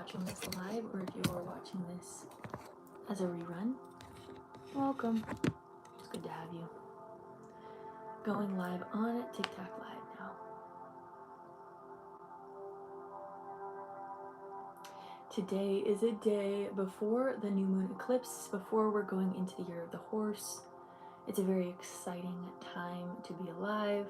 watching this live or if you're watching this as a rerun, welcome. It's good to have you. Going live on TikTok Live now. Today is a day before the new moon eclipse, before we're going into the year of the horse. It's a very exciting time to be alive.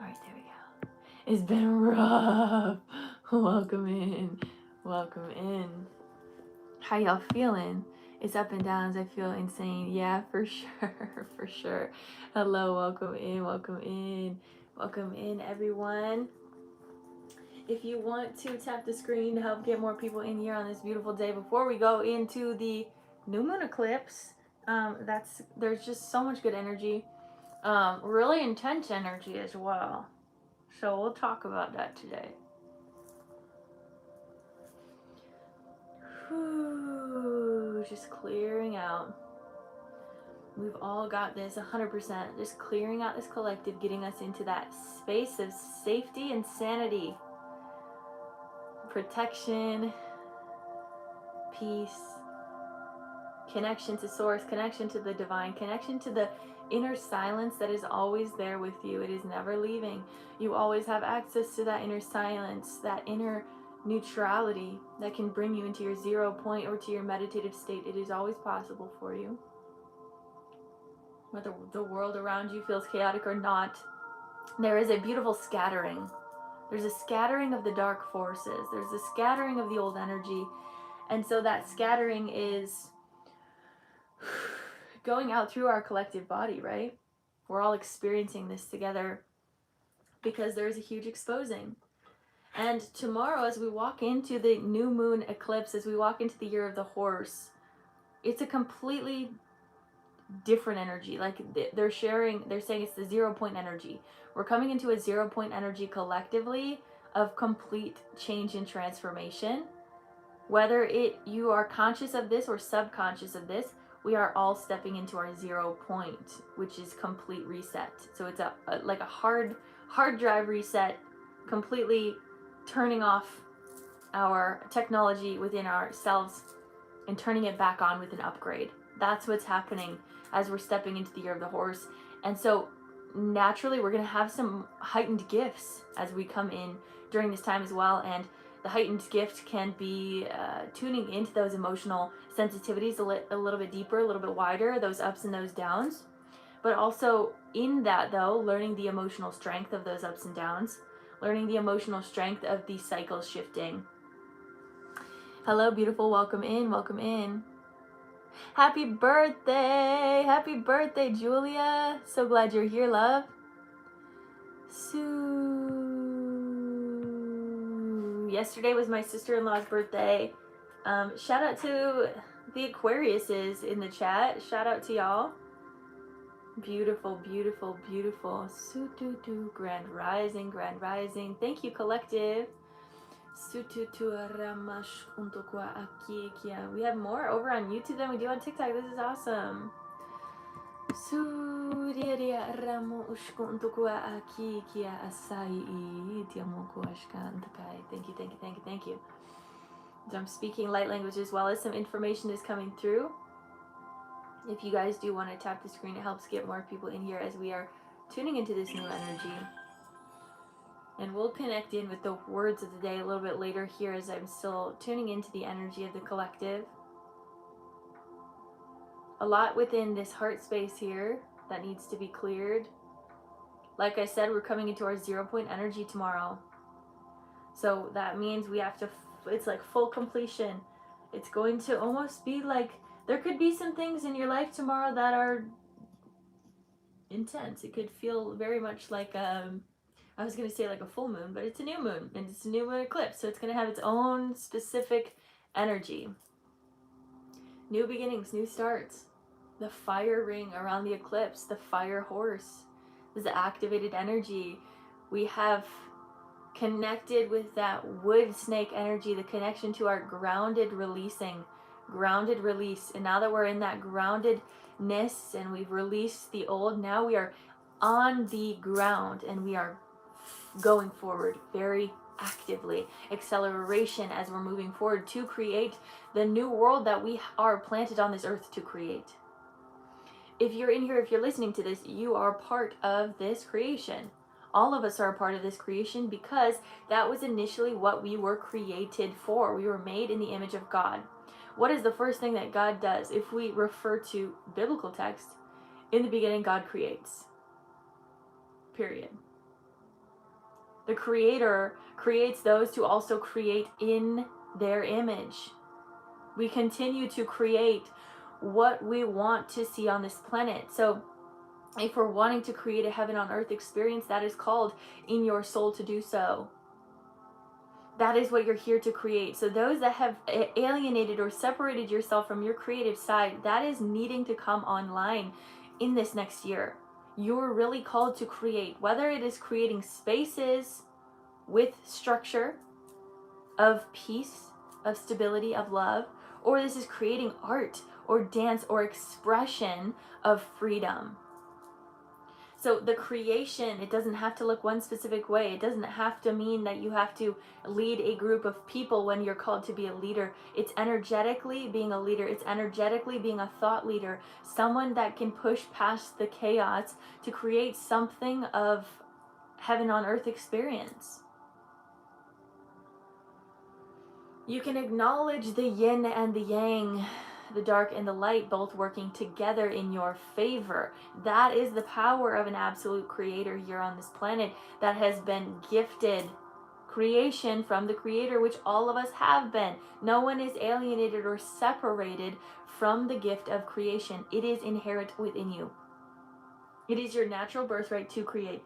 Alright, there we go. It's been rough. Welcome in. Welcome in. How y'all feeling? It's up and downs. I feel insane. Yeah, for sure. For sure. Hello, welcome in. Welcome in. Welcome in, everyone. If you want to tap the screen to help get more people in here on this beautiful day before we go into the new moon eclipse, there's just so much good energy. Really intense energy as well. So we'll talk about that today. Whew, just clearing out. We've all got this 100%. Just clearing out this collective, getting us into that space of safety and sanity. Protection, peace, connection to source, connection to the divine, connection to the inner silence that is always there with you. It is never leaving. You always have access to that inner silence, that inner neutrality that can bring you into your 0 point or to your meditative state. It is always possible for you. Whether the world around you feels chaotic or not, there is a beautiful scattering. There's a scattering of the dark forces. There's a scattering of the old energy. And so that scattering is going out through our collective body, right? We're all experiencing this together because there's a huge exposing. And tomorrow, as we walk into the new moon eclipse, as we walk into the year of the horse, it's a completely different energy. Like they're saying it's the 0 point energy. We're coming into a 0 point energy collectively of complete change and transformation. Whether you are conscious of this or subconscious of this, we are all stepping into our 0 point, which is complete reset. So it's like a hard drive reset, completely turning off our technology within ourselves and turning it back on with an upgrade. That's what's happening as we're stepping into the year of the horse. And so naturally we're going to have some heightened gifts as we come in during this time as well. And the heightened gift can be tuning into those emotional sensitivities a little bit deeper, a little bit wider, those ups and those downs. But also in that, though, learning the emotional strength of those ups and downs, learning the emotional strength of these cycles shifting. Hello, beautiful. Welcome in. Welcome in. Happy birthday. Happy birthday, Julia. So glad you're here, love. Sue. Yesterday was my sister-in-law's birthday. Shout out to the Aquariuses in the chat. Shout out to y'all. Beautiful, beautiful, beautiful. Sututu, grand rising, grand rising. Thank you, collective. Sututu ramash untokwa aki kia. We have more over on YouTube than we do on TikTok. This is awesome. Suriya ramo ushko untokwa aki kia asai tiamoko ashka untakai. Thank you, thank you, thank you, thank you. So I'm speaking light language as well as some information is coming through. If you guys do want to tap the screen, it helps get more people in here as we are tuning into this new energy. And we'll connect in with the words of the day a little bit later here as I'm still tuning into the energy of the collective. A lot within this heart space here that needs to be cleared. Like I said, we're coming into our 0 point energy tomorrow. So that means we have to, it's like full completion. It's going to almost be like There could be some things in your life tomorrow that are intense. It could feel very much like I was going to say like a full moon, but it's a new moon, and it's a new moon eclipse, so it's going to have its own specific energy. New beginnings, new starts. The fire ring around the eclipse, the fire horse, is activated energy. We have connected with that wood snake energy, the connection to our grounded release. And now that we're in that groundedness and we've released the old, now we are on the ground and we are going forward very actively. Acceleration as we're moving forward to create the new world that we are planted on this earth to create. If you're in here, if you're listening to this, you are part of this creation. All of us are a part of this creation because that was initially what we were created for. We were made in the image of God. What is the first thing that God does? If we refer to biblical text, in the beginning, God creates. Period. The Creator creates those to also create in their image. We continue to create what we want to see on this planet. So if we're wanting to create a heaven on earth experience, that is called in your soul to do so. That is what you're here to create. So those that have alienated or separated yourself from your creative side, that is needing to come online in this next year. You're really called to create, whether it is creating spaces with structure of peace, of stability, of love, or this is creating art or dance or expression of freedom. So the creation, it doesn't have to look one specific way. It doesn't have to mean that you have to lead a group of people when you're called to be a leader. It's energetically being a leader. It's energetically being a thought leader. Someone that can push past the chaos to create something of heaven on earth experience. You can acknowledge the yin and the yang, the dark and the light, both working together in your favor. That is the power of an absolute creator here on this planet that has been gifted creation from the creator, which all of us have been. No one is alienated or separated from the gift of creation. It is inherent within you. It is your natural birthright to create.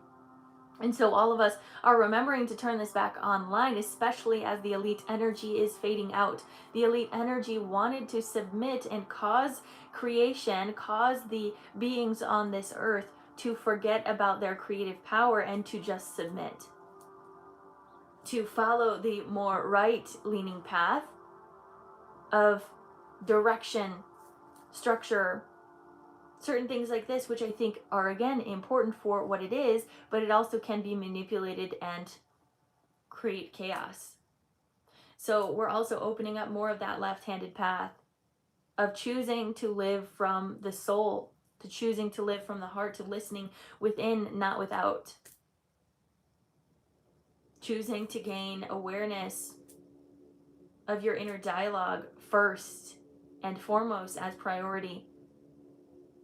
And so all of us are remembering to turn this back online, especially as the elite energy is fading out. The elite energy wanted to submit and cause creation, cause the beings on this earth to forget about their creative power and to just submit. To follow the more right-leaning path of direction, structure, certain things like this, which I think are, again, important for what it is, but it also can be manipulated and create chaos. So we're also opening up more of that left-handed path of choosing to live from the soul, to choosing to live from the heart, to listening within, not without. Choosing to gain awareness of your inner dialogue first and foremost as priority,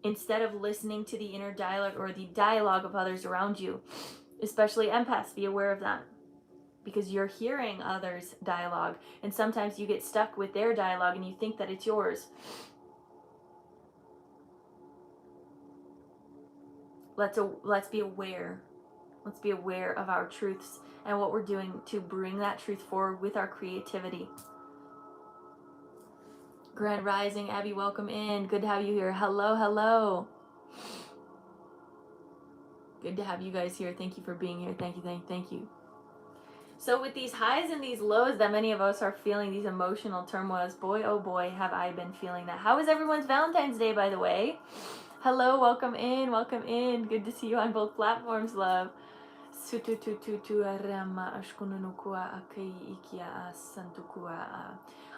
instead of listening to the inner dialogue or the dialogue of others around you. Especially empaths, be aware of that, because you're hearing others' dialogue, and sometimes you get stuck with their dialogue and you think that it's yours. Let's be aware. Let's be aware of our truths and what we're doing to bring that truth forward with our creativity. Grand Rising, Abby, welcome in. Good to have you here. Hello, hello. Good to have you guys here. Thank you for being here. Thank you. So with these highs and these lows that many of us are feeling, these emotional turmoils, boy, oh boy, have I been feeling that. How was everyone's Valentine's Day, by the way? Hello, welcome in, welcome in. Good to see you on both platforms, love.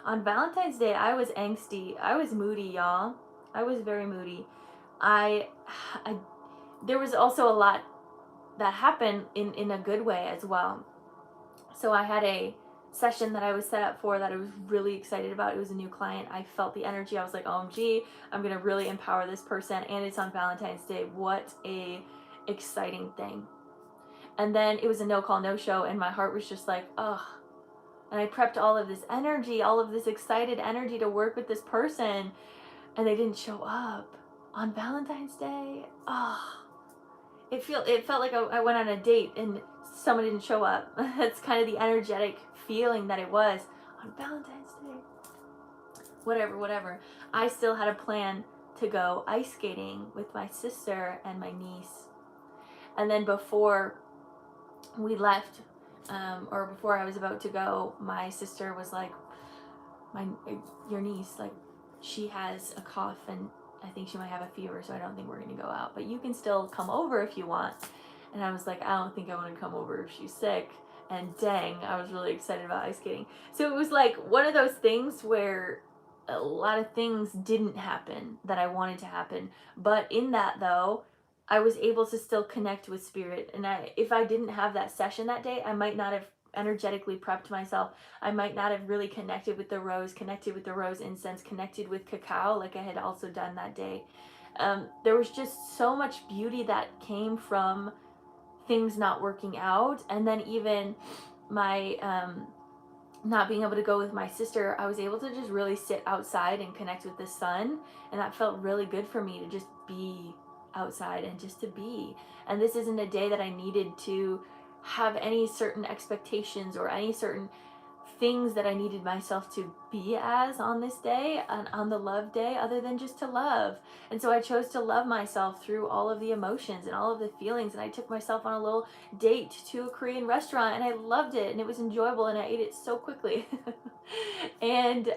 On Valentine's Day, I was angsty. I was moody, y'all. I was very moody. There was also a lot that happened in a good way as well. So I had a session that I was set up for that I was really excited about. It was a new client. I felt the energy. I was like, OMG, I'm going to really empower this person. And it's on Valentine's Day. What a exciting thing. And then it was a no call, no show. And my heart was just like, ugh. And I prepped all of this energy, all of this excited energy to work with this person. and they didn't show up on Valentine's Day. Oh, it felt like I went on a date and someone didn't show up. That's kind of the energetic feeling that it was on Valentine's Day. Whatever. I still had a plan to go ice skating with my sister and my niece. And then before we left, or before I was about to go, my sister was like, your niece, like, she has a cough and I think she might have a fever, so I don't think we're going to go out. But you can still come over if you want. And I was like, I don't think I want to come over if she's sick. And dang, I was really excited about ice skating. So it was like one of those things where a lot of things didn't happen that I wanted to happen. But in that, though, I was able to still connect with spirit. And if I didn't have that session that day, I might not have energetically prepped myself. I might not have really connected with the rose incense, connected with cacao like I had also done that day. There was just so much beauty that came from things not working out. And then even my not being able to go with my sister, I was able to just really sit outside and connect with the sun, and that felt really good for me to just be outside and just to be. And this isn't a day that I needed to have any certain expectations or any certain things that I needed myself to be as on this day, on the love day, other than just to love. And so I chose to love myself through all of the emotions and all of the feelings, and I took myself on a little date to a Korean restaurant, and I loved it, and it was enjoyable, and I ate it so quickly. And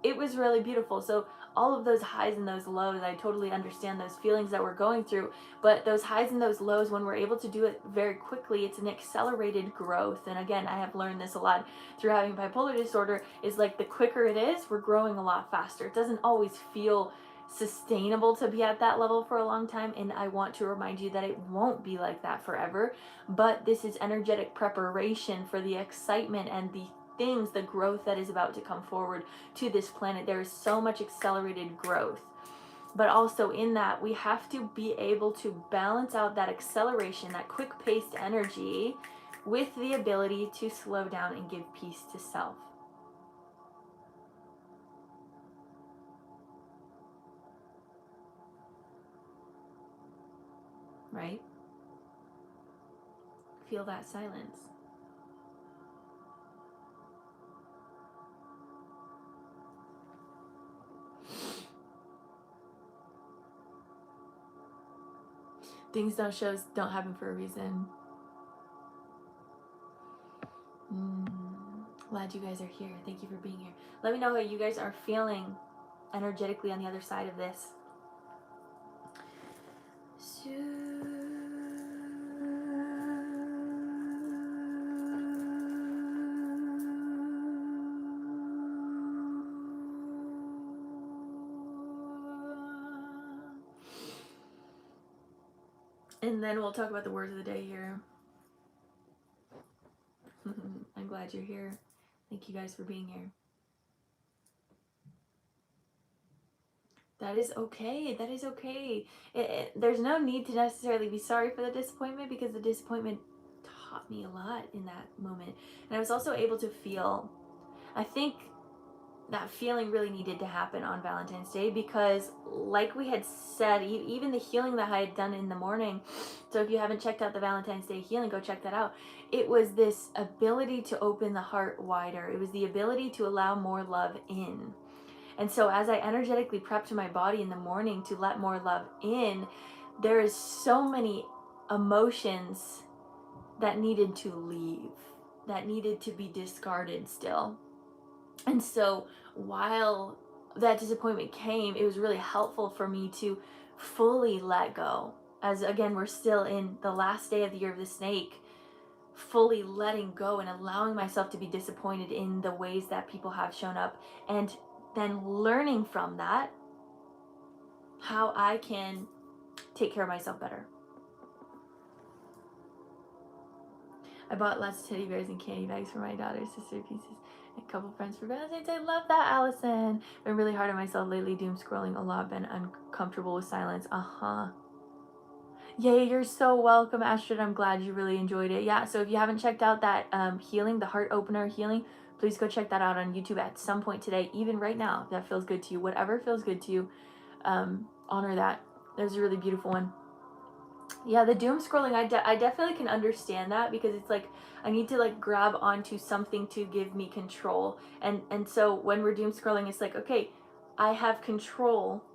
it was really beautiful. So all of those highs and those lows, I totally understand those feelings that we're going through, but those highs and those lows, when we're able to do it very quickly, it's an accelerated growth. And again, I have learned this a lot through having bipolar disorder, is like the quicker it is, we're growing a lot faster. It doesn't always feel sustainable to be at that level for a long time, and I want to remind you that it won't be like that forever, but this is energetic preparation for the excitement and the things, the growth that is about to come forward to this planet. There is so much accelerated growth, but also in that we have to be able to balance out that acceleration, that quick-paced energy, with the ability to slow down and give peace to self. Right? Feel that silence. Things don't happen for a reason. Glad you guys are here. Thank you for being here. Let me know how you guys are feeling energetically on the other side of this. And then we'll talk about the words of the day here. I'm glad you're here. Thank you guys for being here. That is okay. That is okay. There's no need to necessarily be sorry for the disappointment, because the disappointment taught me a lot in that moment. And I was also able to feel, I think that feeling really needed to happen on Valentine's Day, because like we had said, even the healing that I had done in the morning, so if you haven't checked out the Valentine's Day healing, go check that out. It was this ability to open the heart wider. It was the ability to allow more love in. And so as I energetically prepped my body in the morning to let more love in, there is so many emotions that needed to leave, that needed to be discarded still. And so while that disappointment came, it was really helpful for me to fully let go. As again, we're still in the last day of the year of the snake, fully letting go and allowing myself to be disappointed in the ways that people have shown up, and then learning from that how I can take care of myself better. I bought lots of teddy bears and candy bags for my daughter's sister pieces. A couple friends for Valentine's Day. Love that, Allison. Been really hard on myself lately, doom scrolling a lot, been uncomfortable with silence. Yay, you're so welcome, Astrid. I'm glad you really enjoyed it. Yeah, so if you haven't checked out that healing, the heart opener healing, please go check that out on YouTube at some point today, even right now, if that feels good to you. Whatever feels good to you, honor that. There's a really beautiful one. Yeah, the doom scrolling, I definitely can understand that, because it's like I need to like grab onto something to give me control. And so when we're doom scrolling, it's like, okay, I have control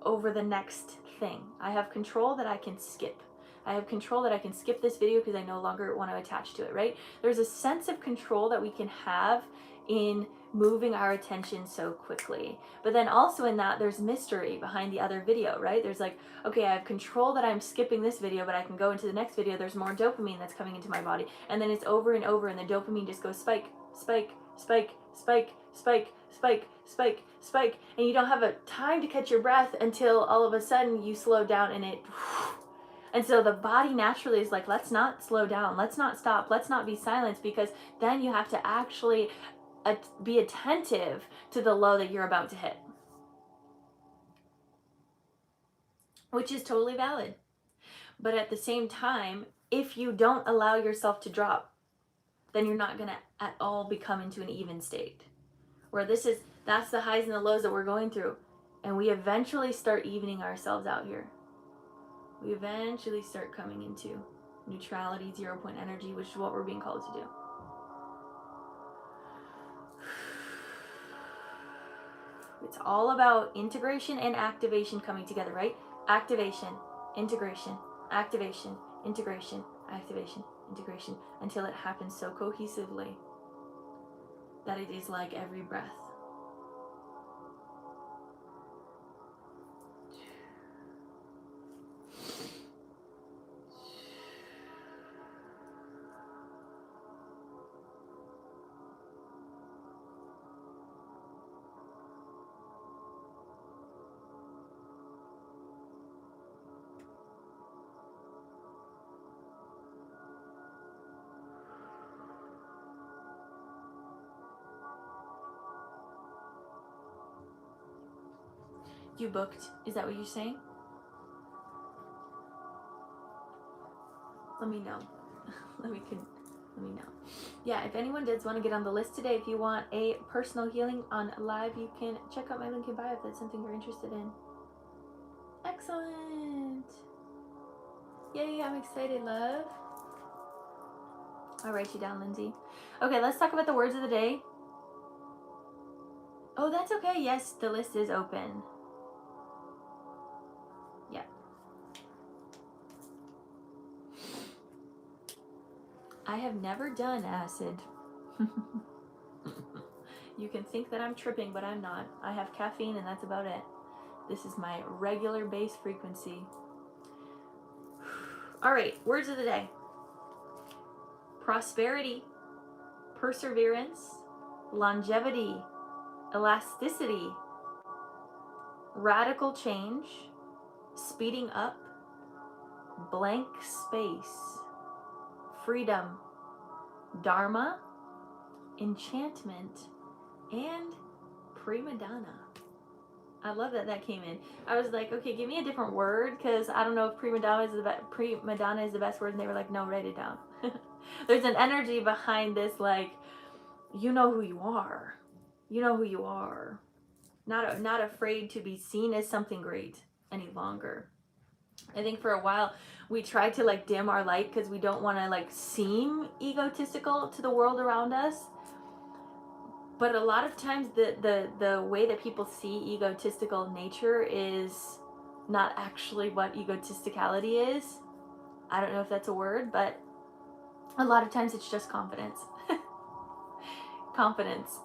over the next thing. I have control that I can skip. I have control that I can skip this video because I no longer want to attach to it, right? There's a sense of control that we can have in moving our attention so quickly. But then also in that, there's mystery behind the other video, right? There's like, okay, I have control that I'm skipping this video, but I can go into the next video. There's more dopamine that's coming into my body. And then it's over and over, and the dopamine just goes spike, spike, spike, spike, spike, spike, spike, spike. And you don't have a time to catch your breath until all of a sudden you slow down and it... And so the body naturally is like, let's not slow down, let's not stop, let's not be silent, because then you have to actually be attentive to the low that you're about to hit. Which is totally valid. But at the same time, if you don't allow yourself to drop, then you're not going to at all become into an even state. Where that's the highs and the lows that we're going through. And we eventually start evening ourselves out here. We eventually start coming into neutrality, 0 point energy, which is what we're being called to do. It's all about integration and activation coming together, right? Activation, integration, activation, integration, activation, integration, until it happens so cohesively that it is like every breath. You booked? Is that what you're saying? Let me know. Let me know. Yeah, if anyone does want to get on the list today, if you want a personal healing on live, you can check out my link in bio if that's something you're interested in. Excellent. Yay, I'm excited, love. I'll write you down, Lindsay. Okay, let's talk about the words of the day. Oh, that's okay. Yes, the list is open. Yeah. I have never done acid. You can think that I'm tripping, but I'm not. I have caffeine and that's about it. This is my regular base frequency. All right, words of the day. Prosperity, perseverance, longevity, elasticity, radical change, speeding up, blank space, freedom, dharma, enchantment, and prima donna. I love that that came in. I was like, okay, give me a different word, because I don't know if prima donna is the best word, and they were like, no, write it down. There's an energy behind this, like, you know who you are. You know who you are. Not afraid to be seen as something great any longer. I think for a while we tried to like dim our light because we don't want to like seem egotistical to the world around us. But a lot of times the way that people see egotistical nature is not actually what egotisticality is. I don't know if that's a word, but a lot of times it's just confidence. Confidence.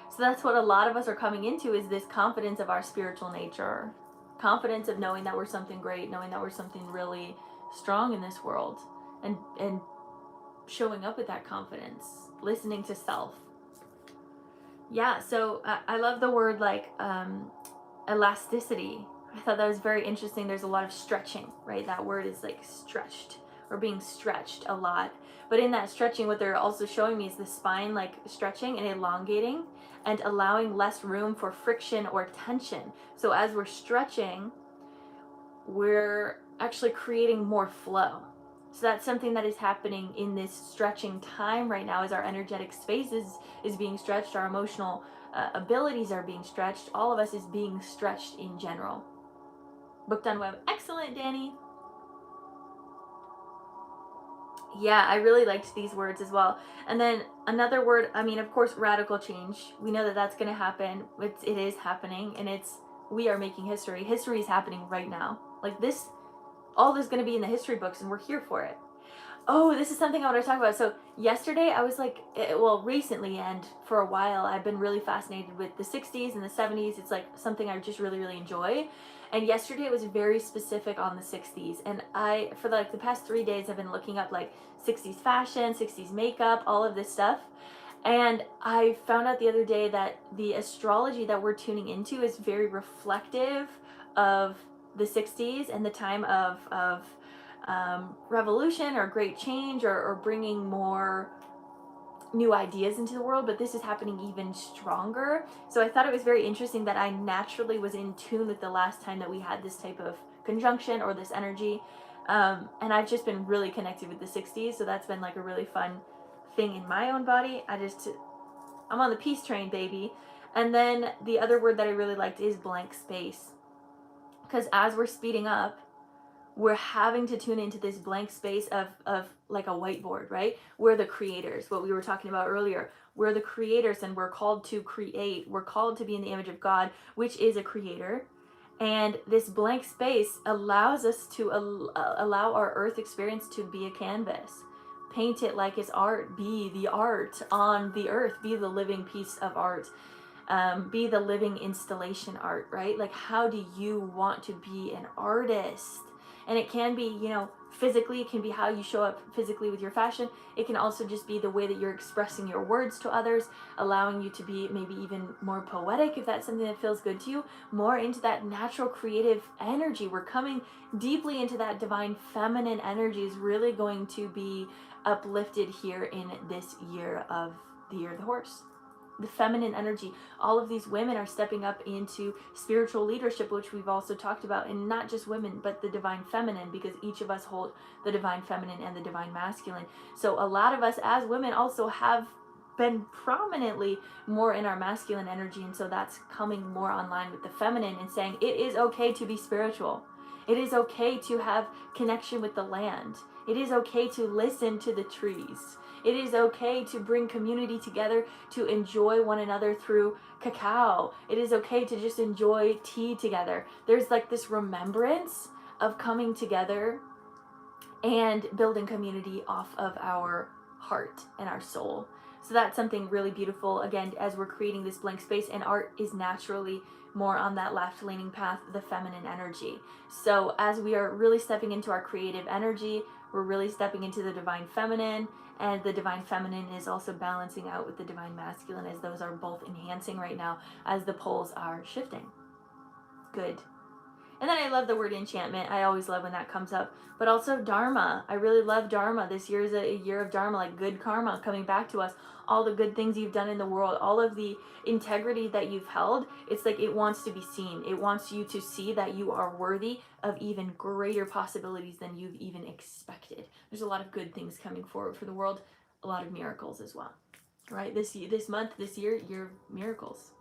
So that's what a lot of us are coming into, is this confidence of our spiritual nature. Confidence of knowing that we're something great, knowing that we're something really strong in this world, and showing up with that confidence, listening to self. Yeah, so I love the word like elasticity. I thought that was very interesting. There's a lot of stretching, right? That word is like stretched, or being stretched a lot. But in that stretching, what they're also showing me is the spine like stretching and elongating and allowing less room for friction or tension. So as we're stretching, we're actually creating more flow. So that's something that is happening in this stretching time right now, as our energetic space is being stretched, our emotional abilities are being stretched, all of us is being stretched in general. Booked on web. Excellent, Danny. Yeah, I really liked these words as well. And then another word, I mean, of course, radical change. We know that that's going to happen. It is happening, and we are making history. History is happening right now. Like this, all this is going to be in the history books, and we're here for it. Oh, this is something I want to talk about. So yesterday I was like, well, recently and for a while, I've been really fascinated with the 60s and the 70s. It's like something I just really, really enjoy. And yesterday it was very specific on the 60s. And for like the past 3 days, I've been looking up like 60s fashion, 60s makeup, all of this stuff. And I found out the other day that the astrology that we're tuning into is very reflective of the 60s and the time of revolution or great change, or bringing more new ideas into the world, but this is happening even stronger. So I thought it was very interesting that I naturally was in tune with the last time that we had this type of conjunction or this energy. And I've just been really connected with the 60s, so that's been like a really fun thing in my own body. I'm on the peace train, baby. And then the other word that I really liked is blank space, because as we're speeding up, we're having to tune into this blank space of like a whiteboard, right? We're the creators, what we were talking about earlier. We're the creators, and we're called to create. We're called to be in the image of God, which is a creator. And this blank space allows us to allow our earth experience to be a canvas. Paint it like it's art. Be the art on the earth. Be the living piece of art. Be the living installation art, right? Like, how do you want to be an artist? And it can be, physically, it can be how you show up physically with your fashion. It can also just be the way that you're expressing your words to others, allowing you to be maybe even more poetic if that's something that feels good to you, more into that natural creative energy. We're coming deeply into that divine feminine energy is really going to be uplifted here in this year of the year of the horse. The feminine energy, all of these women are stepping up into spiritual leadership, which we've also talked about, and not just women, but the divine feminine, because each of us hold the divine feminine and the divine masculine. So a lot of us as women also have been prominently more in our masculine energy, and so that's coming more online with the feminine and saying it is okay to be spiritual. It is okay to have connection with the land. It is okay to listen to the trees. It is okay to bring community together, to enjoy one another through cacao. It is okay to just enjoy tea together. There's like this remembrance of coming together and building community off of our heart and our soul. So that's something really beautiful, again, as we're creating this blank space, and art is naturally more on that left leaning path, the feminine energy. So as we are really stepping into our creative energy, we're really stepping into the divine feminine, and the divine feminine is also balancing out with the divine masculine, as those are both enhancing right now as the poles are shifting. Good. And then I love the word enchantment. I always love when that comes up. But also Dharma. I really love Dharma. This year is a year of Dharma, like good karma coming back to us. All the good things you've done in the world, all of the integrity that you've held, it's like it wants to be seen. It wants you to see that you are worthy of even greater possibilities than you've even expected. There's a lot of good things coming forward for the world, a lot of miracles as well. Right? This month, this year of miracles.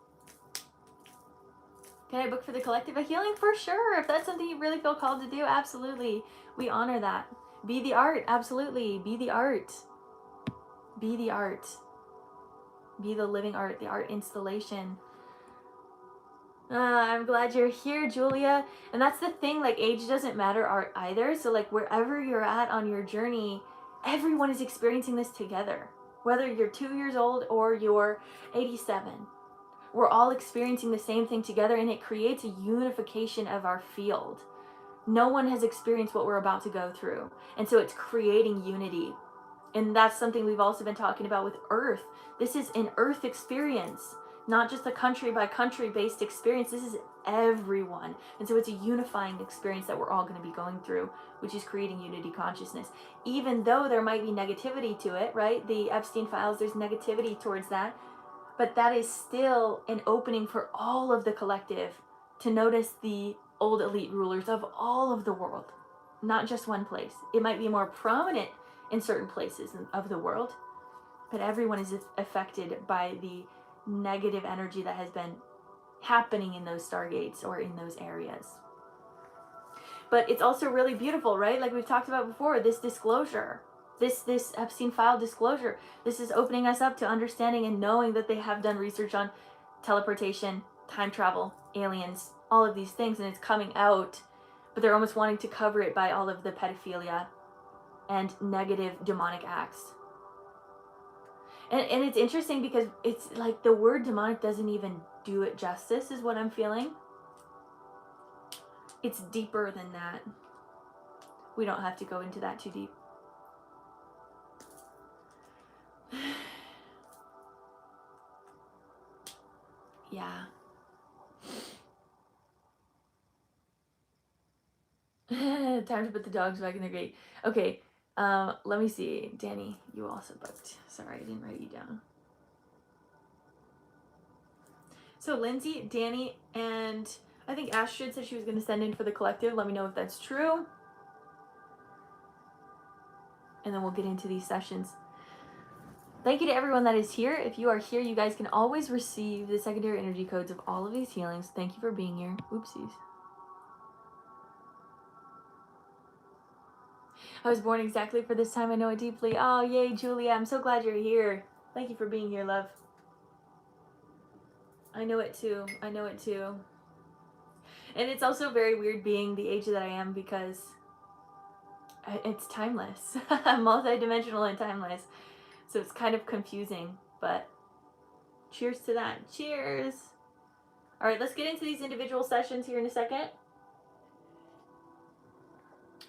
Can I book for the collective a healing? For sure. If that's something you really feel called to do, absolutely. We honor that. Be the art. Absolutely. Be the art. Be the art. Be the living art, the art installation. I'm glad you're here, Julia. And that's the thing, like, age doesn't matter art either. So like wherever you're at on your journey, everyone is experiencing this together. Whether you're 2 years old or you're 87. We're all experiencing the same thing together, and it creates a unification of our field. No one has experienced what we're about to go through, and so it's creating unity. And that's something we've also been talking about with Earth. This is an Earth experience, not just a country by country based experience. This is everyone, and so it's a unifying experience that we're all going to be going through, which is creating unity consciousness. Even though there might be negativity to it, right? The Epstein files, there's negativity towards that. But that is still an opening for all of the collective to notice the old elite rulers of all of the world. not just one place. It might be more prominent in certain places of the world, but everyone is affected by the negative energy that has been happening in those stargates or in those areas. But it's also really beautiful, right? Like we've talked about before, this disclosure, this Epstein file disclosure, this is opening us up to understanding and knowing that they have done research on teleportation, time travel, aliens, all of these things, and it's coming out, but they're almost wanting to cover it by all of the pedophilia and negative demonic acts. And it's interesting because it's like the word demonic doesn't even do it justice, is what I'm feeling. It's deeper than that. We don't have to go into that too deep. Yeah. Time to put the dogs back in their gate. Okay, let me see. Danny, you also booked. Sorry, I didn't write you down. So Lindsay, Danny, and I think Astrid said she was going to send in for the collective. Let me know if that's true. And then we'll get into these sessions. Thank you to everyone that is here. If you are here, you guys can always receive the secondary energy codes of all of these healings. Thank you for being here. Oopsies. I was born exactly for this time. I know it deeply. Oh, yay, Julia. I'm so glad you're here. Thank you for being here, love. I know it too. I know it too. And it's also very weird being the age that I am because it's timeless. Multi-dimensional and timeless. So it's kind of confusing, but cheers to that. Cheers. All right, let's get into these individual sessions here in a second.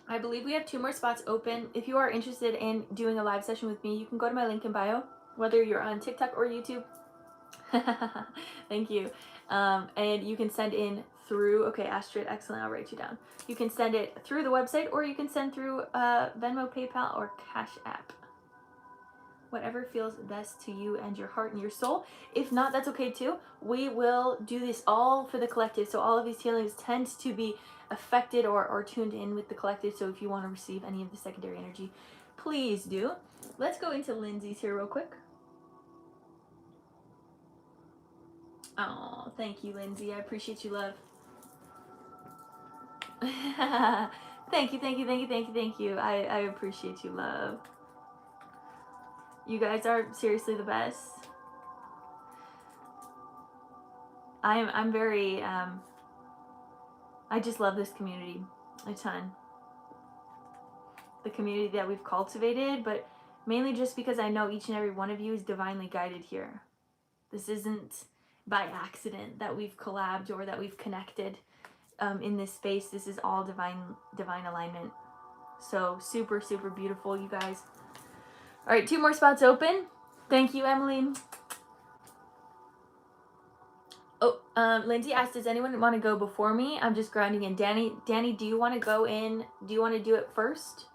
I believe we have 2 more spots open. If you are interested in doing a live session with me, you can go to my link in bio, whether you're on TikTok or YouTube. Thank you. And you can send in through, okay, Astrid, excellent, I'll write you down. You can send it through the website, or you can send through Venmo, PayPal, or Cash App. Whatever feels best to you and your heart and your soul. If not, that's okay too. We will do this all for the collective. So all of these healings tend to be affected or tuned in with the collective. So if you want to receive any of the secondary energy, please do. Let's go into Lindsay's here real quick. Oh, thank you, Lindsay. I appreciate you, love. Thank you, thank you, thank you, thank you, thank you. I appreciate you, love. You guys are seriously the best. I'm very I just love this community a ton. The community that we've cultivated, but mainly just because I know each and every one of you is divinely guided here. This isn't by accident that we've collabed or that we've connected in this space. This is all divine alignment. So super, super beautiful, you guys. All right, 2 more spots open. Thank you, Emily. Oh, Lindsay asked, does anyone want to go before me? I'm just grounding in. Danny, do you want to go in? Do you want to do it first?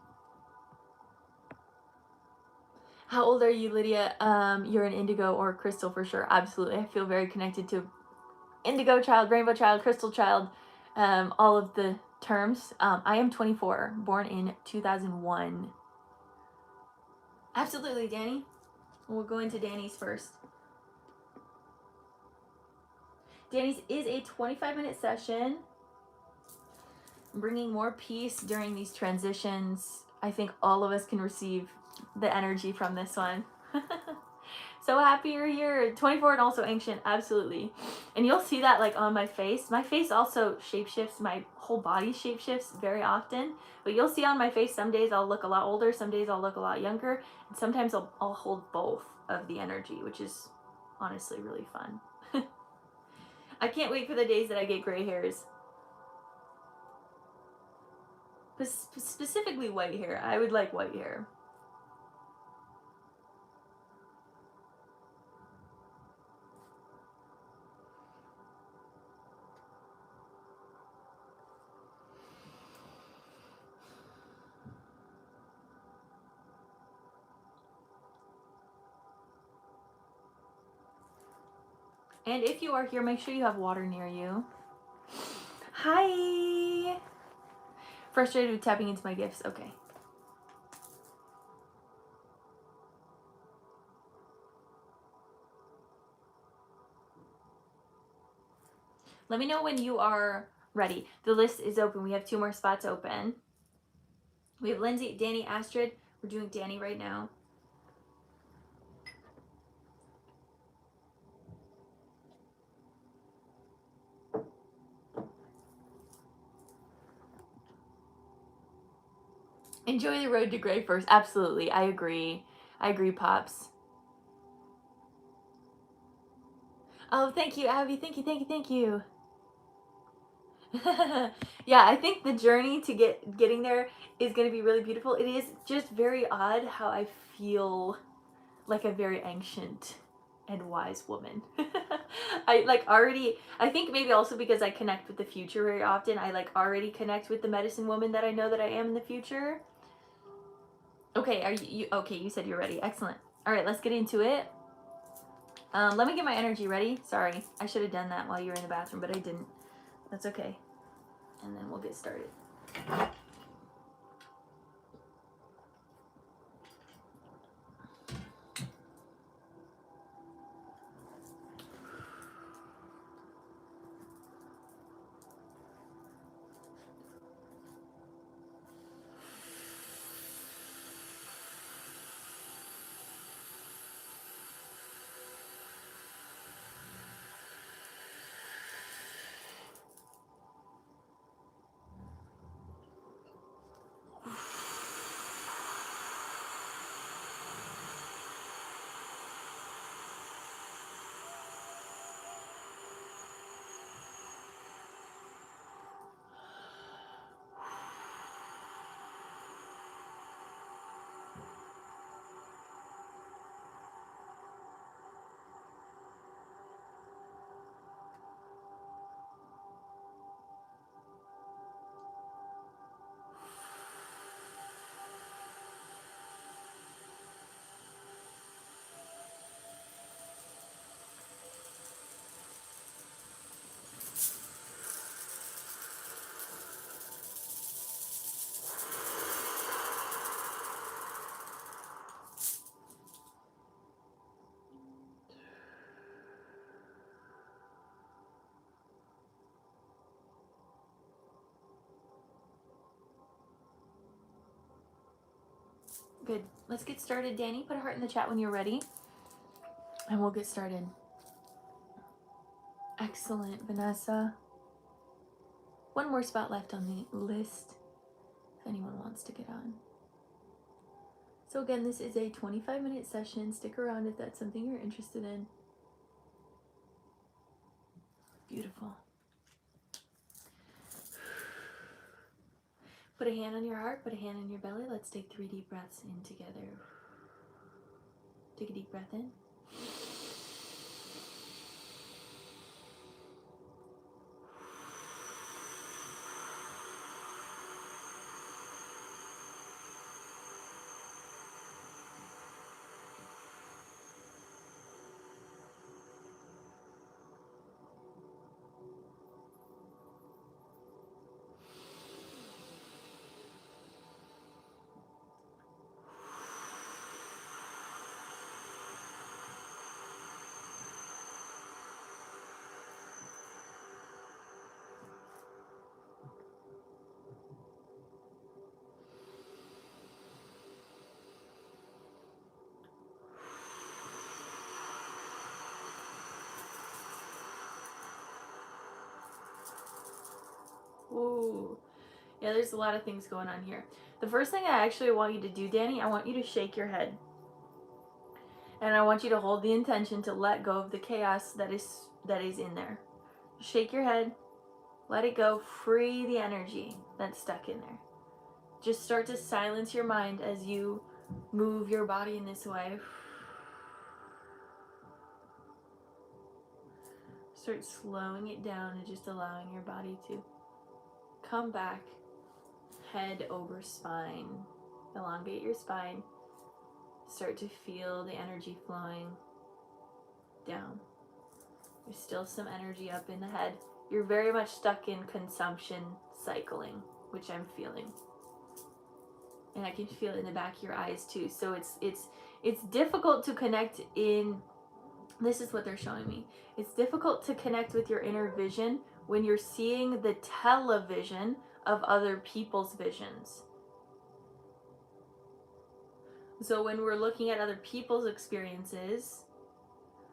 How old are you, Lydia? You're an indigo or crystal for sure. Absolutely. I feel very connected to indigo child, rainbow child, crystal child, all of the terms. I am 24, born in 2001. Absolutely, Danny. We'll go into Danny's first. Danny's is a 25-minute session. Bringing more peace during these transitions. I think all of us can receive the energy from this one. So happy you're here. 24 and also ancient, absolutely. And you'll see that like on my face. My face also shapeshifts. My whole body shapeshifts very often. But you'll see on my face, some days I'll look a lot older, some days I'll look a lot younger. And sometimes I'll hold both of the energy, which is honestly really fun. I can't wait for the days that I get gray hairs. Specifically white hair. I would like white hair. And if you are here, make sure you have water near you. Hi! Frustrated with tapping into my gifts. Okay. Let me know when you are ready. The list is open. We have 2 more spots open. We have Lindsay, Danny, Astrid. We're doing Danny right now. Enjoy the road to gray first. Absolutely. I agree. I agree, Pops. Oh, thank you, Abby. Thank you, thank you, thank you. Yeah, I think the journey to getting there is going to be really beautiful. It is just very odd how I feel like a very ancient and wise woman. I think maybe also because I connect with the future very often, I like already connect with the medicine woman that I know that I am in the future. Okay, are you okay, you said you're ready. Excellent. All right, let's get into it. Let me get my energy ready. Sorry, I should have done that while you were in the bathroom, but I didn't. That's okay. And then we'll get started. Good. Let's get started, Danny. Put a heart in the chat when you're ready. And we'll get started. Excellent, Vanessa. 1 more spot left on the list if anyone wants to get on. So again, this is a 25-minute session. Stick around if that's something you're interested in. Beautiful. Put a hand on your heart, put a hand on your belly. Let's take 3 deep breaths in together. Take a deep breath in. Ooh. Yeah, there's a lot of things going on here. The first thing I actually want you to do, Danny, I want you to shake your head. And I want you to hold the intention to let go of the chaos that is in there. Shake your head. Let it go. Free the energy that's stuck in there. Just start to silence your mind as you move your body in this way. Start slowing it down and just allowing your body to come back, head over spine. Elongate your spine. Start to feel the energy flowing down. There's still some energy up in the head. You're very much stuck in consumption cycling. which I'm feeling. And I can feel it in the back of your eyes too. So it's difficult to connect in, this is what they're showing me. It's difficult to connect with your inner vision when you're seeing the television of other people's visions. So when we're looking at other people's experiences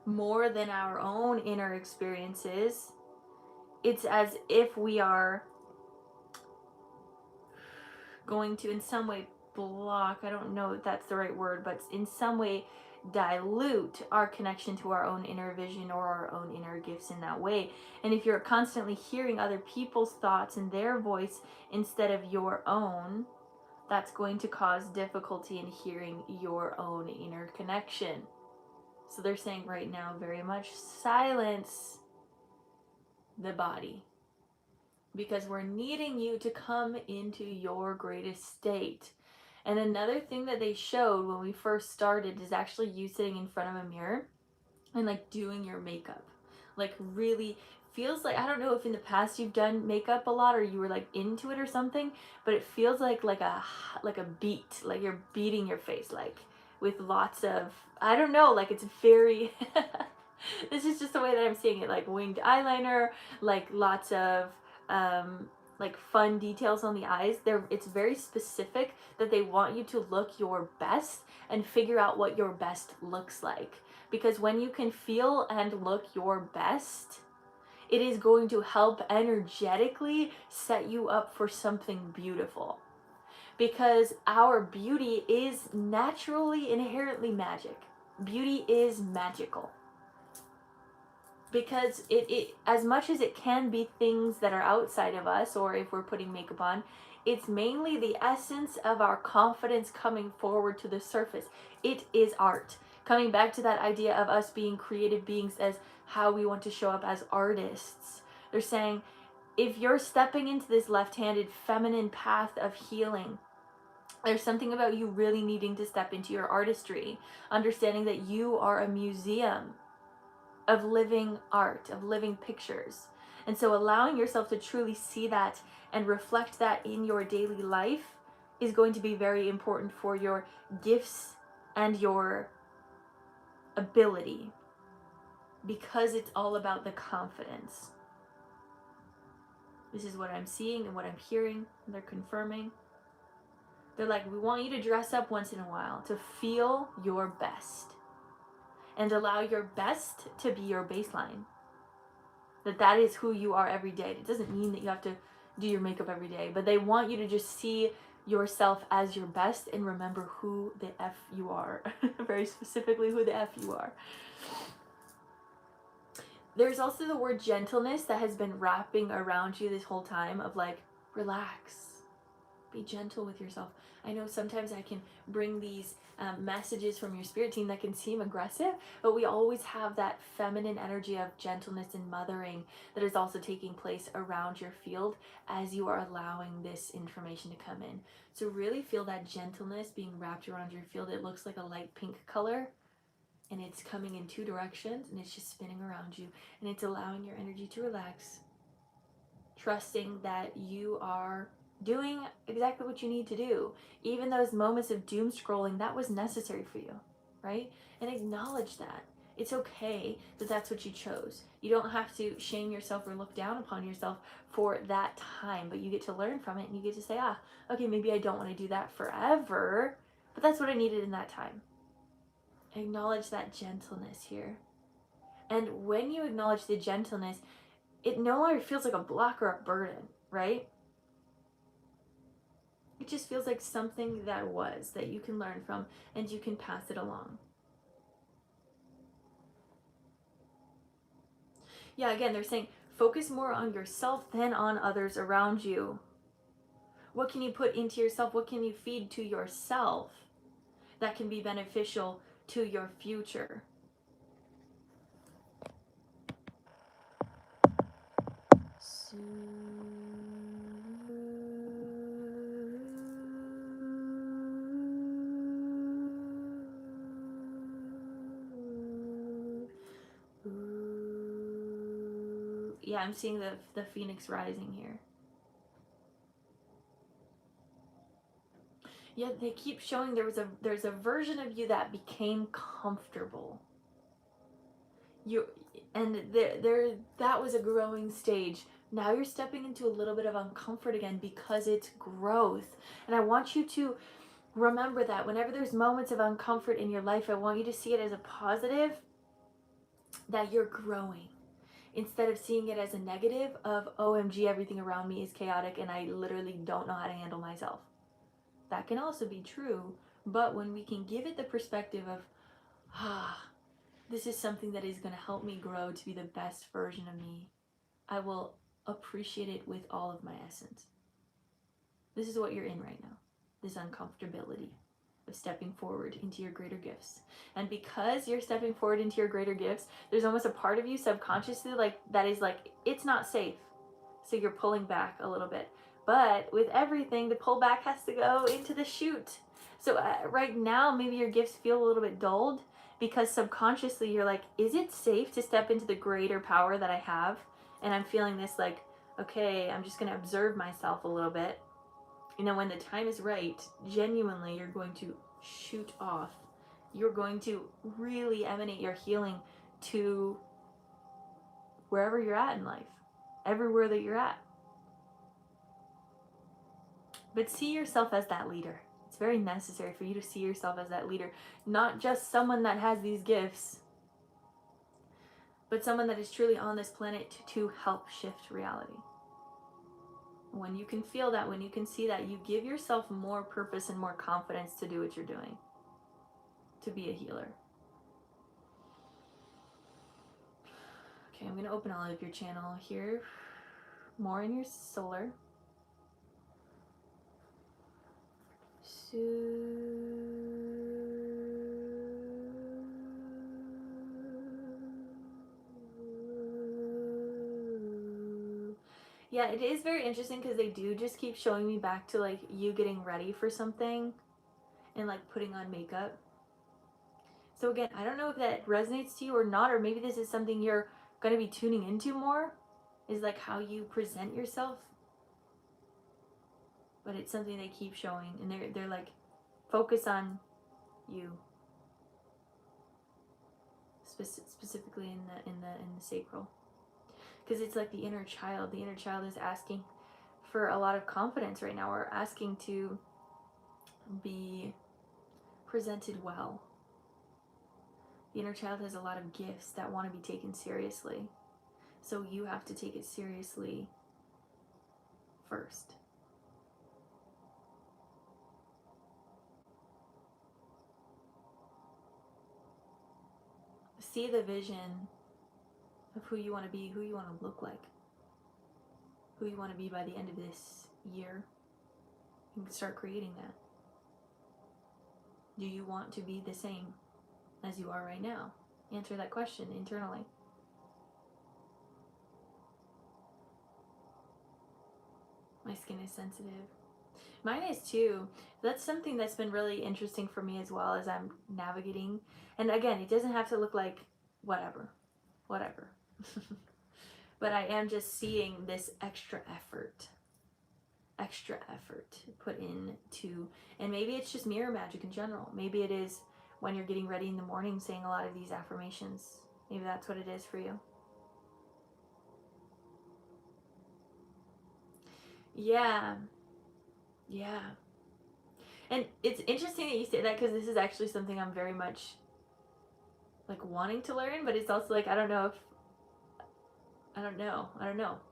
more than our own inner experiences, it's as if we are going to in some way block, I don't know if that's the right word, but in some way dilute our connection to our own inner vision or our own inner gifts in that way. And if you're constantly hearing other people's thoughts and their voice instead of your own, that's going to cause difficulty in hearing your own inner connection. So they're saying right now, very much silence the body, because we're needing you to come into your greatest state. And another thing that they showed when we first started is actually you sitting in front of a mirror and like doing your makeup. Like really feels like, I don't know if in the past you've done makeup a lot or you were like into it or something, but it feels like a beat, like you're beating your face, like with lots of, I don't know, like it's very this is just the way that I'm seeing it, like winged eyeliner, like lots of like fun details on the eyes. It's very specific that they want you to look your best and figure out what your best looks like. Because when you can feel and look your best, it is going to help energetically set you up for something beautiful. Because our beauty is naturally, inherently magic. Beauty is magical. Because it as much as it can be things that are outside of us, or if we're putting makeup on, it's mainly the essence of our confidence coming forward to the surface. It is art. Coming back to that idea of us being creative beings as how we want to show up as artists. They're saying, if you're stepping into this left-handed feminine path of healing, there's something about you really needing to step into your artistry, understanding that you are a museum of living art, of living pictures. And so allowing yourself to truly see that and reflect that in your daily life is going to be very important for your gifts and your ability, because it's all about the confidence. This is what I'm seeing and what I'm hearing. They're confirming. They're like, we want you to dress up once in a while to feel your best. And allow your best to be your baseline. That is who you are every day. It doesn't mean that you have to do your makeup every day, but they want you to just see yourself as your best and remember who the F you are. Very specifically who the F you are. There's also the word gentleness that has been wrapping around you this whole time, of like, relax. Be gentle with yourself. I know sometimes I can bring these messages from your spirit team that can seem aggressive, but we always have that feminine energy of gentleness and mothering that is also taking place around your field as you are allowing this information to come in. So really feel that gentleness being wrapped around your field. It looks like a light pink color, and it's coming in two directions, and it's just spinning around you, and it's allowing your energy to relax, trusting that you are doing exactly what you need to do. Even those moments of doom scrolling, that was necessary for you, right? And acknowledge that. It's okay that that's what you chose. You don't have to shame yourself or look down upon yourself for that time, but you get to learn from it, and you get to say, okay, maybe I don't want to do that forever, but that's what I needed in that time. Acknowledge that gentleness here. And when you acknowledge the gentleness, it no longer feels like a block or a burden, right? It just feels like something that you can learn from, and you can pass it along. Yeah, again, they're saying focus more on yourself than on others around you. What can you put into yourself? What can you feed to yourself that can be beneficial to your future? Yeah, I'm seeing the phoenix rising here. Yeah, they keep showing there's a version of you that became comfortable. There that was a growing stage. Now you're stepping into a little bit of uncomfort again because it's growth. And I want you to remember that whenever there's moments of uncomfort in your life, I want you to see it as a positive, that you're growing, instead of seeing it as a negative of OMG, everything around me is chaotic and I literally don't know how to handle myself. That can also be true, but when we can give it the perspective of, this is something that is going to help me grow to be the best version of me, I will appreciate it with all of my essence. This is what you're in right now, this uncomfortability of stepping forward into your greater gifts. And because you're stepping forward into your greater gifts, there's almost a part of you subconsciously that is it's not safe. So you're pulling back a little bit. But with everything, the pull back has to go into the shoot. So right now, maybe your gifts feel a little bit dulled because subconsciously you're like, is it safe to step into the greater power that I have? And I'm feeling this okay, I'm just going to observe myself a little bit. When the time is right, genuinely, you're going to shoot off. You're going to really emanate your healing to wherever you're at in life, everywhere that you're at. But see yourself as that leader. It's very necessary for you to see yourself as that leader, not just someone that has these gifts, but someone that is truly on this planet to help shift reality. When you can feel that, when you can see that, you give yourself more purpose and more confidence to do what you're doing, to be a healer. Okay, I'm going to open all of your channel here, more in your solar. Yeah, it is very interesting because they do just keep showing me back to you getting ready for something and putting on makeup. So again, I don't know if that resonates to you or not, or maybe this is something you're going to be tuning into more, is how you present yourself. But it's something they keep showing, and they're focus on you, specifically in the sacral, because it's the inner child. The inner child is asking for a lot of confidence right now, or asking to be presented well. The inner child has a lot of gifts that want to be taken seriously, so you have to take it seriously first. See the vision of who you want to be, who you want to look like, who you want to be by the end of this year. You can start creating that. Do you want to be the same as you are right now? Answer that question internally. My skin is sensitive. Mine is too. That's something that's been really interesting for me as well as I'm navigating. And again, it doesn't have to look like whatever. But I am just seeing this extra effort put into, and maybe it's just mirror magic in general. Maybe it is when you're getting ready in the morning saying a lot of these affirmations. Maybe that's what it is for you. Yeah. And it's interesting that you say that, because this is actually something I'm very much wanting to learn, but it's also I don't know.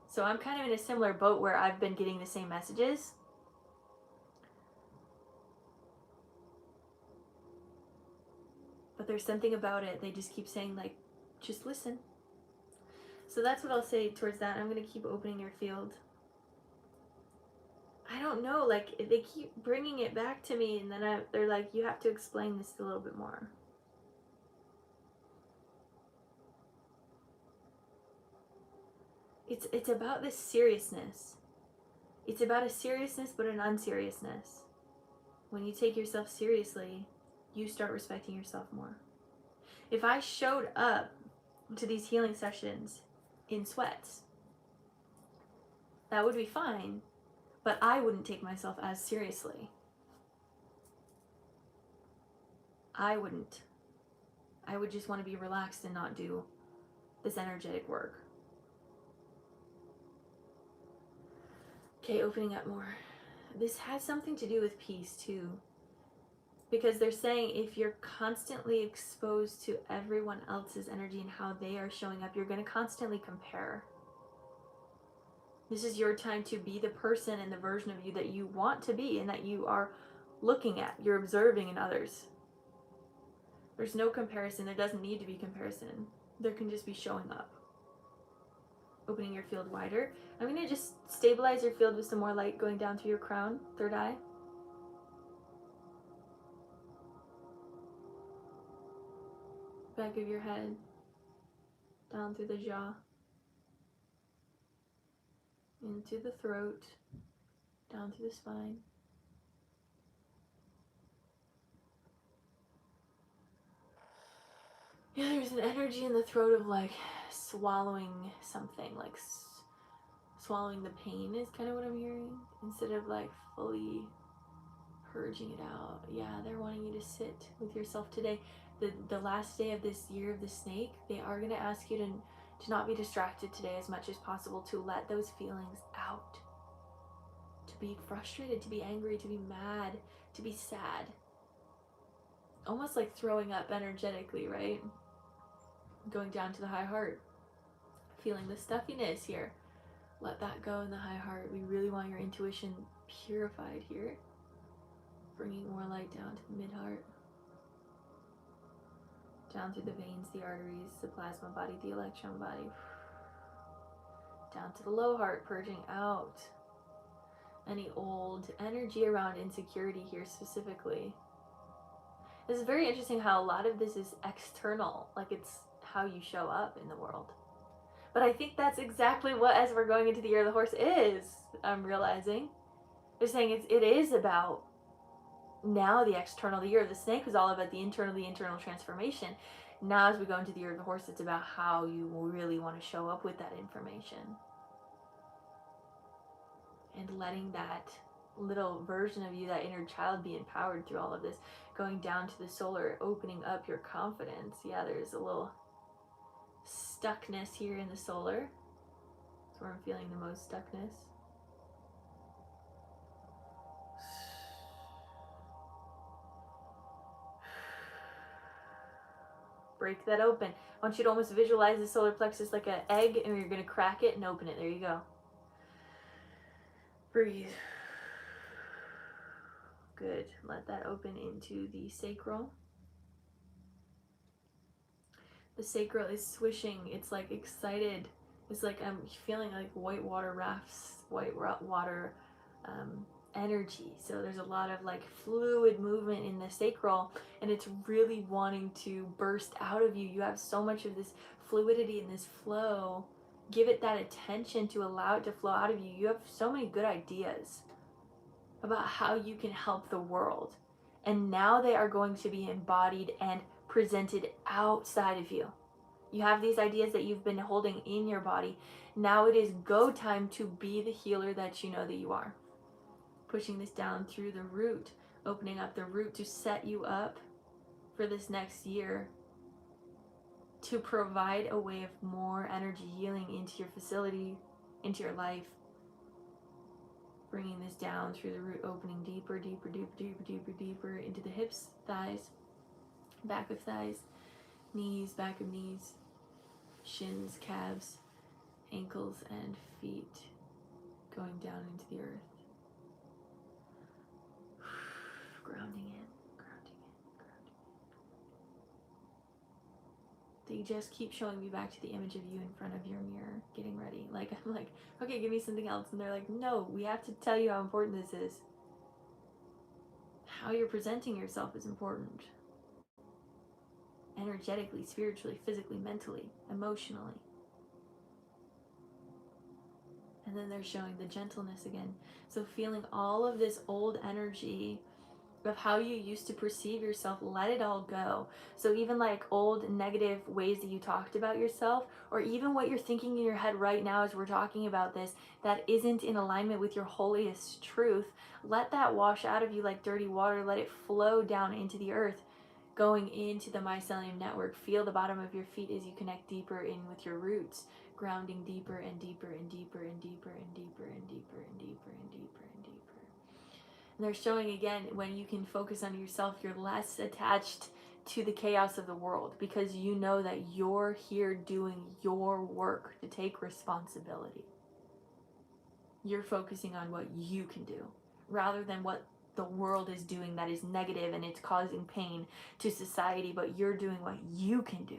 So I'm kind of in a similar boat where I've been getting the same messages. But there's something about it. They just keep saying just listen. So that's what I'll say towards that. I'm going to keep opening your field. I don't know, they keep bringing it back to me, and then they're you have to explain this a little bit more. It's about this seriousness. It's about a seriousness, but an unseriousness. When you take yourself seriously, you start respecting yourself more. If I showed up to these healing sessions in sweats, that would be fine, but I wouldn't take myself as seriously. I wouldn't. I would just want to be relaxed and not do this energetic work. Okay, opening up more. This has something to do with peace too. Because they're saying if you're constantly exposed to everyone else's energy and how they are showing up, you're going to constantly compare. This is your time to be the person and the version of you that you want to be and that you are looking at, you're observing in others. There's no comparison. There doesn't need to be comparison. There can just be showing up. Opening your field wider. I'm going to just stabilize your field with some more light going down through your crown, third eye. Back of your head, down through the jaw, into the throat, down through the spine. Yeah, there's an energy in the throat of like swallowing something, like swallowing the pain is kind of what I'm hearing, instead of like fully purging it out. Yeah, they're wanting you to sit with yourself today. The last day of this year of the snake, they are going to ask you to not be distracted today as much as possible, to let those feelings out, to be frustrated, to be angry, to be mad, to be sad, almost like throwing up energetically, right? Going down to the high heart, feeling the stuffiness here. Let that go in the high heart. We really want your intuition purified here. Bringing more light down to the mid heart. Down through the veins, the arteries, the plasma body, the electron body. Down to the low heart, purging out any old energy around insecurity here specifically. This is very interesting how a lot of this is external, like it's how you show up in the world. But I think that's exactly what, as we're going into the year of the horse, is, I'm realizing. They're saying it is about now the external. The year of the snake was all about the internal transformation. Now as we go into the year of the horse, it's about how you really want to show up with that information. And letting that little version of you, that inner child, be empowered through all of this. Going down to the solar, opening up your confidence. Yeah, there's a little stuckness here in the solar. That's where I'm feeling the most stuckness. Break that open. I want you to almost visualize the solar plexus like an egg, and you're going to crack it and open it. There you go. Breathe. Good. Let that open into the sacral. The sacral is swishing. It's like excited. It's like I'm feeling like white water rafts, white water energy. So there's a lot of like fluid movement in the sacral, and it's really wanting to burst out of you. You have so much of this fluidity and this flow. Give it that attention to allow it to flow out of you. You have so many good ideas about how you can help the world. And now they are going to be embodied and presented outside of you. You have these ideas that you've been holding in your body. Now it is go time to be the healer that you know that you are. Pushing this down through the root, opening up the root to set you up for this next year, to provide a way of more energy healing into your facility, into your life. Bringing this down through the root, opening deeper, deeper, deeper, deeper, deeper, deeper into the hips, thighs, back of thighs, knees, back of knees, shins, calves, ankles, and feet, going down into the earth. Grounding in, grounding in, grounding in. They just keep showing me back to the image of you in front of your mirror, getting ready. Like, I'm like, okay, give me something else. And they're like, no, we have to tell you how important this is. How you're presenting yourself is important. Energetically, spiritually, physically, mentally, emotionally. And then they're showing the gentleness again. So feeling all of this old energy of how you used to perceive yourself, let it all go. So even like old negative ways that you talked about yourself, or even what you're thinking in your head right now as we're talking about this, that isn't in alignment with your holiest truth, let that wash out of you like dirty water. Let it flow down into the earth. going into the mycelium network. Feel the bottom of your feet as you connect deeper in with your roots, grounding deeper and deeper and deeper and deeper and deeper and deeper and deeper and deeper and deeper. And they're showing again, when you can focus on yourself, you're less attached to the chaos of the world, because you know that you're here doing your work to take responsibility. You're focusing on what you can do rather than what the world is doing that is negative and it's causing pain to society, but you're doing what you can do.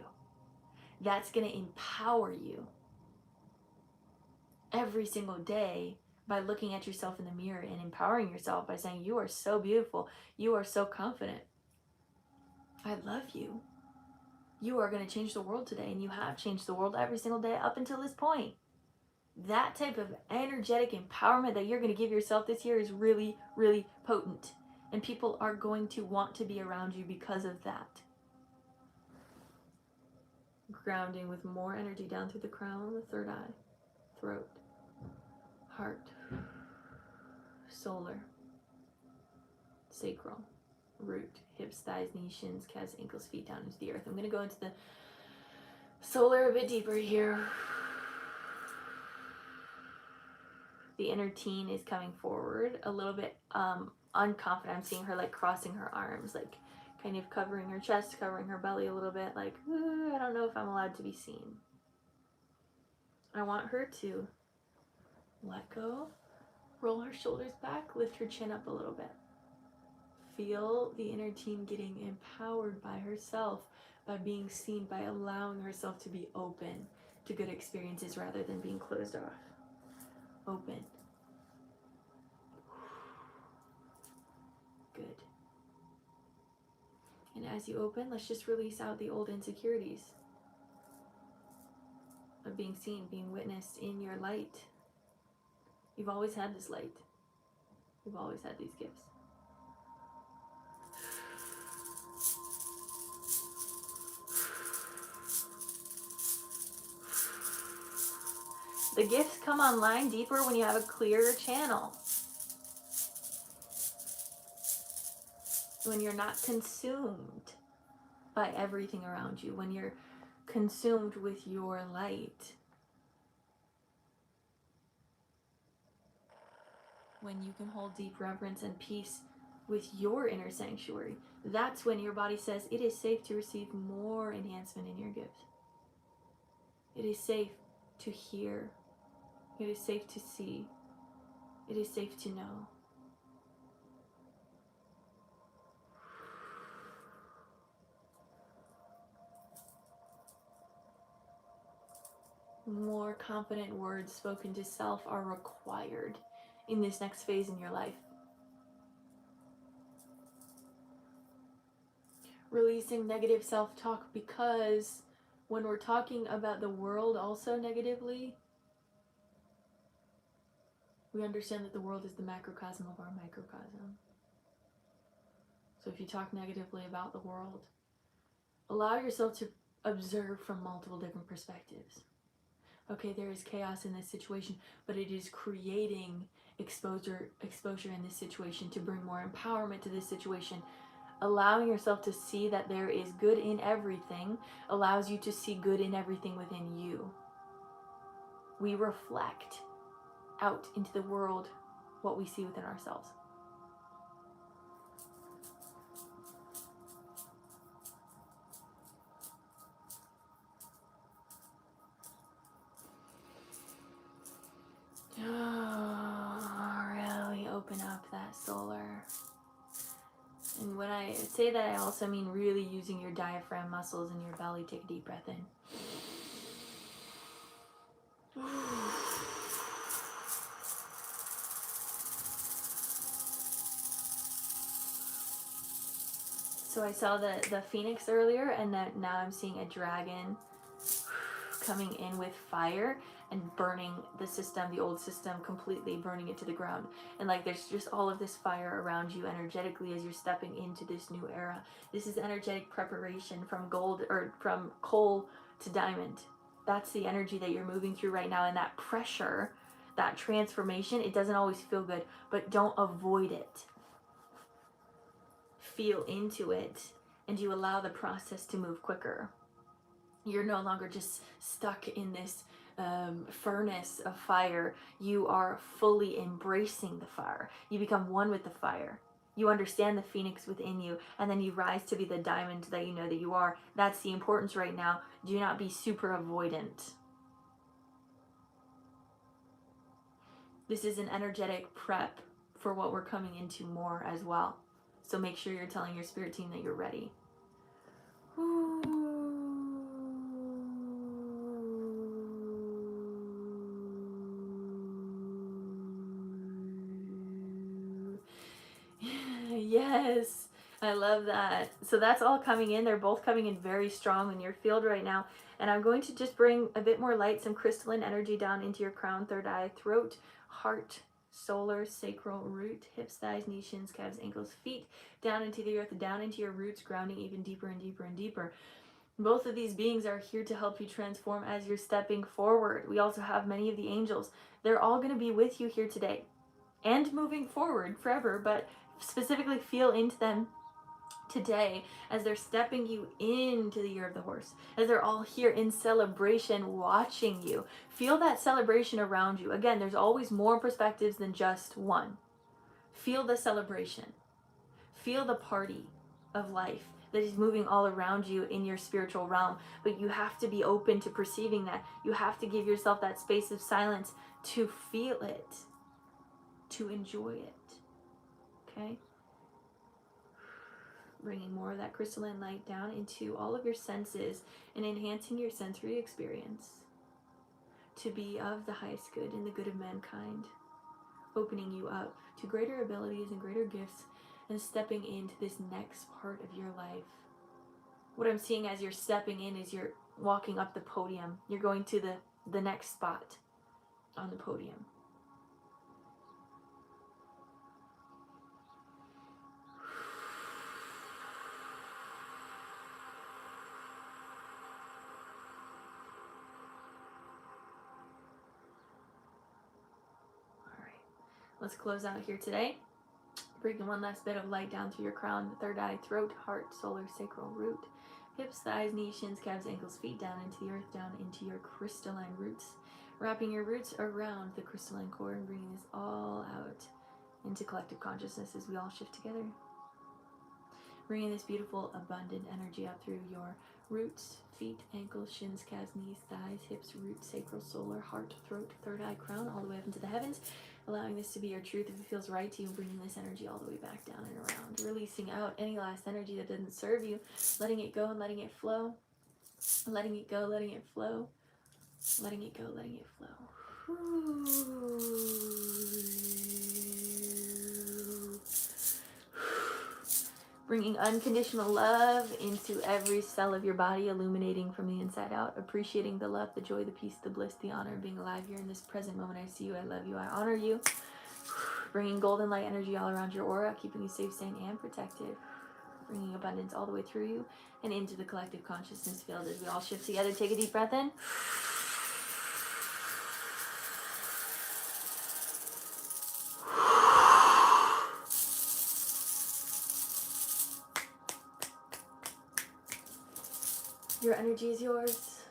That's going to empower you every single day by looking at yourself in the mirror and empowering yourself by saying, you are so beautiful. You are so confident. I love you. You are going to change the world today, and you have changed the world every single day up until this point. That type of energetic empowerment that you're going to give yourself this year is really, really potent. And people are going to want to be around you because of that. Grounding with more energy down through the crown, the third eye, throat, heart, solar, sacral, root, hips, thighs, knees, shins, calves, ankles, feet, down into the earth. I'm going to go into the solar a bit deeper here. The inner teen is coming forward a little bit unconfident. I'm seeing her like crossing her arms, like kind of covering her chest, covering her belly a little bit, like, I don't know if I'm allowed to be seen. I want her to let go, roll her shoulders back, lift her chin up a little bit. Feel the inner teen getting empowered by herself, by being seen, by allowing herself to be open to good experiences rather than being closed off. Open. Good. And as you open, let's just release out the old insecurities of being seen, being witnessed in your light. You've always had this light. You've always had these gifts. The gifts come online deeper when you have a clearer channel. When you're not consumed by everything around you. When you're consumed with your light. When you can hold deep reverence and peace with your inner sanctuary. That's when your body says it is safe to receive more enhancement in your gift. It is safe to hear. It is safe to see. It is safe to know. More confident words spoken to self are required in this next phase in your life. Releasing negative self-talk, because when we're talking about the world also negatively, we understand that the world is the macrocosm of our microcosm. So if you talk negatively about the world, allow yourself to observe from multiple different perspectives. Okay, there is chaos in this situation, but it is creating exposure in this situation to bring more empowerment to this situation. Allowing yourself to see that there is good in everything allows you to see good in everything within you. We reflect out into the world what we see within ourselves. Really open up that solar. And when I say that, I also mean really using your diaphragm muscles in your belly. Take a deep breath in. So I saw the phoenix earlier, and now I'm seeing a dragon coming in with fire and burning the system, the old system, completely burning it to the ground. And like there's just all of this fire around you energetically as you're stepping into this new era. This is energetic preparation from gold, or from coal to diamond. That's the energy that you're moving through right now. And that pressure, that transformation, it doesn't always feel good, but don't avoid it. Feel into it and you allow the process to move quicker. You're no longer just stuck in this furnace of fire. You are fully embracing the fire. You become one with the fire. You understand the phoenix within you, and then you rise to be the diamond that you know that you are. That's the importance right now. Do not be super avoidant. This is an energetic prep for what we're coming into more as well. So make sure you're telling your spirit team that you're ready. Yes, I love that. So that's all coming in. They're both coming in very strong in your field right now. And I'm going to just bring a bit more light, some crystalline energy down into your crown, third eye, throat, heart, solar, sacral, root, hips, thighs, knees, shins, calves, ankles, feet, down into the earth, down into your roots, grounding even deeper and deeper and deeper. Both of these beings are here to help you transform as you're stepping forward. We also have many of the angels. They're all going to be with you here today and moving forward forever, but specifically feel into them today as they're stepping you into the year of the horse, as they're all here in celebration watching you. Feel that celebration around you. Again, there's always more perspectives than just one. Feel the celebration. Feel the party of life that is moving all around you in your spiritual realm, but you have to be open to perceiving that. You have to give yourself that space of silence to feel it, to enjoy it. Okay? Bringing more of that crystalline light down into all of your senses and enhancing your sensory experience to be of the highest good and the good of mankind, opening you up to greater abilities and greater gifts and stepping into this next part of your life. What I'm seeing as you're stepping in is you're walking up the podium. You're going to the next spot on the podium. Let's close out here today. Bringing one last bit of light down through your crown, third eye, throat, heart, solar, sacral, root, hips, thighs, knees, shins, calves, ankles, feet, down into the earth, down into your crystalline roots. Wrapping your roots around the crystalline core and bringing this all out into collective consciousness as we all shift together. Bringing this beautiful, abundant energy up through your roots, feet, ankles, shins, calves, knees, thighs, hips, roots, sacral, solar, heart, throat, third eye, crown, all the way up into the heavens. Allowing this to be your truth if it feels right to you, bringing this energy all the way back down and around. Releasing out any last energy that doesn't serve you, letting it go and letting it flow. Letting it go, letting it flow. Letting it go, letting it flow. Bringing unconditional love into every cell of your body, illuminating from the inside out, appreciating the love, the joy, the peace, the bliss, the honor of being alive here in this present moment. I see you, I love you, I honor you. Bringing golden light energy all around your aura, keeping you safe, sane, and protected. Bringing abundance all the way through you and into the collective consciousness field as we all shift together. Take a deep breath in. Your energy is yours.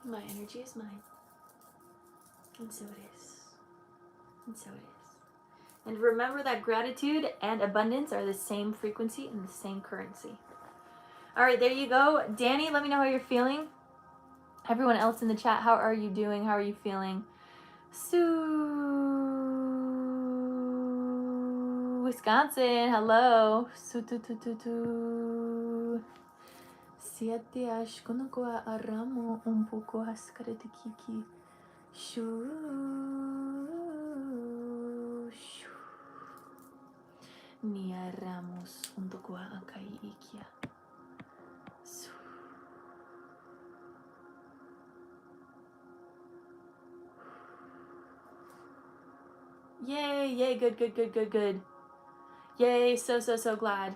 My energy is mine. And so it is. And so it is. And remember that gratitude and abundance are the same frequency and the same currency. All right, there you go. Danny, let me know how you're feeling. Everyone else in the chat, how are you doing? How are you feeling? Sue, Wisconsin, hello. Su-tu-tu-tu-tu. Siete ash konokwa aramo un poco haskarete kiki. Shoo. Ni aramos un poco akai ikia. Yay, yay, good, good, good, good, good. Yay, so glad.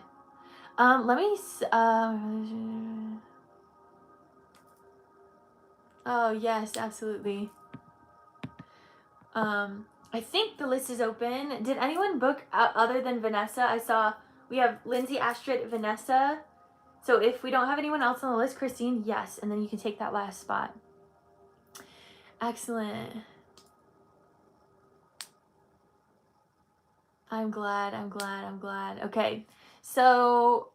Let me, oh yes, absolutely. I think the list is open. Did anyone book other than Vanessa? I saw We have Lindsay, Astrid, Vanessa. So if we don't have anyone else on the list, Christine, yes. And then you can take that last spot. Excellent. I'm glad. Okay. So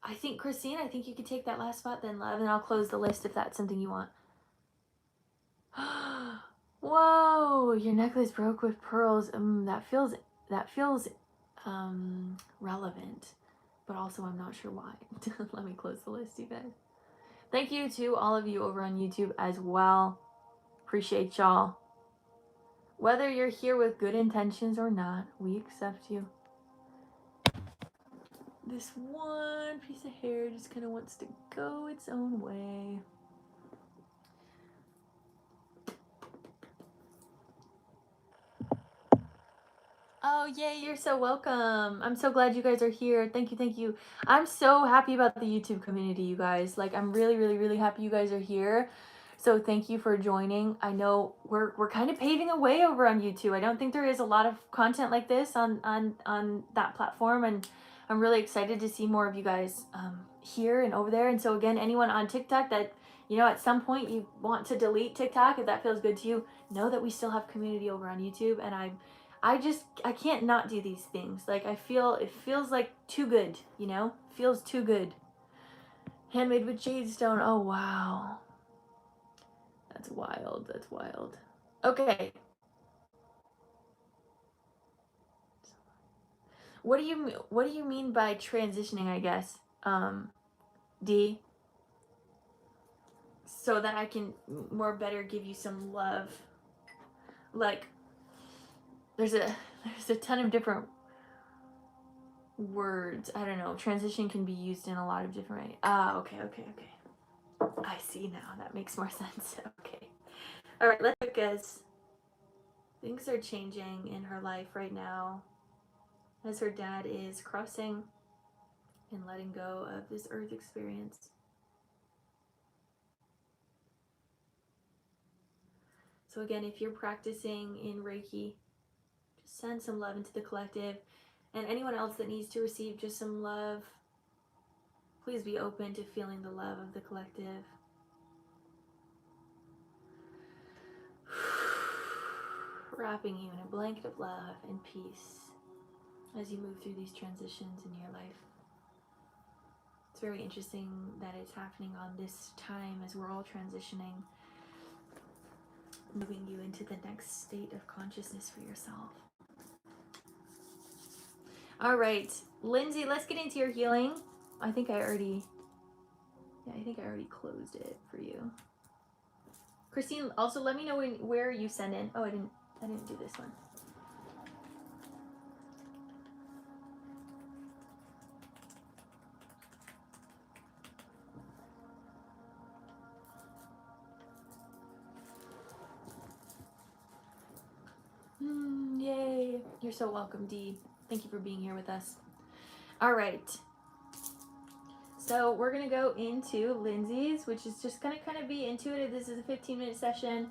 I think, Christine, I think you could take that last spot then, love. And I'll close the list if that's something you want. Whoa, your necklace broke with pearls. That feels relevant, but also I'm not sure why. Let me close the list, you guys. Thank you to all of you over on YouTube as well. Appreciate y'all. Whether you're here with good intentions or not, we accept you. This one piece of hair just kind of wants to go its own way. Oh, yay, you're so welcome. I'm so glad you guys are here. Thank you, thank you. I'm so happy about the YouTube community, you guys. Like, I'm really, really, really happy you guys are here. So thank you for joining. I know we're kind of paving a way over on YouTube. I don't think there is a lot of content like this on that platform, and I'm really excited to see more of you guys here and over there. And so again, anyone on TikTok that, you know, at some point you want to delete TikTok, if that feels good to you, know that we still have community over on YouTube, and I can't not do these things. Like, it feels like too good, you know? Feels too good. Handmade with jadestone. Oh, wow. That's wild. That's wild. Okay. What do you mean by transitioning, I guess? D? So that I can more better give you some love. Like, there's a ton of different words. I don't know. Transition can be used in a lot of different ways. Okay. I see now. That makes more sense. Okay. All right, let's look, guys. Things are changing in her life right now as her dad is crossing and letting go of this earth experience. So again, if you're practicing in Reiki, just send some love into the collective. And anyone else that needs to receive just some love, please be open to feeling the love of the collective. Wrapping you in a blanket of love and peace as you move through these transitions in your life. It's very interesting that it's happening on this time as we're all transitioning, moving you into the next state of consciousness for yourself. All right, Lindsay, let's get into your healing. I think I already closed it for you. Christine, also let me know where you send in. Oh, I didn't do this one. Yay. You're so welcome, Dee. Thank you for being here with us. All right. So we're going to go into Lindsay's, which is just going to kind of be intuitive. This is a 15-minute session,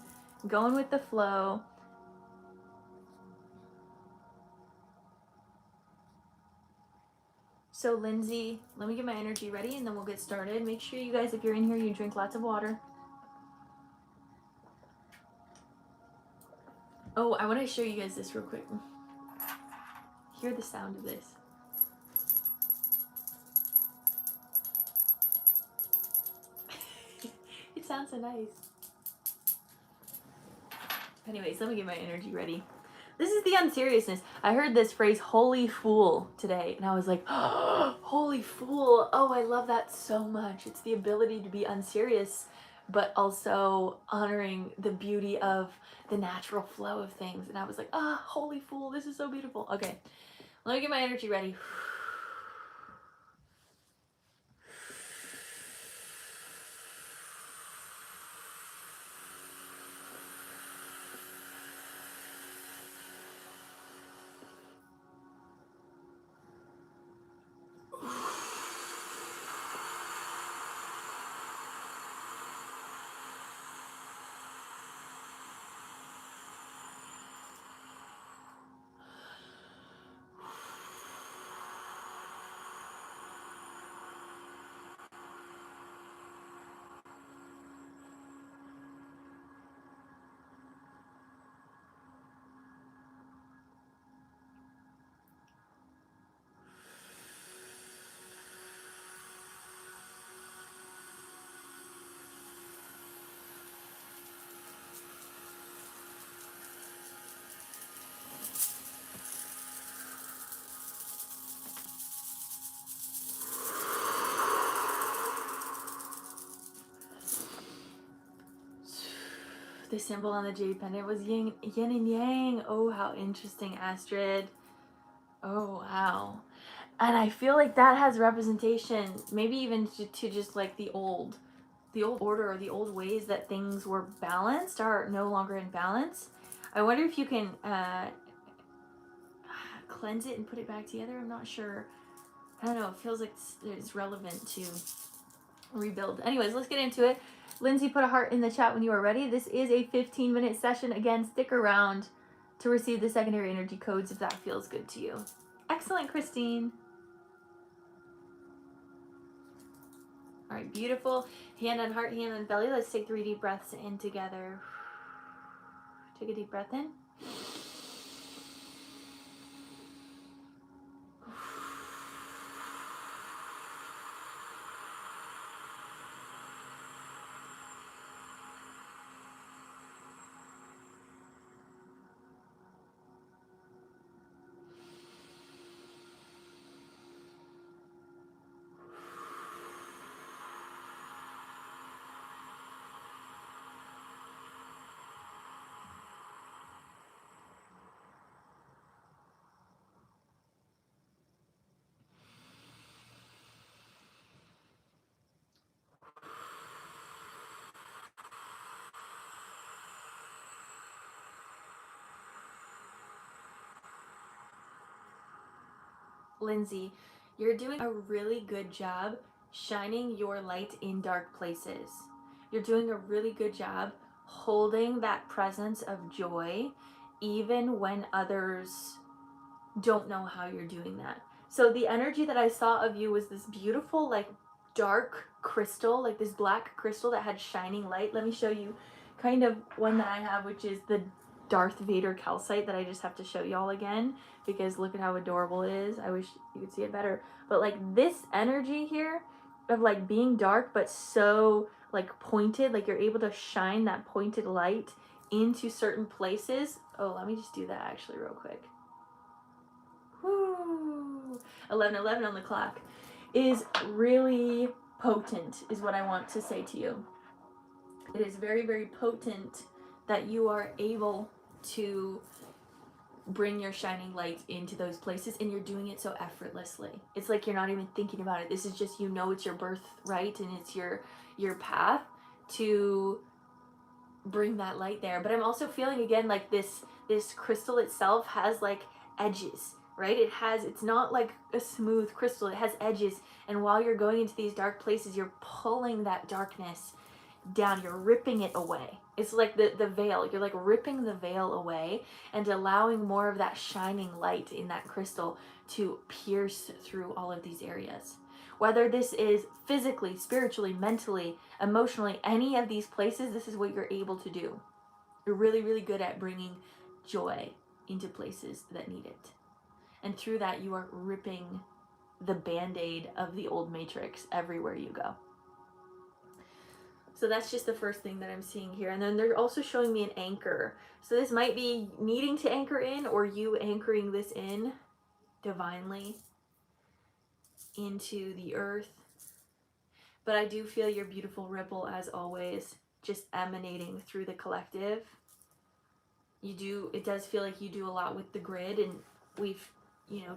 going with the flow. So Lindsay, let me get my energy ready and then we'll get started. Make sure you guys, if you're in here, you drink lots of water. Oh, I want to show you guys this real quick. Hear the sound of this. It sounds so nice. Anyways, let me get my energy ready. This is the unseriousness. I heard this phrase, holy fool, today, and I was like, oh, holy fool. Oh, I love that so much. It's the ability to be unserious, but also honoring the beauty of the natural flow of things. And I was like, holy fool, this is so beautiful. Okay, let me get my energy ready. The symbol on the jade pendant was yin and yang. Oh, how interesting, Astrid. Oh, wow. And I feel like that has representation, maybe even to just like the old order, or the old ways that things were balanced are no longer in balance. I wonder if you can cleanse it and put it back together. I'm not sure. I don't know. It feels like it's relevant to rebuild. Anyways, let's get into it. Lindsay put a heart in the chat when you are ready. This is a 15-minute session. Again, stick around to receive the secondary energy codes if that feels good to you. Excellent, Christine. All right, beautiful. Hand on heart, hand on belly. Let's take 3 deep breaths in together. Take a deep breath in. Lindsay, you're doing a really good job shining your light in dark places. You're doing a really good job holding that presence of joy even when others don't know how you're doing that. So the energy that I saw of you was this beautiful, like, dark crystal, like this black crystal that had shining light. Let me show you kind of one that I have, which is the Darth Vader calcite that I just have to show y'all again, because look at how adorable it is. I wish you could see it better. But like this energy here of like being dark but so like pointed, like you're able to shine that pointed light into certain places. Oh, let me just do that actually real quick. Woo! 11:11 on the clock is really potent, is what I want to say to you. It is very, very potent that you are able to bring your shining light into those places, and you're doing it so effortlessly. It's like you're not even thinking about it. This is just, you know, it's your birthright and it's your path to bring that light there. But I'm also feeling again like this crystal itself has like edges, right? It's not like a smooth crystal, it has edges, and while you're going into these dark places, you're pulling that darkness down, you're ripping it away. It's like the veil, you're like ripping the veil away and allowing more of that shining light in that crystal to pierce through all of these areas. Whether this is physically, spiritually, mentally, emotionally, any of these places, this is what you're able to do. You're really, really good at bringing joy into places that need it. And through that, you are ripping the band-aid of the old matrix everywhere you go. So that's just the first thing that I'm seeing here. And then they're also showing me an anchor. So this might be needing to anchor in, or you anchoring this in divinely into the earth. But I do feel your beautiful ripple, as always, just emanating through the collective. It does feel like you do a lot with the grid, and we've,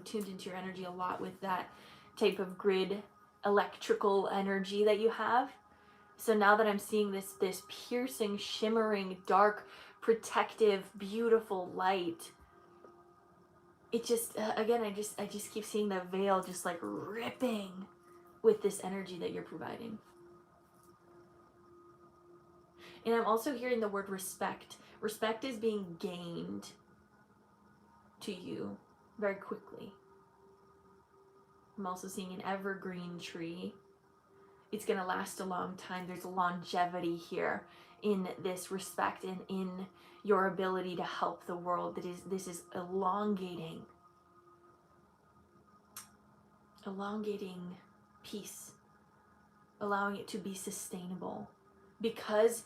tuned into your energy a lot with that type of grid electrical energy that you have. So now that I'm seeing this piercing, shimmering, dark, protective, beautiful light, it just, again, I just keep seeing the veil just like ripping with this energy that you're providing. And I'm also hearing the word respect. Respect is being gained to you very quickly. I'm also seeing an evergreen tree. It's going to last a long time. There's longevity here in this respect and in your ability to help the world. This is elongating peace, allowing it to be sustainable, because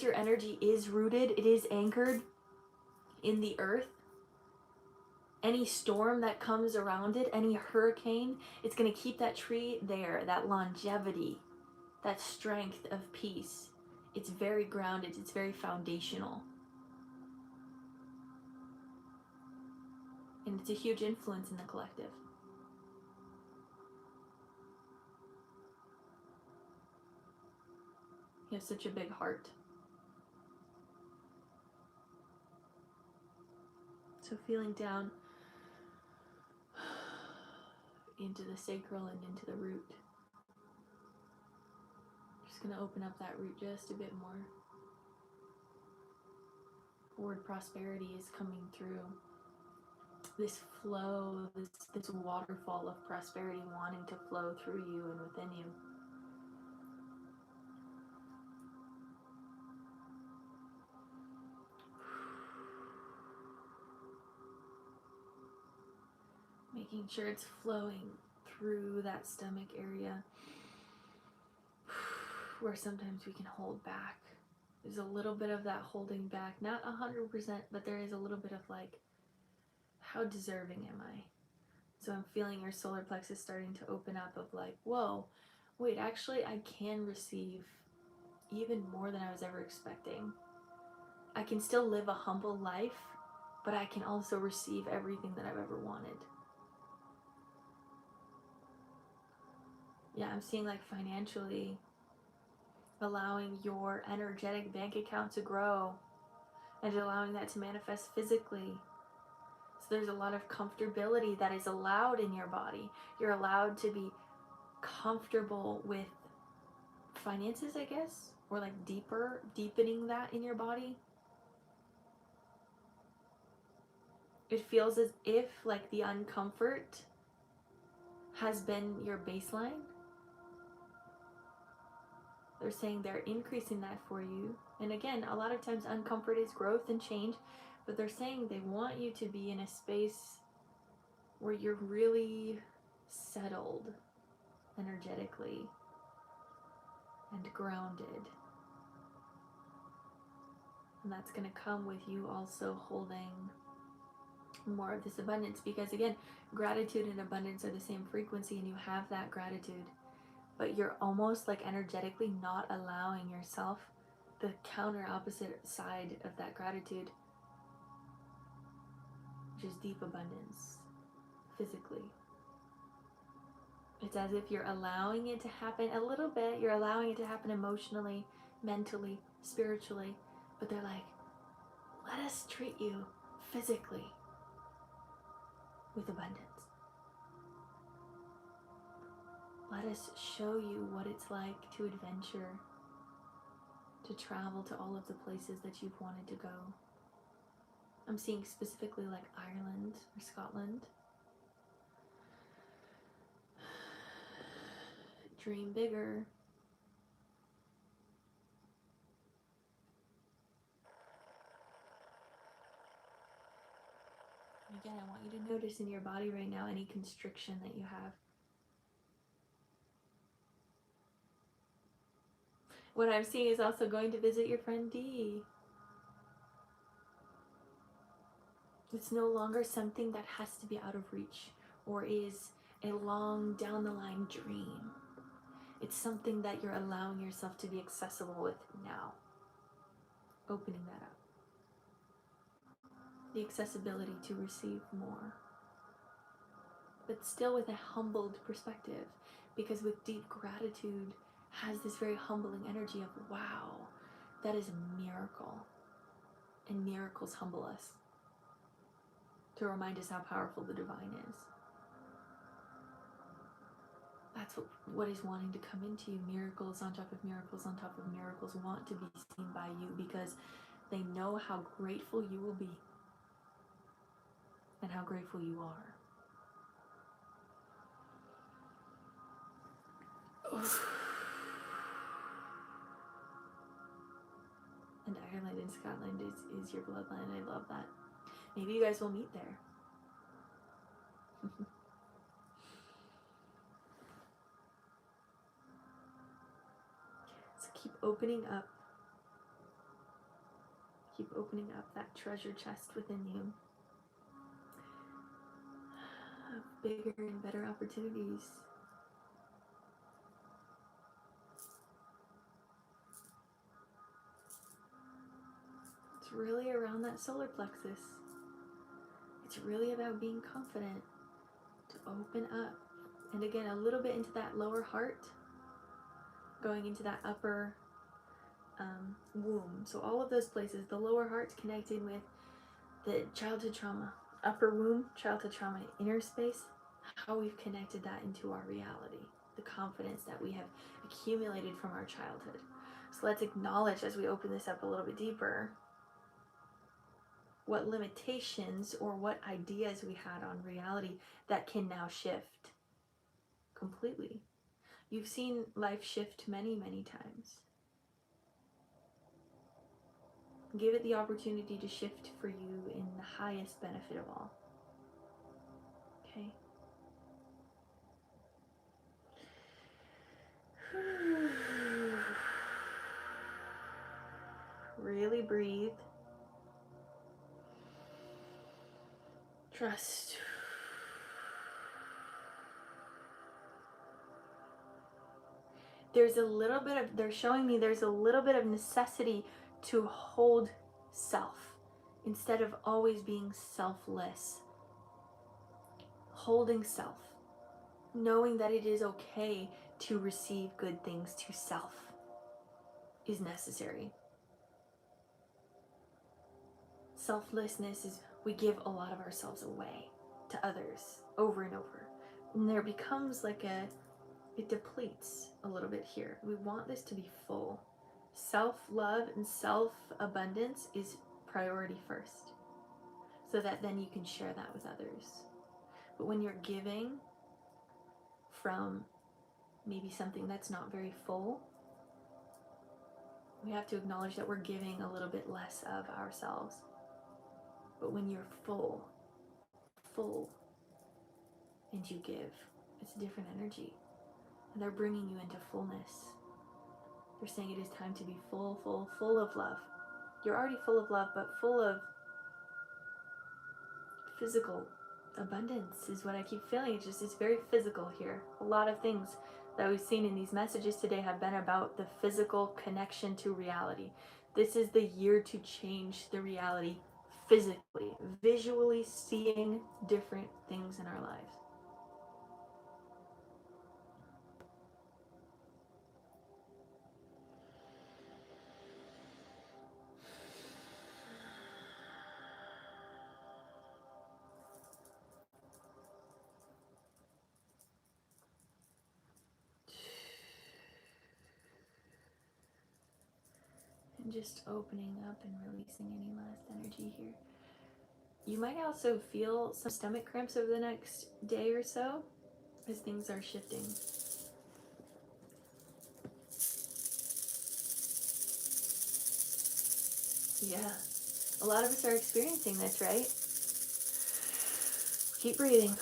your energy is rooted, it is anchored in the earth. Any storm that comes around it, any hurricane, it's going to keep that tree there, that longevity, that strength of peace it's very grounded, it's very foundational. And it's a huge influence in the collective. You have such a big heart. So feeling down into the sacral and into the root. Just going to open up that root just a bit more. Forward prosperity is coming through. This flow, this waterfall of prosperity wanting to flow through you and within you. Making sure it's flowing through that stomach area where sometimes we can hold back. There's a little bit of that holding back, not 100%, but there is a little bit of like, how deserving am I? So I'm feeling your solar plexus starting to open up of like, whoa, wait, actually I can receive even more than I was ever expecting. I can still live a humble life, but I can also receive everything that I've ever wanted. Yeah, I'm seeing like financially allowing your energetic bank account to grow and allowing that to manifest physically. So there's a lot of comfortability that is allowed in your body. You're allowed to be comfortable with finances, I guess, or like deepening that in your body. It feels as if like the uncomfort has been your baseline. They're saying they're increasing that for you. And again, a lot of times uncomfort is growth and change, but they're saying they want you to be in a space where you're really settled energetically and grounded. And that's going to come with you also holding more of this abundance, because again, gratitude and abundance are the same frequency, and you have that gratitude, but you're almost like energetically not allowing yourself the counter opposite side of that gratitude, which is deep abundance physically. It's as if you're allowing it to happen a little bit, you're allowing it to happen emotionally, mentally, spiritually, but they're like, let us treat you physically with abundance. Let us show you what it's like to adventure, to travel to all of the places that you've wanted to go. I'm seeing specifically like Ireland or Scotland. Dream bigger. Again, I want you to notice in your body right now any constriction that you have. What I'm seeing is also going to visit your friend Dee. It's no longer something that has to be out of reach or is a long down the line dream. It's something that you're allowing yourself to be accessible with now. Opening that up. The accessibility to receive more. But still with a humbled perspective, because with deep gratitude has this very humbling energy of, wow, that is a miracle. And miracles humble us to remind us how powerful the divine is. That's what is wanting to come into you. Miracles on top of miracles on top of miracles want to be seen by you because they know how grateful you will be and how grateful you are. And Ireland and Scotland is your bloodline. I love that. Maybe you guys will meet there. So keep opening up. Keep opening up that treasure chest within you. Bigger and better opportunities. It's really around that solar plexus. It's really about being confident, to open up. And again, a little bit into that lower heart, going into that upper womb. So all of those places, the lower heart's connected with the childhood trauma, upper womb, childhood trauma, inner space, how we've connected that into our reality, the confidence that we have accumulated from our childhood. So let's acknowledge, as we open this up a little bit deeper, what limitations or what ideas we had on reality that can now shift completely. You've seen life shift many, many times. Give it the opportunity to shift for you in the highest benefit of all. Okay? Really breathe. Trust. They're showing me there's a little bit of necessity to hold self instead of always being selfless. Holding self. Knowing that it is okay to receive good things to self is necessary. Selflessness is we give a lot of ourselves away to others over and over. And there becomes like it depletes a little bit here. We want this to be full. Self-love and self-abundance is priority first, so that then you can share that with others. But when you're giving from maybe something that's not very full, we have to acknowledge that we're giving a little bit less of ourselves. But when you're full, and you give, it's a different energy. And they're bringing you into fullness. They're saying it is time to be full of love. You're already full of love, but full of physical abundance is what I keep feeling. It's very physical here. A lot of things that we've seen in these messages today have been about the physical connection to reality. This is the year to change the reality physically, visually seeing different things in our lives. And just opening up and releasing any last energy here. You might also feel some stomach cramps over the next day or so as things are shifting. Yeah, a lot of us are experiencing this, right? Keep breathing.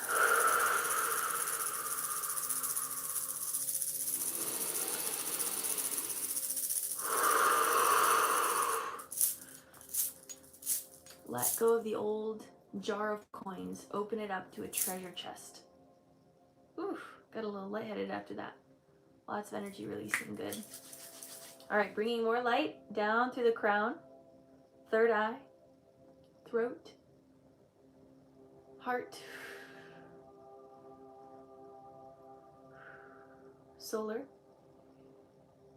Let go of the old jar of coins. Open it up to a treasure chest. Oof, got a little lightheaded after that. Lots of energy releasing, good. All right, bringing more light down through the crown, third eye, throat, heart, solar,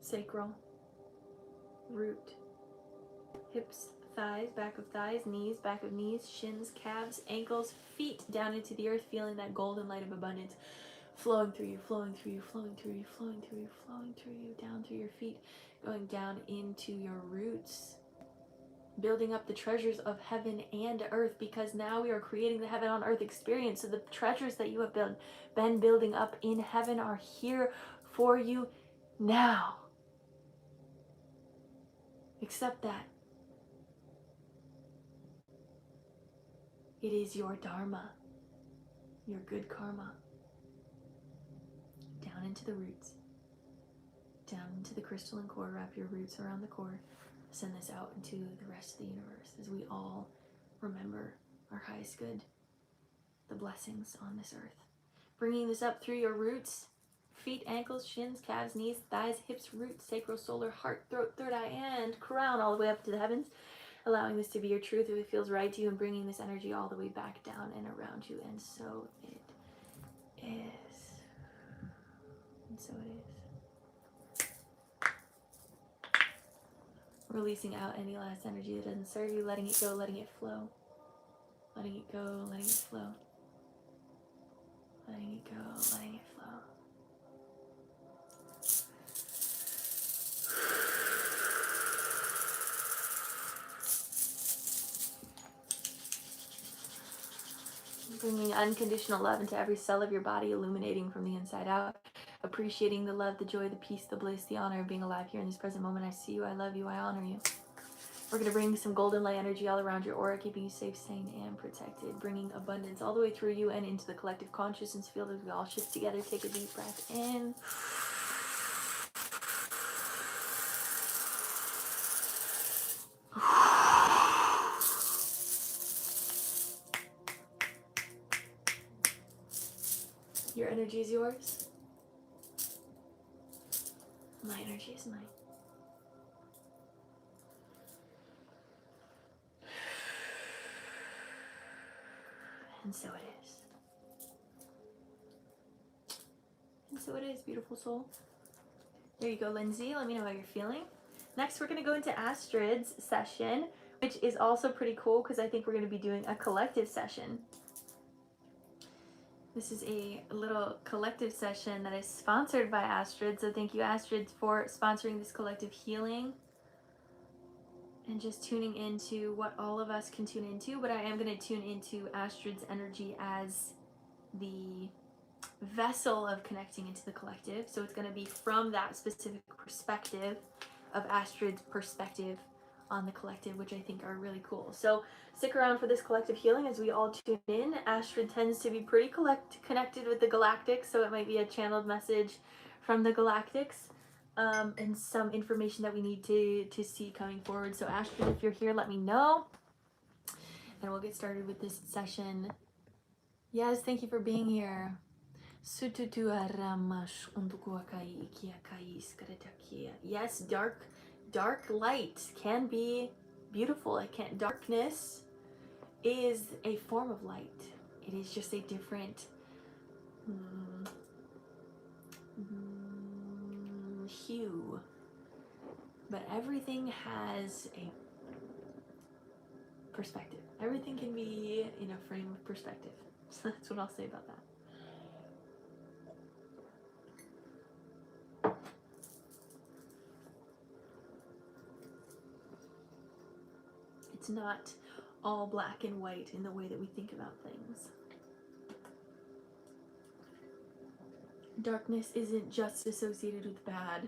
sacral, root, hips, thighs, back of thighs, knees, back of knees, shins, calves, ankles, feet down into the earth, feeling that golden light of abundance flowing through you, flowing through you, flowing through you, flowing through you, flowing through you, down through your feet, going down into your roots, building up the treasures of heaven and earth, because now we are creating the heaven on earth experience. So the treasures that you have been building up in heaven are here for you now. Accept that. It is your dharma, your good karma. Down into the roots, down into the crystalline core. Wrap your roots around the core. Send this out into the rest of the universe as we all remember our highest good, the blessings on this earth. Bringing this up through your roots, feet, ankles, shins, calves, knees, thighs, hips, roots, sacral, solar, heart, throat, third eye, and crown, all the way up to the heavens. allowing this to be your truth if it feels right to you, and bringing this energy all the way back down and around you. And so it is. And so it is. Releasing out any last energy that doesn't serve you, letting it go, letting it flow. Letting it go, letting it flow. Letting it go, letting it flow. Bringing unconditional love into every cell of your body, illuminating from the inside out. Appreciating the love, the joy, the peace, the bliss, the honor of being alive here in this present moment. I see you, I love you, I honor you. We're going to bring some golden light energy all around your aura, keeping you safe, sane, and protected. Bringing abundance all the way through you and into the collective consciousness field as we all shift together. Take a deep breath in. Your energy is yours. My energy is mine. And so it is. And so it is, beautiful soul. There you go, Lindsay. Let me know how you're feeling. Next, we're going to go into Astrid's session, which is also pretty cool because I think we're going to be doing a collective session. This is a little collective session that is sponsored by Astrid. So thank you, Astrid, for sponsoring this collective healing. And just tuning into what all of us can tune into. But I am going to tune into Astrid's energy as the vessel of connecting into the collective. So it's going to be from that specific perspective of Astrid's perspective on the collective, which I think are really cool. So stick around for this collective healing as we all tune in. Astrid tends to be pretty connected with the galactics, so it might be a channeled message from the galactics, and some information that we need to see coming forward. So Astrid, if you're here, let me know, and we'll get started with this session. Yes, thank you for being here. Yes, dark light can be beautiful. Darkness is a form of light. It is just a different hue. But everything has a perspective. Everything can be in a frame of perspective. So that's what I'll say about that. It's not all black and white in the way that we think about things. Darkness isn't just associated with bad,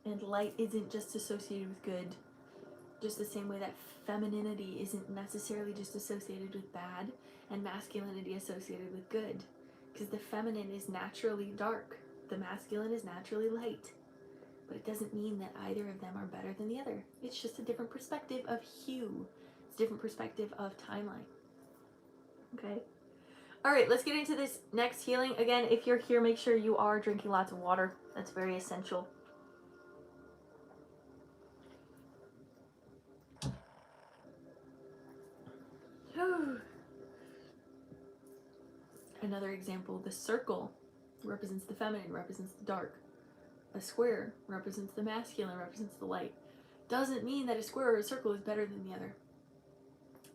and light isn't just associated with good. Just the same way that femininity isn't necessarily just associated with bad, and masculinity associated with good. Because the feminine is naturally dark, the masculine is naturally light. But it doesn't mean that either of them are better than the other. It's just a different perspective of hue. It's a different perspective of timeline. Okay? Alright, let's get into this next healing. Again, if you're here, make sure you are drinking lots of water. That's very essential. Another example, the circle represents the feminine, represents the dark. A square represents the masculine, represents the light. Doesn't mean that a square or a circle is better than the other.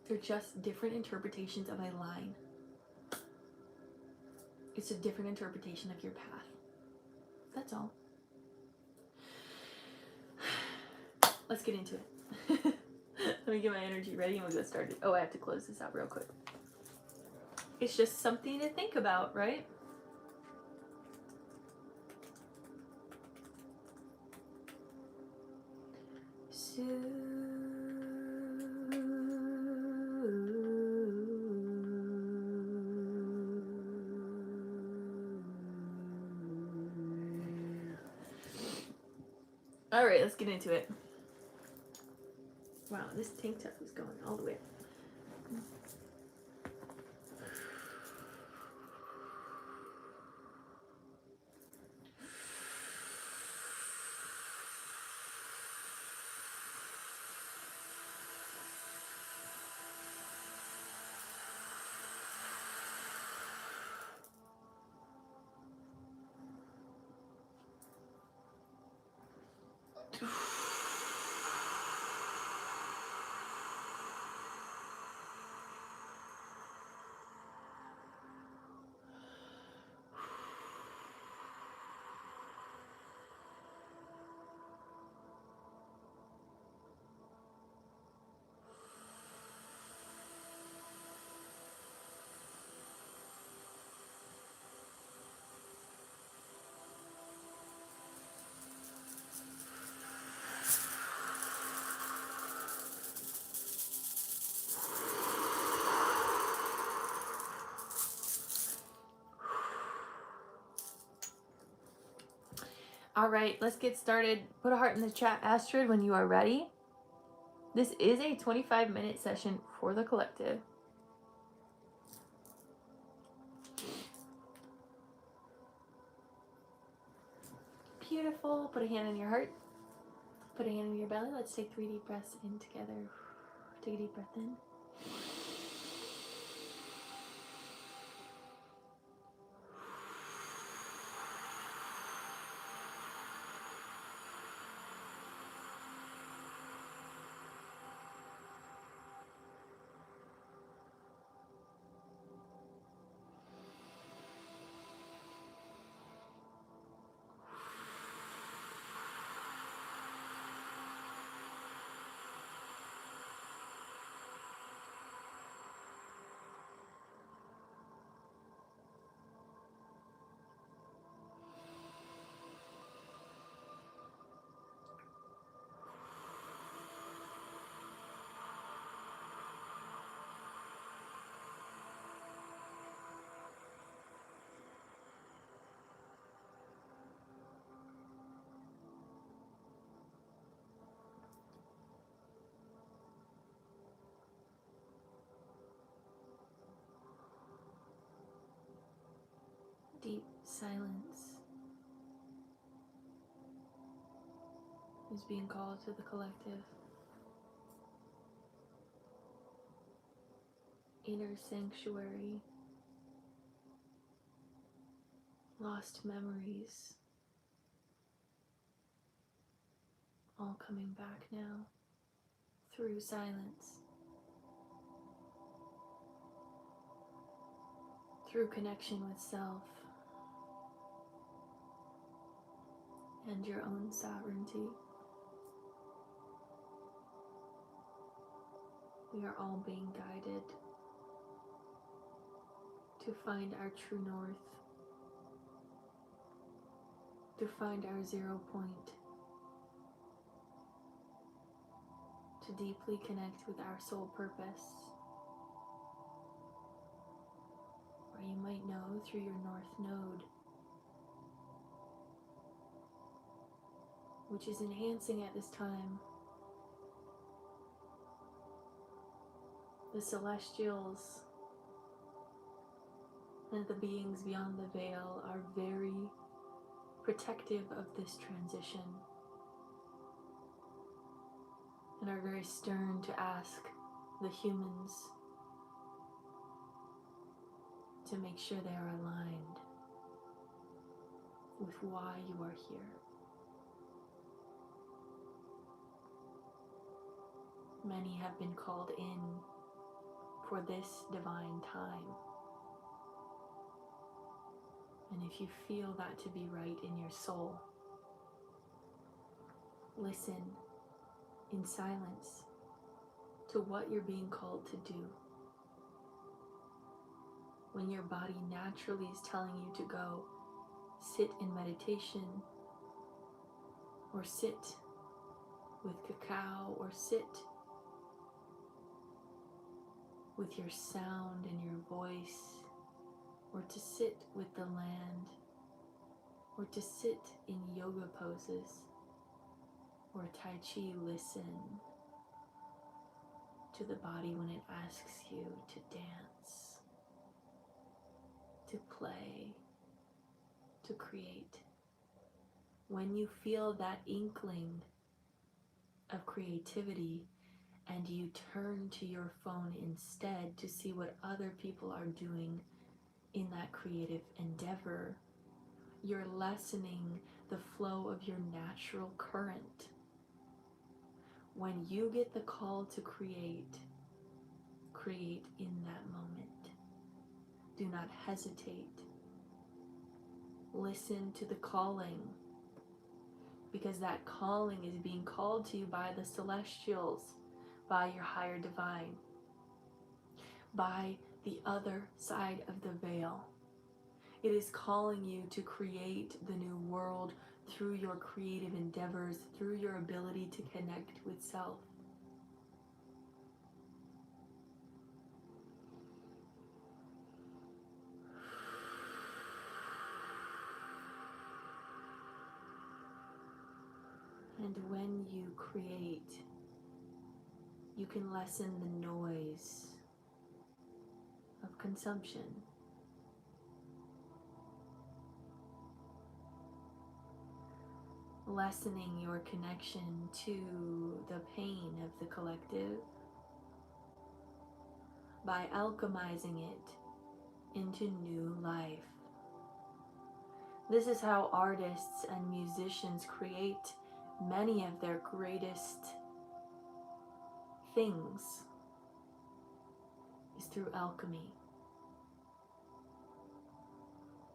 They're just different interpretations of a line. It's a different interpretation of your path. That's all. Let's get into it. Let me get my energy ready and we'll get started. Oh, I have to close this out real quick. It's just something to think about, right? So all right, let's get into it. Wow, this tank top is going all the way up. All right, let's get started. Put a heart in the chat, Astrid, when you are ready. This is a 25-minute session for the collective. Beautiful. Put a hand on your heart. Put a hand on your belly. Let's take 3 deep breaths in together. Take a deep breath in. Deep silence is being called to the collective. Inner sanctuary. Lost memories. All coming back now through silence. Through connection with self and your own sovereignty. We are all being guided to find our true north, to find our 0 point, to deeply connect with our soul purpose, or you might know through your north node, which is enhancing at this time. The celestials and the beings beyond the veil are very protective of this transition and are very stern to ask the humans to make sure they are aligned with why you are here. Many have been called in for this divine time. And if you feel that to be right in your soul, listen in silence to what you're being called to do. When your body naturally is telling you to go sit in meditation, or sit with cacao, or sit with your sound and your voice, or to sit with the land, or to sit in yoga poses, or Tai Chi, listen to the body when it asks you to dance, to play, to create. When you feel that inkling of creativity and you turn to your phone instead to see what other people are doing in that creative endeavor, you're lessening the flow of your natural current. When you get the call to create, create in that moment. Do not hesitate. Listen to the calling, because that calling is being called to you by the celestials, by your higher divine, by the other side of the veil. It is calling you to create the new world through your creative endeavors, through your ability to connect with self. And when you create, you can lessen the noise of consumption. Lessening your connection to the pain of the collective by alchemizing it into new life. This is how artists and musicians create many of their greatest things, is through alchemy.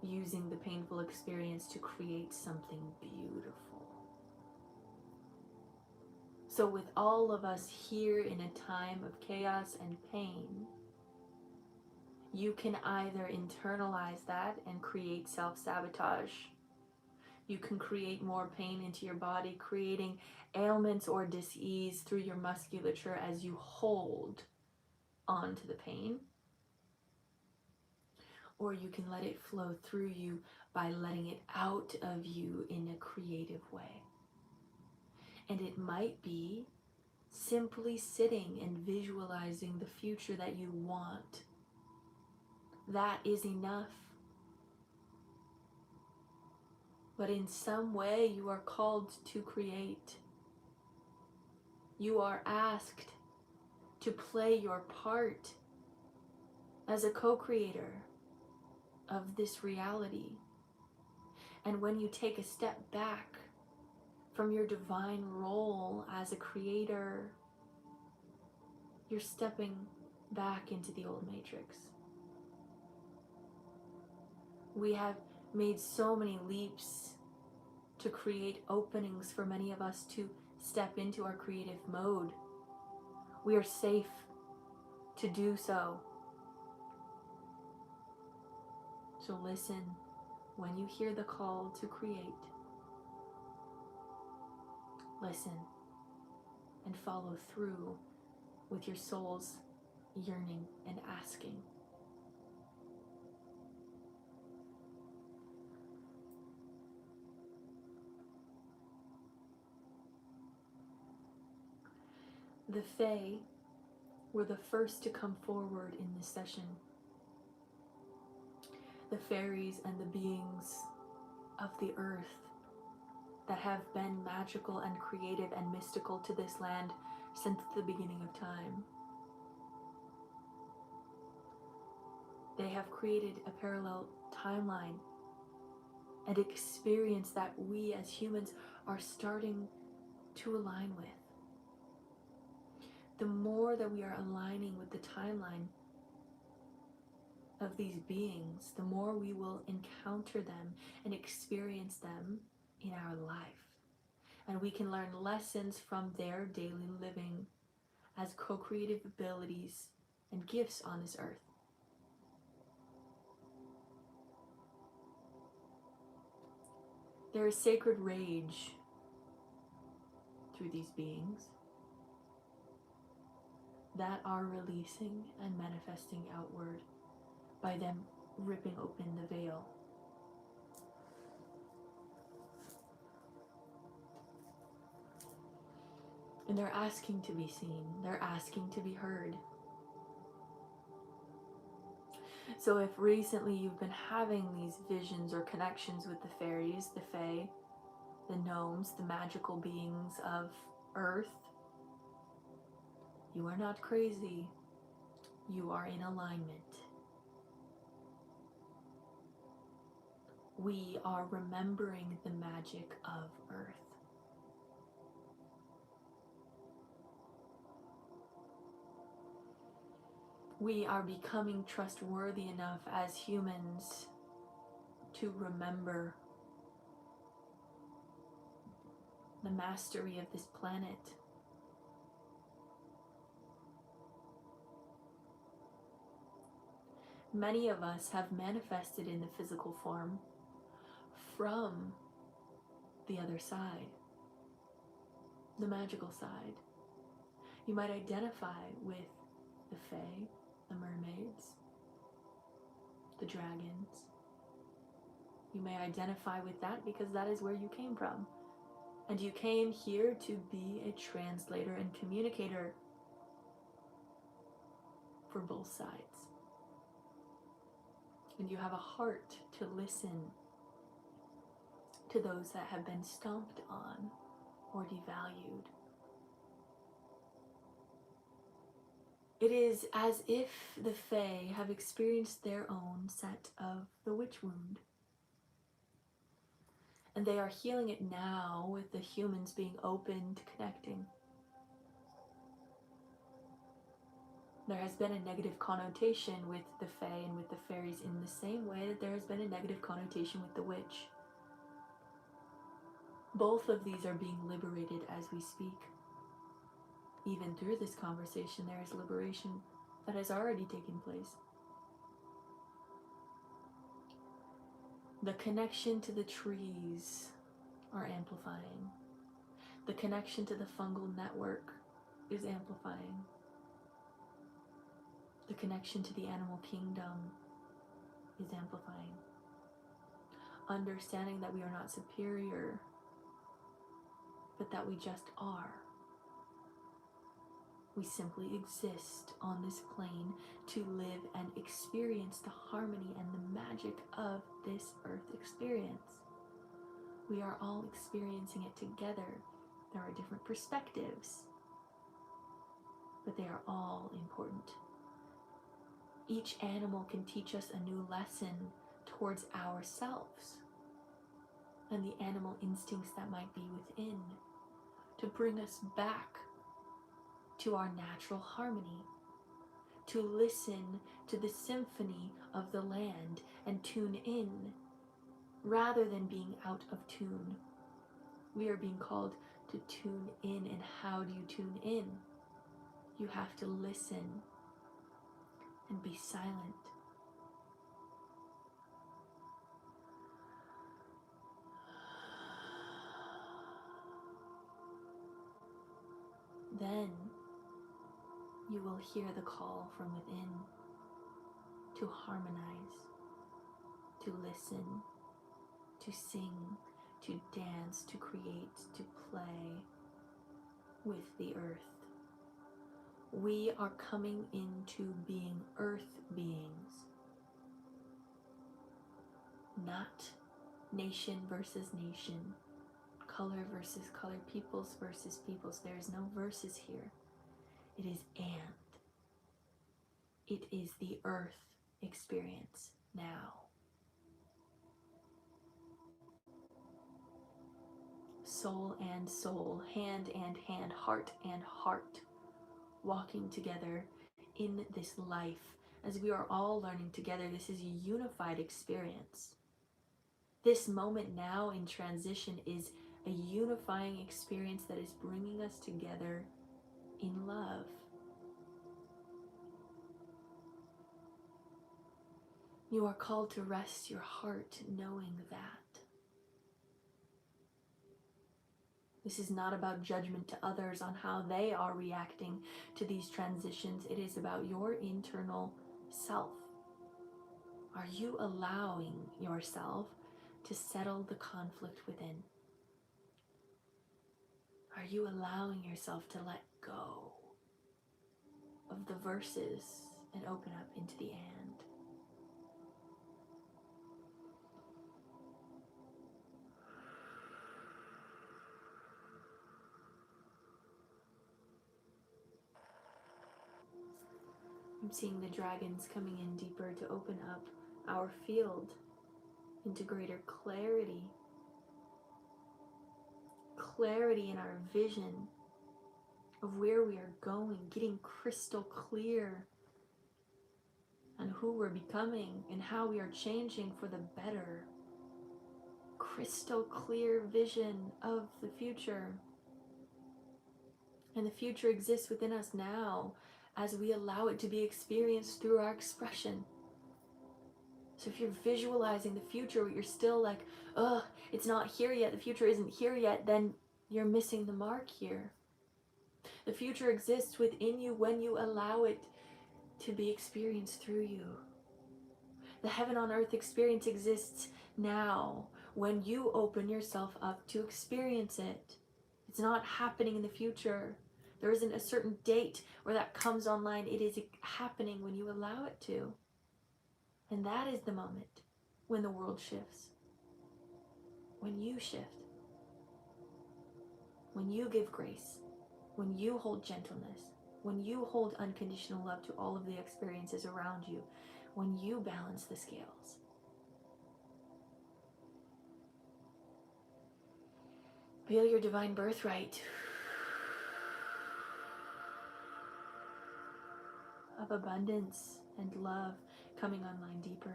Using the painful experience to create something beautiful. So with all of us here in a time of chaos and pain, you can either internalize that and create self-sabotage. You can create more pain into your body, creating ailments or dis-ease through your musculature as you hold on to the pain. Or you can let it flow through you by letting it out of you in a creative way. And it might be simply sitting and visualizing the future that you want. That is enough. But in some way you are called to create. You are asked to play your part as a co-creator of this reality. And when you take a step back from your divine role as a creator, you're stepping back into the old matrix. We have made so many leaps to create openings for many of us to step into our creative mode. We are safe to do so. So listen when you hear the call to create. Listen and follow through with your soul's yearning and asking. The Fae were the first to come forward in this session. The fairies and the beings of the earth that have been magical and creative and mystical to this land since the beginning of time. They have created a parallel timeline and experience that we as humans are starting to align with. The more that we are aligning with the timeline of these beings, the more we will encounter them and experience them in our life. And we can learn lessons from their daily living as co-creative abilities and gifts on this earth. There is sacred rage through these beings that are releasing and manifesting outward by them ripping open the veil. And they're asking to be seen. They're asking to be heard. So if recently you've been having these visions or connections with the fairies, the fae, the gnomes, the magical beings of earth, you are not crazy. You are in alignment. We are remembering the magic of earth. We are becoming trustworthy enough as humans to remember the mastery of this planet. Many of us have manifested in the physical form from the other side, the magical side. You might identify with the fae, the mermaids, the dragons. You may identify with that because that is where you came from. And you came here to be a translator and communicator for both sides. And you have a heart to listen to those that have been stomped on or devalued. It is as if the Fae have experienced their own set of the witch wound. And they are healing it now with the humans being open to connecting. There has been a negative connotation with the Fae and with the fairies in the same way that there has been a negative connotation with the witch. Both of these are being liberated as we speak. Even through this conversation, there is liberation that has already taken place. The connection to the trees are amplifying. The connection to the fungal network is amplifying. The connection to the animal kingdom is amplifying. Understanding that we are not superior, but that we just are. We simply exist on this plane to live and experience the harmony and the magic of this earth experience. We are all experiencing it together. There are different perspectives, but they are all important. Each animal can teach us a new lesson towards ourselves and the animal instincts that might be within, to bring us back to our natural harmony, to listen to the symphony of the land and tune in rather than being out of tune. We are being called to tune in, and how do you tune in? You have to listen and be silent. Then you will hear the call from within to harmonize, to listen, to sing, to dance, to create, to play with the earth. We are coming into being earth beings, not nation versus nation, color versus color, peoples versus peoples. There is no versus here. It is and. It is the earth experience now. Soul and soul, hand and hand, heart and heart, walking together in this life as we are all learning together. This is a unified experience. This moment now in transition is a unifying experience that is bringing us together in love. You are called to rest your heart knowing that. This is not about judgment to others on how they are reacting to these transitions. It is about your internal self. Are you allowing yourself to settle the conflict within? Are you allowing yourself to let go of the verses and open up into the and? I'm seeing the dragons coming in deeper to open up our field into greater clarity. Clarity in our vision of where we are going, getting crystal clear on who we're becoming and how we are changing for the better. Crystal clear vision of the future. And the future exists within us now as we allow it to be experienced through our expression. So if you're visualizing the future, but you're still like, ugh, it's not here yet, the future isn't here yet, then you're missing the mark here. The future exists within you when you allow it to be experienced through you. The heaven on earth experience exists now when you open yourself up to experience it. It's not happening in the future. There isn't a certain date where that comes online. It is happening when you allow it to. And that is the moment when the world shifts. When you shift. When you give grace. When you hold gentleness. When you hold unconditional love to all of the experiences around you. When you balance the scales. Feel your divine birthright of abundance and love coming online deeper.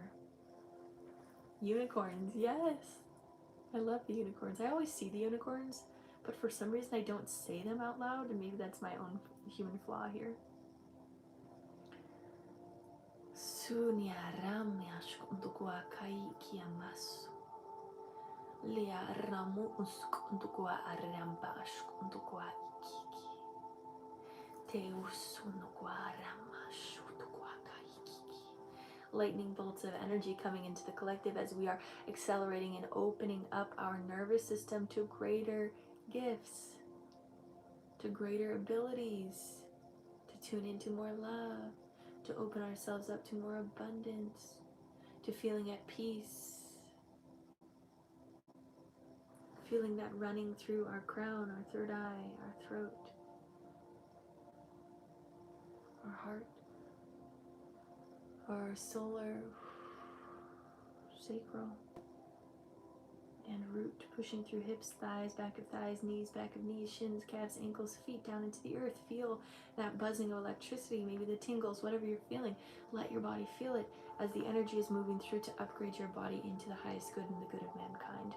Unicorns, yes. I love the unicorns. I always see the unicorns, but for some reason I don't say them out loud, and maybe that's my own human flaw here. Sunya ramyash untukua kai kiamasu. Lia ramu usk untukua arambash untukua ikiki. Teus untukua ramash untukua kaikiki. Lightning bolts of energy coming into the collective as we are accelerating and opening up our nervous system to greater gifts, to greater abilities, to tune into more love, to open ourselves up to more abundance, to feeling at peace, feeling that running through our crown, our third eye, our throat, our heart, our solar sacral and root, pushing through hips, thighs, back of thighs, knees, back of knees, shins, calves, ankles, feet, down into the earth. Feel that buzzing of electricity, maybe the tingles, whatever you're feeling. Let your body feel it as the energy is moving through to upgrade your body into the highest good and the good of mankind.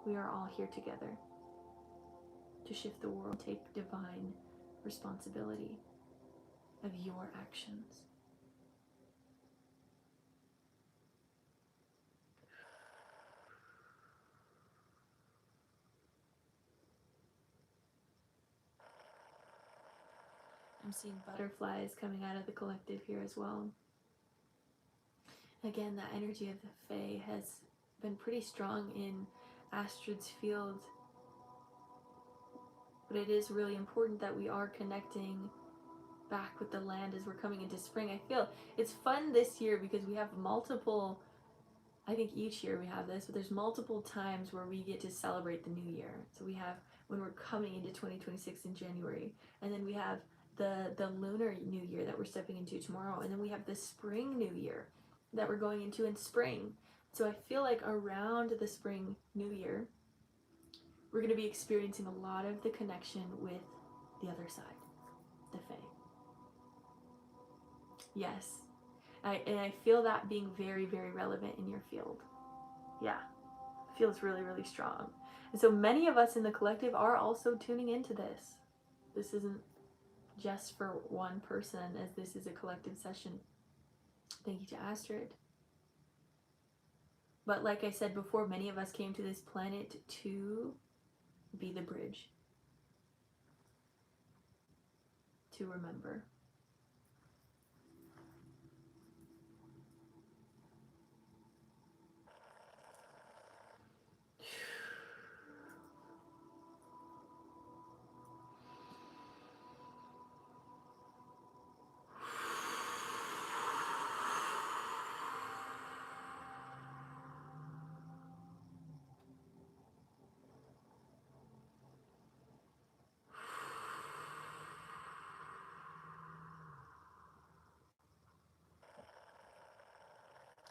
We are all here together to shift the world, take divine responsibility of your actions. I'm seeing butterflies coming out of the collective here as well. Again, that energy of the Fae has been pretty strong in Astrid's field. But it is really important that we are connecting back with the land as we're coming into spring. I feel it's fun this year because we have multiple, I think each year we have this, but there's multiple times where we get to celebrate the new year. So we have when we're coming into 2026 in January, and then we have the lunar new year that we're stepping into tomorrow, and then we have the spring new year that we're going into in spring. So I feel like around the spring new year, we're going to be experiencing a lot of the connection with the other side, the Fae. Yes. And I feel that being very, very relevant in your field. Yeah. Feels really, really strong. And so many of us in the collective are also tuning into this. This isn't just for one person, as this is a collective session. Thank you to Astrid. But like I said before, many of us came to this planet to be the bridge. To remember.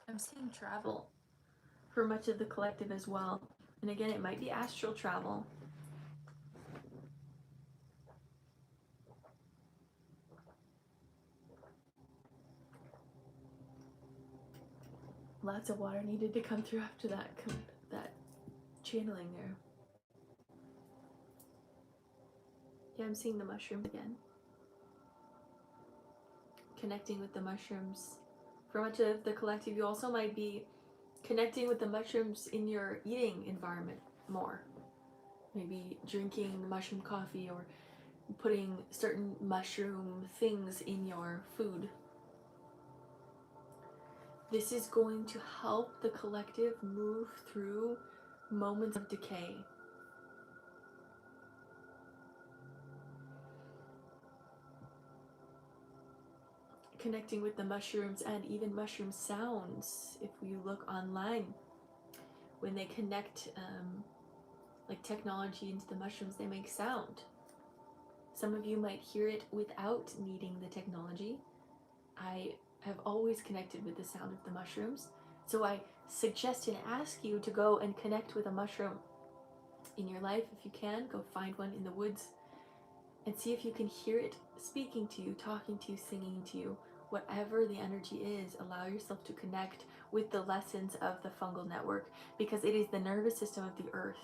I'm seeing travel for much of the collective as well. And again, it might be astral travel. Lots of water needed to come through after that channeling there. Yeah, I'm seeing the mushroom again. Connecting with the mushrooms. For much of the collective, you also might be connecting with the mushrooms in your eating environment more. Maybe drinking mushroom coffee or putting certain mushroom things in your food. This is going to help the collective move through moments of decay. Connecting with the mushrooms and even mushroom sounds. If you look online, when they connect like technology into the mushrooms, they make sound. Some of you might hear it without needing the technology. I have always connected with the sound of the mushrooms, so I suggest and ask you to go and connect with a mushroom in your life. If you can, go find one in the woods and see if you can hear it speaking to you, talking to you, singing to you. Whatever the energy is, allow yourself to connect with the lessons of the fungal network, because it is the nervous system of the earth,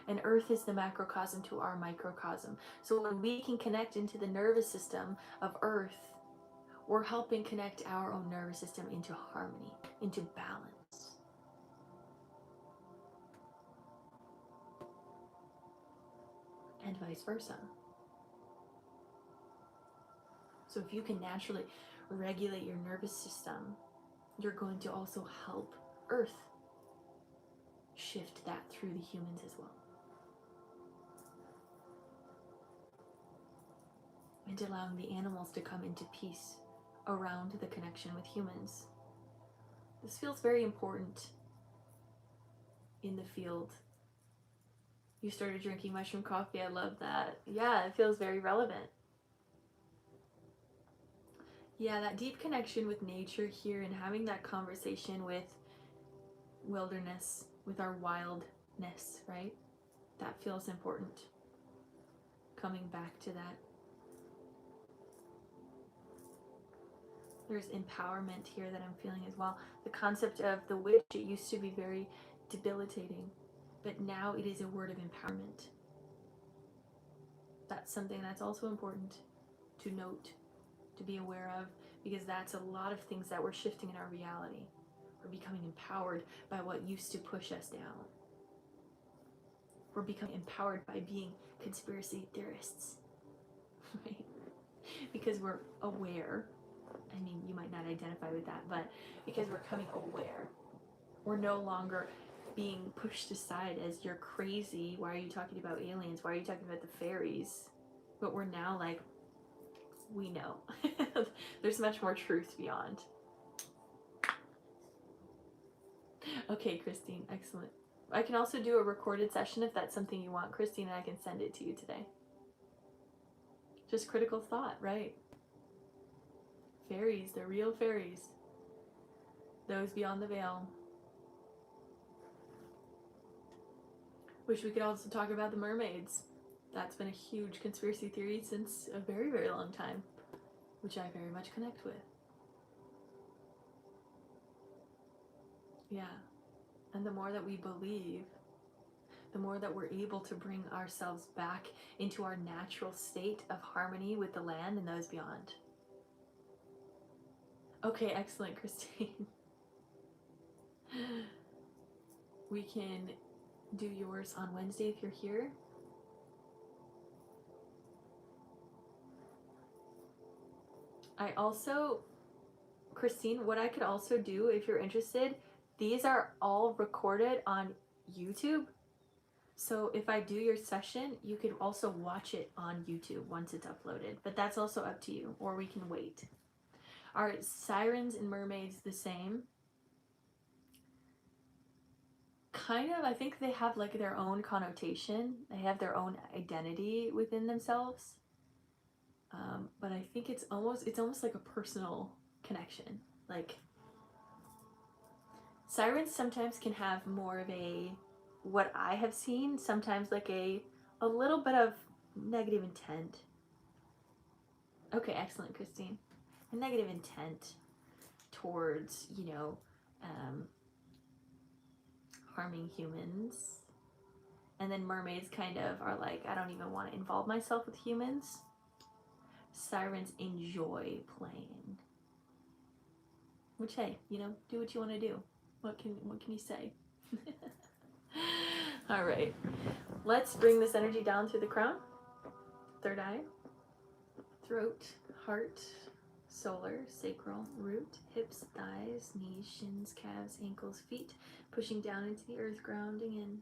and earth is the macrocosm to our microcosm. So when we can connect into the nervous system of earth, we're helping connect our own nervous system into harmony, into balance. And vice versa. So if you can naturally regulate your nervous system, you're going to also help earth shift that through the humans as well. And allowing the animals to come into peace around the connection with humans. This feels very important in the field. You started drinking mushroom coffee. I love that. Yeah, it feels very relevant. Yeah, that deep connection with nature here and having that conversation with wilderness, with our wildness, right? That feels important. Coming back to that. There's empowerment here that I'm feeling as well. The concept of the witch, it used to be very debilitating, but now it is a word of empowerment. That's something that's also important to note, to be aware of, because that's a lot of things that we're shifting in our reality. We're becoming empowered by what used to push us down. We're becoming empowered by being conspiracy theorists, right? Because we're aware. I mean, you might not identify with that, but because we're becoming aware. We're no longer being pushed aside as you're crazy. Why are you talking about aliens? Why are you talking about the fairies? But we're now like, we know. There's much more truth beyond. Okay, Christine, excellent. I can also do a recorded session if that's something you want, Christine, and I can send it to you today. Just critical thought, right? Fairies, the real fairies. Those beyond the veil. Wish we could also talk about the mermaids. That's been a huge conspiracy theory since a very, very long time, which I very much connect with. Yeah. And the more that we believe, the more that we're able to bring ourselves back into our natural state of harmony with the land and those beyond. Okay, excellent, Christine. We can do yours on Wednesday if you're here. I also, Christine, what I could also do if you're interested, these are all recorded on YouTube. So if I do your session, you could also watch it on YouTube once it's uploaded, but that's also up to you, or we can wait. Are sirens and mermaids the same? Kind of. I think they have like their own connotation. They have their own identity within themselves. But I think it's almost like a personal connection. Like sirens sometimes can have more of a, what I have seen, sometimes like a little bit of negative intent. Okay, excellent, Christine. A negative intent towards, harming humans. And then mermaids kind of are like, I don't even want to involve myself with humans. Sirens enjoy playing. Which, hey, do what you want to do. What can you say? All right. Let's bring this energy down through the crown, third eye, throat, heart, solar, sacral, root, hips, thighs, knees, shins, calves, ankles, feet, pushing down into the earth, grounding in.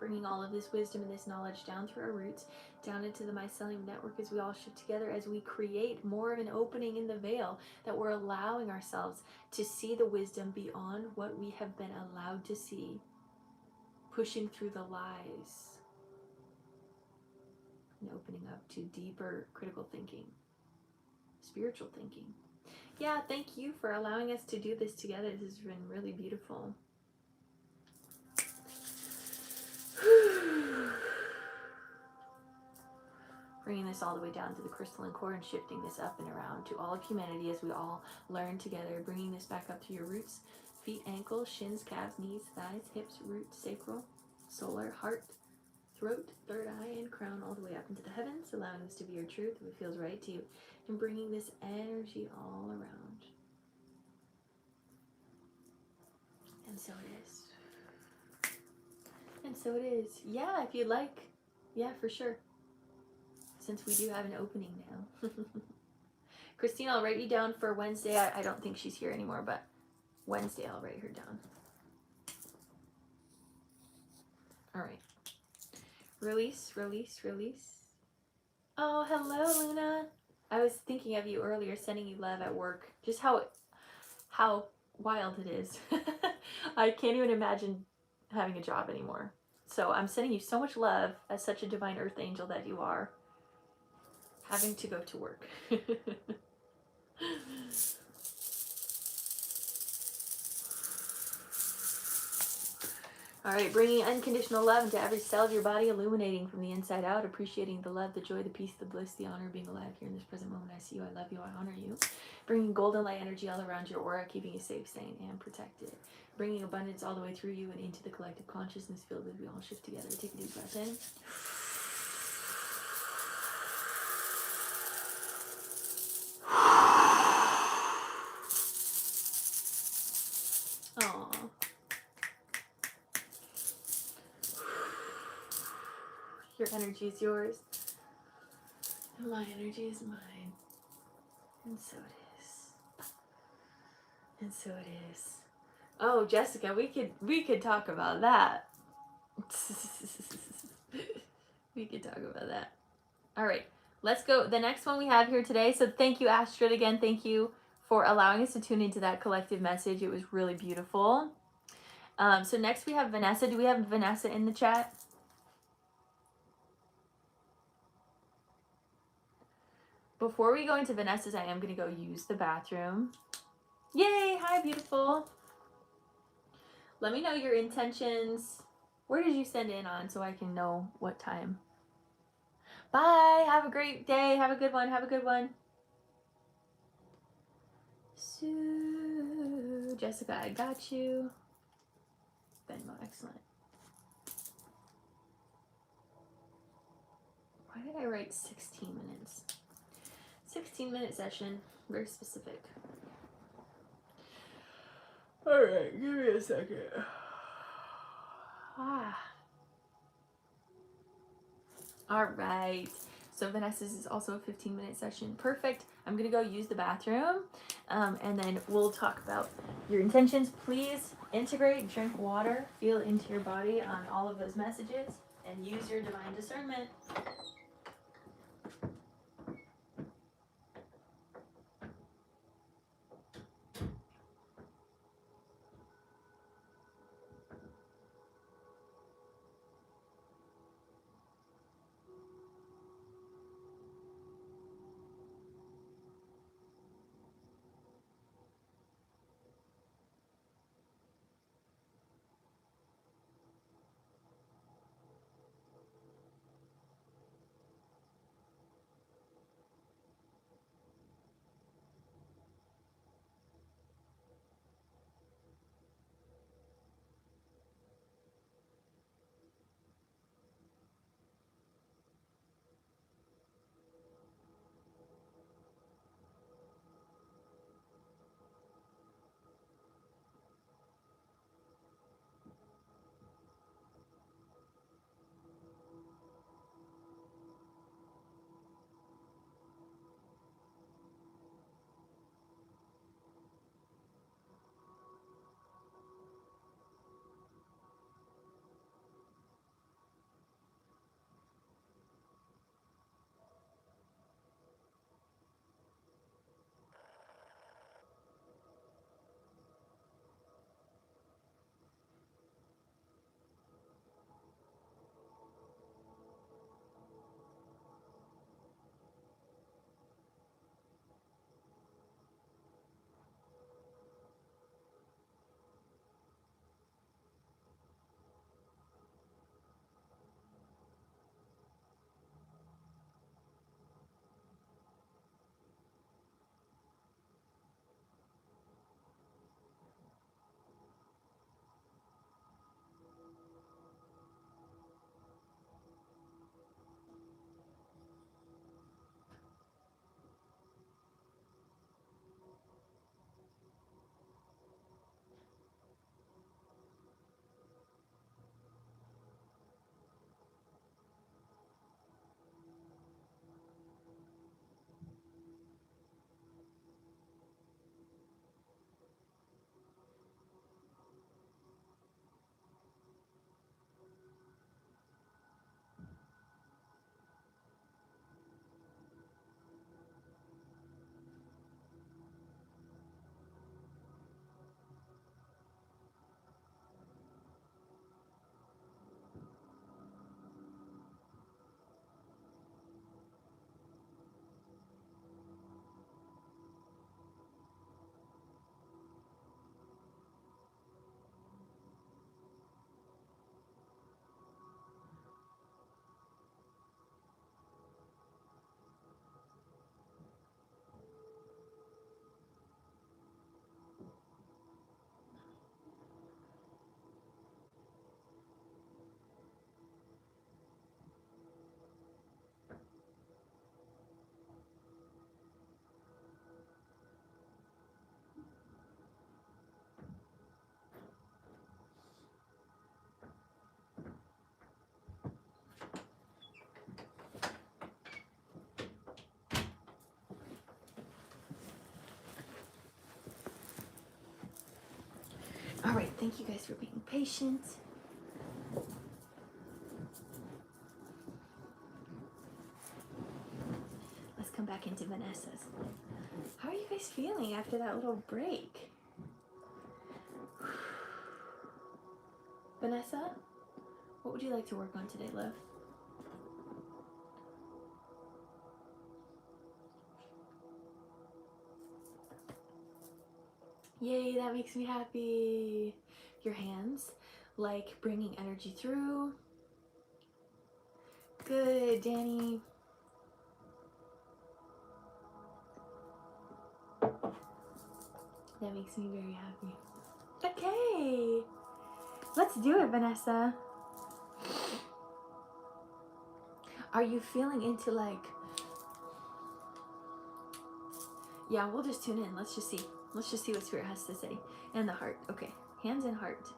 bringing all of this wisdom and this knowledge down through our roots, down into the mycelium network as we all shift together, as we create more of an opening in the veil, that we're allowing ourselves to see the wisdom beyond what we have been allowed to see, pushing through the lies and opening up to deeper critical thinking, spiritual thinking. Yeah, thank you for allowing us to do this together. This has been really beautiful. Bringing this all the way down to the crystalline core and shifting this up and around to all of humanity as we all learn together. Bringing this back up to your roots, feet, ankles, shins, calves, knees, thighs, hips, roots, sacral, solar, heart, throat, third eye, and crown, all the way up into the heavens, allowing this to be your truth if it feels right to you, and bringing this energy all around. And so it is. And so it is. Yeah, if you'd like. Yeah, for sure. Since we do have an opening now. Christine, I'll write you down for Wednesday. I don't think she's here anymore, but Wednesday I'll write her down. All right. Release, release, release. Oh, hello, Luna. I was thinking of you earlier, sending you love at work. Just how wild it is. I can't even imagine having a job anymore. So I'm sending you so much love as such a divine earth angel that you are, having to go to work. All right, bringing unconditional love into every cell of your body, illuminating from the inside out, appreciating the love, the joy, the peace, the bliss, the honor of being alive here in this present moment. I see you, I love you, I honor you. Bringing golden light energy all around your aura, keeping you safe, sane, and protected. Bringing abundance all the way through you and into the collective consciousness field as we all shift together. Take a deep breath in. Aww. Your energy is yours, and my energy is mine. And so it is. And so it is. Oh, Jessica, we could talk about that. We could talk about that. All right, let's go. The next one we have here today. So thank you, Astrid, again. Thank you for allowing us to tune into that collective message. It was really beautiful. So next we have Vanessa. Do we have Vanessa in the chat? Before we go into Vanessa's, I am going to go use the bathroom. Yay! Hi, beautiful. Let me know your intentions. Where did you send in on so I can know what time? Bye. Have a great day. Have a good one. Have a good one. Sue. Jessica, I got you. Venmo, excellent. Why did I write 16 minutes? 16-minute session. Very specific. Alright, give me a second. Alright. So Vanessa's is also a 15-minute session. Perfect. I'm going to go use the bathroom. And then we'll talk about your intentions. Please integrate, drink water, feel into your body on all of those messages, and use your divine discernment. All right, thank you guys for being patient. Let's come back into Vanessa's. How are you guys feeling after that little break? Vanessa, what would you like to work on today, love? Yay, that makes me happy. Your hands, like bringing energy through. Good, Danny. That makes me very happy. Okay, let's do it, Vanessa. Are you feeling into like, yeah, we'll just tune in. Let's just see what Spirit has to say. And the heart. Okay, hands and heart,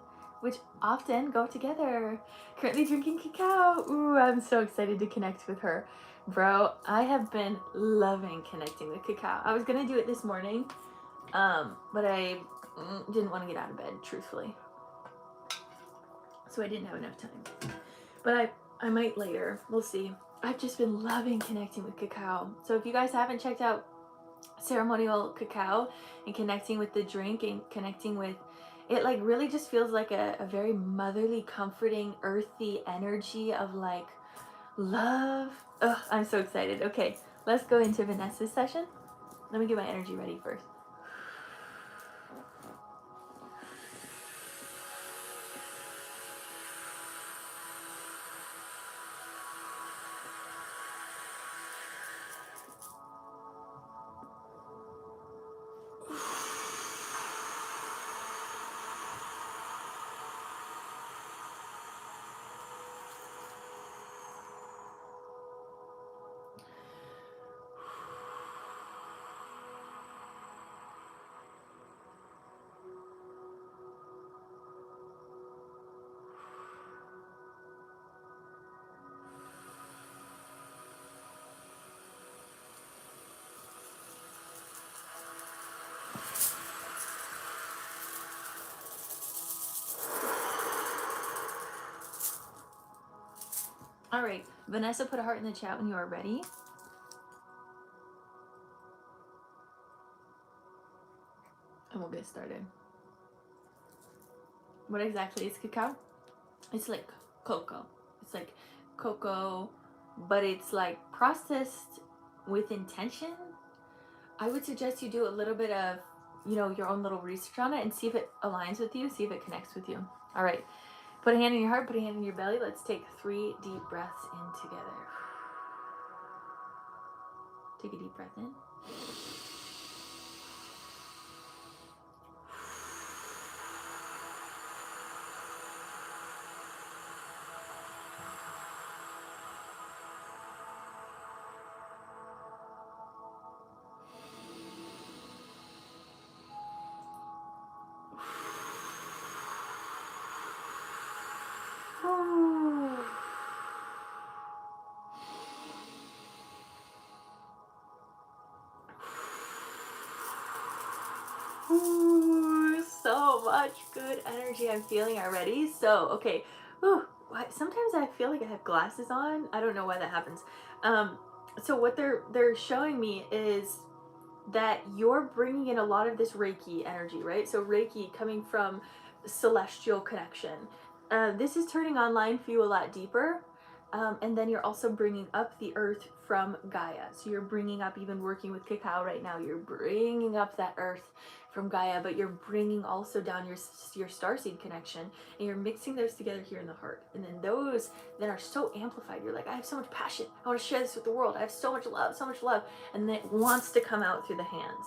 which often go together. Currently drinking cacao. Ooh, I'm so excited to connect with her. Bro, I have been loving connecting with cacao. I was gonna do it this morning, but I didn't want to get out of bed, truthfully. So I didn't have enough time. But I might later. We'll see. I've just been loving connecting with cacao. So if you guys haven't checked out ceremonial cacao and connecting with the drink and connecting with it, like really just feels like a very motherly, comforting, earthy energy of like love. Ugh, I'm so excited. Okay, let's go into Vanessa's session. Let me get my energy ready first. All right, Vanessa, put a heart in the chat when you are ready. And we'll get started. What exactly is cacao? It's like cocoa. It's like cocoa, but it's like processed with intention. I would suggest you do a little bit of, your own little research on it and see if it aligns with you, see if it connects with you. All right, put a hand in your heart, put a hand in your belly. Let's take 3 deep breaths in together. Take a deep breath in. Ooh, so much good energy I'm feeling already. So, okay. Ooh, sometimes I feel like I have glasses on. I don't know why that happens. So what they're showing me is that you're bringing in a lot of this Reiki energy, right? So Reiki coming from celestial connection. This is turning online for you a lot deeper. And then you're also bringing up the earth from Gaia. So you're bringing up, even working with cacao right now, you're bringing up that earth from Gaia, but you're bringing also down your starseed connection, and you're mixing those together here in the heart. And then those then are so amplified. You're like, I have so much passion. I want to share this with the world. I have so much love, so much love. And then it wants to come out through the hands.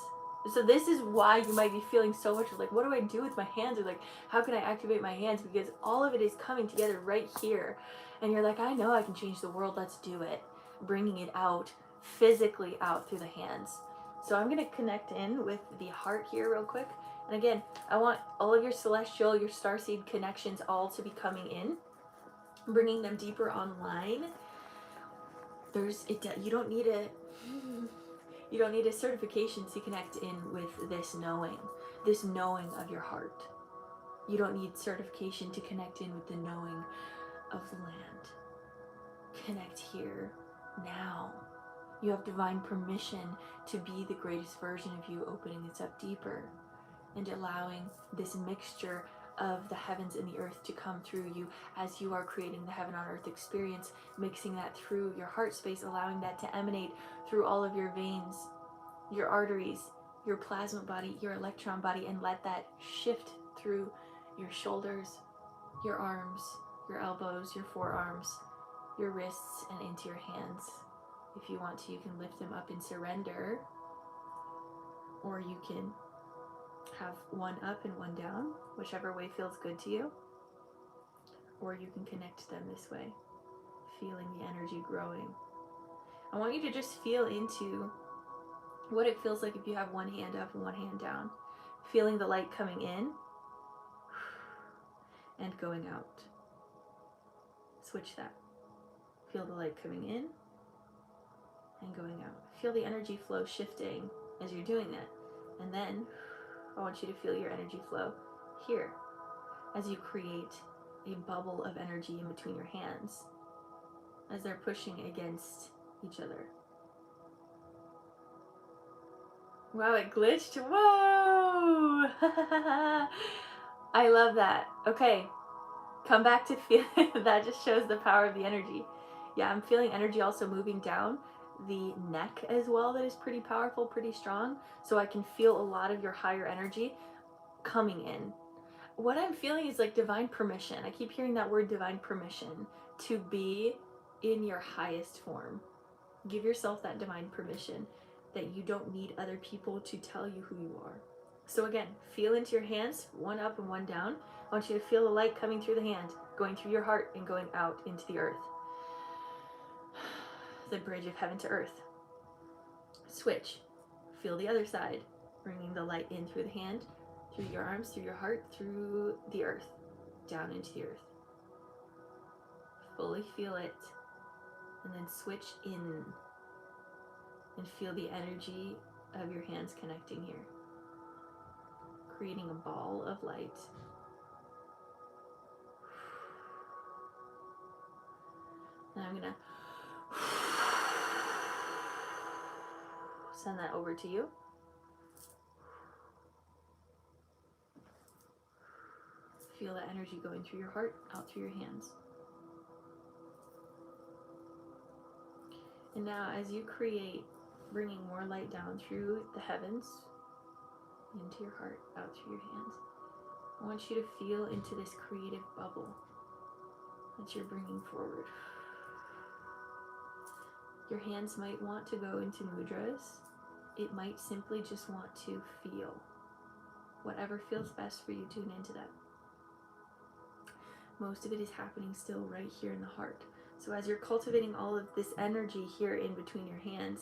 So this is why you might be feeling so much like, what do I do with my hands? Or like, how can I activate my hands? Because all of it is coming together right here. And you're like, I know I can change the world. Let's do it. Bringing it out, physically out through the hands. So I'm going to connect in with the heart here real quick. And again, I want all of your celestial, your starseed connections all to be coming in, bringing them deeper online. You don't need a certification to connect in with this knowing of your heart. You don't need certification to connect in with the knowing of land. Connect here, now. You have divine permission to be the greatest version of you, opening this up deeper and allowing this mixture of the heavens and the earth to come through you as you are creating the heaven on earth experience, mixing that through your heart space, allowing that to emanate through all of your veins, your arteries, your plasma body, your electron body, and let that shift through your shoulders, your arms, your elbows, your forearms, your wrists, and into your hands. If you want to, you can lift them up in surrender, or you can have one up and one down, whichever way feels good to you, or you can connect them this way, feeling the energy growing. I want you to just feel into what it feels like if you have one hand up and one hand down, feeling the light coming in and going out. Switch that. Feel the light coming in and going out. Feel the energy flow shifting as you're doing that. And then I want you to feel your energy flow here as you create a bubble of energy in between your hands as they're pushing against each other. Wow, it glitched. Whoa! I love that. Okay, come back to feel that. Just shows the power of the energy. Yeah, I'm feeling energy also moving down the neck as well. That is pretty powerful, pretty strong. So I can feel a lot of your higher energy coming in. What I'm feeling is like divine permission. I keep hearing that word, divine permission, to be in your highest form. Give yourself that divine permission that you don't need other people to tell you who you are. So again, feel into your hands, one up and one down. I want you to feel the light coming through the hand, going through your heart and going out into the earth. The bridge of heaven to earth. Switch. Feel the other side, bringing the light in through the hand, through your arms, through your heart, through the earth, down into the earth. Fully feel it, and then switch in and feel the energy of your hands connecting here, creating a ball of light. And I'm gonna send that over to you. Feel that energy going through your heart, out through your hands. And now as you create, bringing more light down through the heavens, into your heart, out through your hands, I want you to feel into this creative bubble that you're bringing forward. Your hands might want to go into mudras. It might simply just want to feel. Whatever feels best for you, tune into that. Most of it is happening still right here in the heart. So as you're cultivating all of this energy here in between your hands,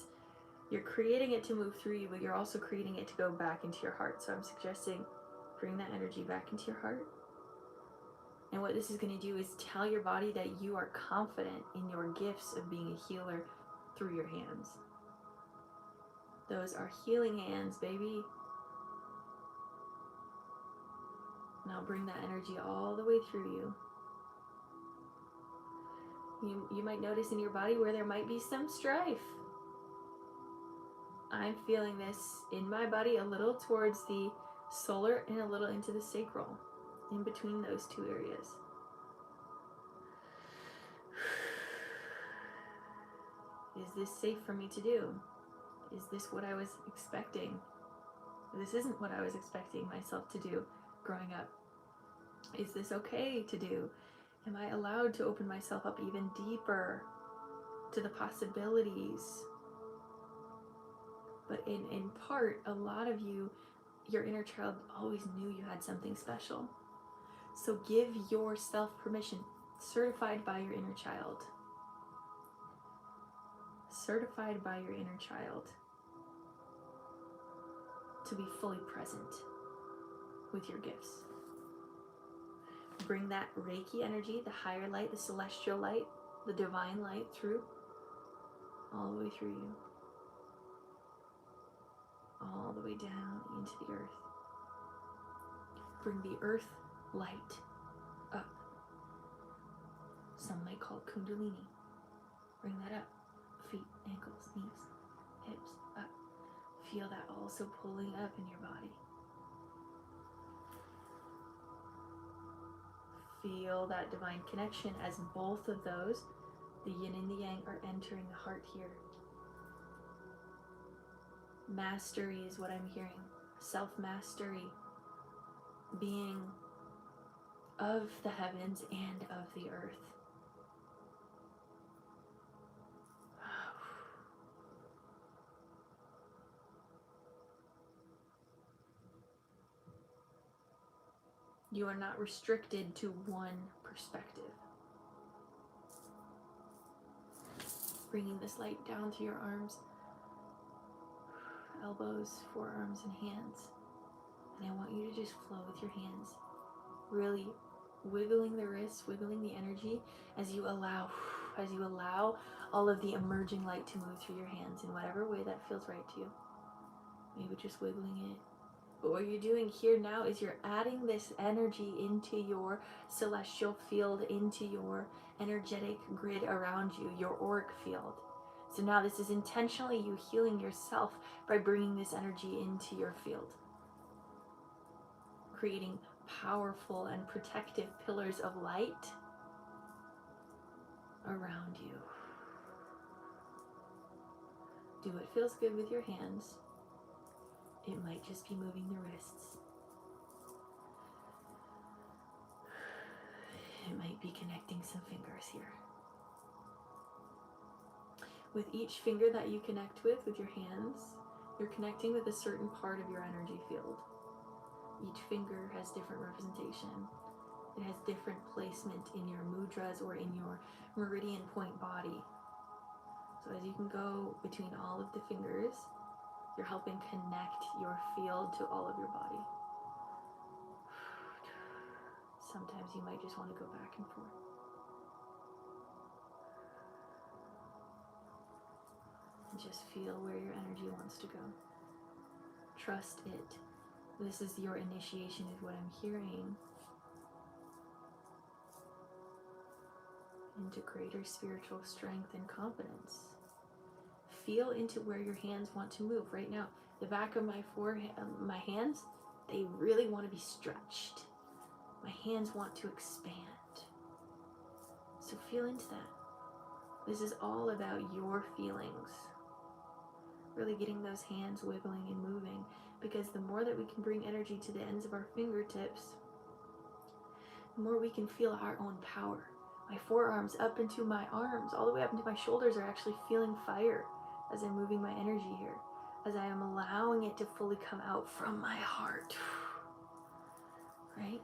you're creating it to move through you, but you're also creating it to go back into your heart. So I'm suggesting bring that energy back into your heart. And what this is going to do is tell your body that you are confident in your gifts of being a healer through your hands. Those are healing hands, baby. Now bring that energy all the way through you. You might notice in your body where there might be some strife. I'm feeling this in my body a little towards the solar and a little into the sacral, in between those two areas. Is this safe for me to do? Is this what I was expecting? This isn't what I was expecting myself to do growing up. Is this okay to do? Am I allowed to open myself up even deeper to the possibilities? But in part, a lot of you, your inner child always knew you had something special. So give yourself permission, certified by your inner child. Certified by your inner child to be fully present with your gifts. Bring that Reiki energy, the higher light, the celestial light, the divine light through, all the way through you. All the way down into the earth. Bring the earth light up. Some might call it Kundalini. Bring that up. Feet, ankles, knees, hips, up. Feel that also pulling up in your body. Feel that divine connection as both of those, the yin and the yang, are entering the heart here. Mastery is what I'm hearing. Self-mastery. Being of the heavens and of the earth. You are not restricted to one perspective. Bringing this light down to your arms, elbows, forearms, and hands. And I want you to just flow with your hands. Really wiggling the wrists, wiggling the energy as you allow all of the emerging light to move through your hands in whatever way that feels right to you. Maybe just wiggling it. But what you're doing here now is you're adding this energy into your celestial field, into your energetic grid around you, your auric field. So now this is intentionally you healing yourself by bringing this energy into your field. Creating powerful and protective pillars of light around you. Do what feels good with your hands. It might just be moving the wrists. It might be connecting some fingers here. With each finger that you connect with your hands, you're connecting with a certain part of your energy field. Each finger has different representation. It has different placement in your mudras or in your meridian point body. So as you can go between all of the fingers, you're helping connect your field to all of your body. Sometimes you might just want to go back and forth. And just feel where your energy wants to go. Trust it. This is your initiation, is what I'm hearing, into greater spiritual strength and confidence. Feel into where your hands want to move right now. The back of my forehead, my hands, they really want to be stretched. My hands want to expand. So feel into that. This is all about your feelings. Really getting those hands wiggling and moving, because the more that we can bring energy to the ends of our fingertips, the more we can feel our own power. My forearms up into my arms, all the way up into my shoulders, are actually feeling fire as I'm moving my energy here, as I am allowing it to fully come out from my heart. Right?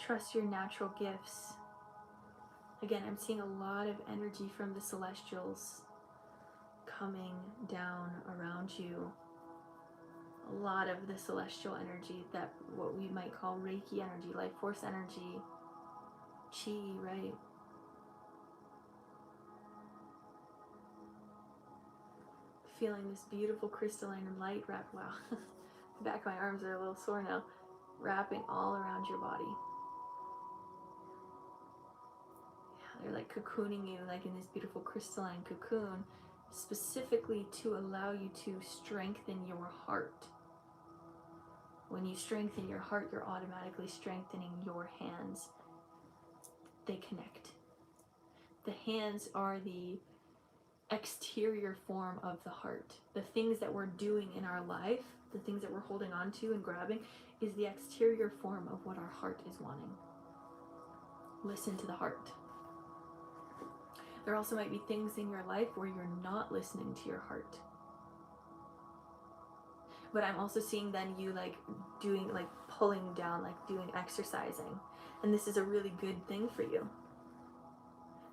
Trust your natural gifts. Again, I'm seeing a lot of energy from the celestials coming down around you. A lot of the celestial energy, that what we might call Reiki energy, life force energy, chi, right? Feeling this beautiful crystalline light wrap. Wow, the back of my arms are a little sore now. Wrapping all around your body. They're like cocooning you, like in this beautiful crystalline cocoon, specifically to allow you to strengthen your heart. When you strengthen your heart, you're automatically strengthening your hands. They connect. The hands are the exterior form of the heart. The things that we're doing in our life, the things that we're holding on to and grabbing, is the exterior form of what our heart is wanting. Listen to the heart. There also might be things in your life where you're not listening to your heart. But I'm also seeing then you like doing, like pulling down, like doing exercising. And this is a really good thing for you.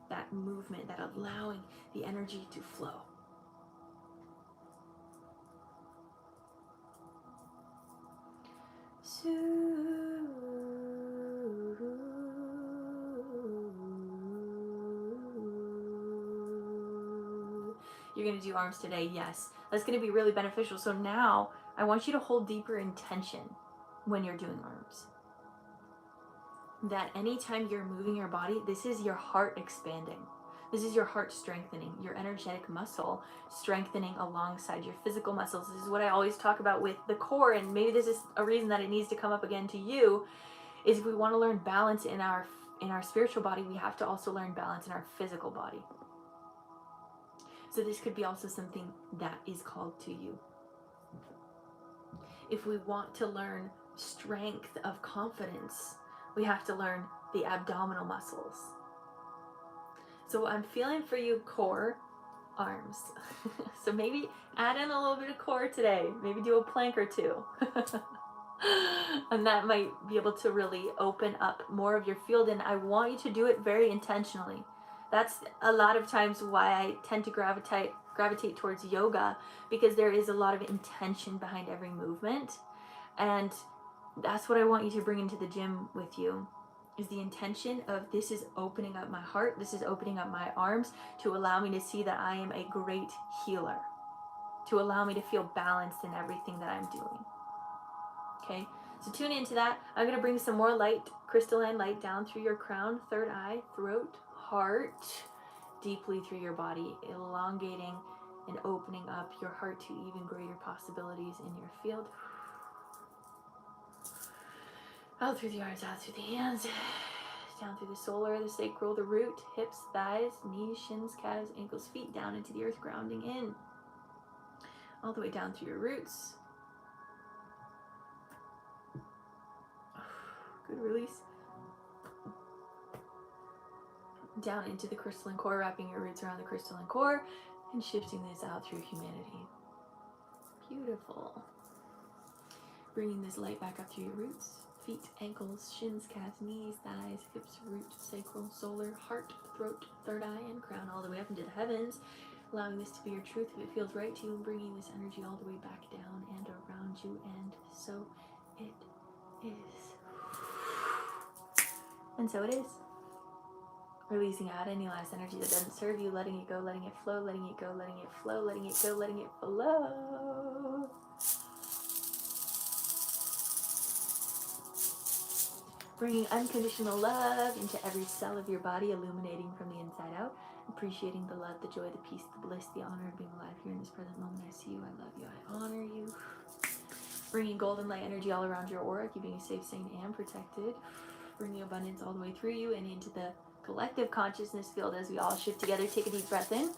That movement, that allowing the energy to flow. You're going to do arms today, yes. That's going to be really beneficial. So now I want you to hold deeper intention when you're doing arms. That anytime you're moving your body, this is your heart expanding. This is your heart strengthening, your energetic muscle strengthening alongside your physical muscles. This is what I always talk about with the core, and maybe this is a reason that it needs to come up again to you, is if we want to learn balance in our spiritual body, we have to also learn balance in our physical body. So this could be also something that is called to you. If we want to learn strength of confidence, we have to learn the abdominal muscles. So I'm feeling for you core, arms. So maybe add in a little bit of core today. Maybe do a plank or two. And that might be able to really open up more of your field. And I want you to do it very intentionally. That's a lot of times why I tend to gravitate towards yoga, because there is a lot of intention behind every movement. And that's what I want you to bring into the gym with you, is the intention of, this is opening up my heart, this is opening up my arms to allow me to see that I am a great healer, to allow me to feel balanced in everything that I'm doing. Okay, so tune into that. I'm going to bring some more light, crystalline light, down through your crown, third eye, throat, heart, deeply through your body, elongating and opening up your heart to even greater possibilities in your field. Out through the arms, out through the hands, down through the solar, the sacral, the root, hips, thighs, knees, shins, calves, ankles, feet, down into the earth, grounding in. All the way down through your roots. Good release. Down into the crystalline core, wrapping your roots around the crystalline core and shifting this out through humanity. Beautiful. Bringing this light back up through your roots. Feet, ankles, shins, calves, knees, thighs, hips, root, sacral, solar, heart, throat, third eye, and crown, all the way up into the heavens, allowing this to be your truth if it feels right to you, and bringing this energy all the way back down and around you, and so it is. And so it is. Releasing out any last energy that doesn't serve you, letting it go, letting it flow, letting it go, letting it flow, letting it go, letting it flow. Bringing unconditional love into every cell of your body, illuminating from the inside out, appreciating the love, the joy, the peace, the bliss, the honor of being alive here in this present moment. I see you, I love you, I honor you. Bringing golden light energy all around your aura, keeping you safe, sane, and protected. Bringing abundance all the way through you and into the collective consciousness field as we all shift together. Take a deep breath in.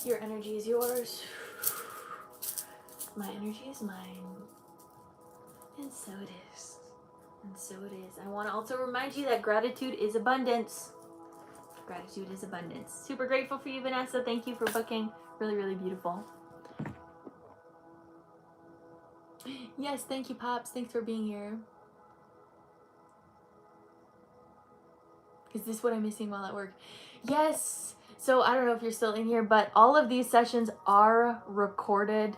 Your energy is yours. My energy is mine. And so it is. And so it is. I want to also remind you that gratitude is abundance. Gratitude is abundance. Super grateful for you, Vanessa. Thank you for booking. Really, really beautiful. Yes, thank you, Pops. Thanks for being here. Is this what I'm missing while at work? Yes. So I don't know if you're still in here, but all of these sessions are recorded.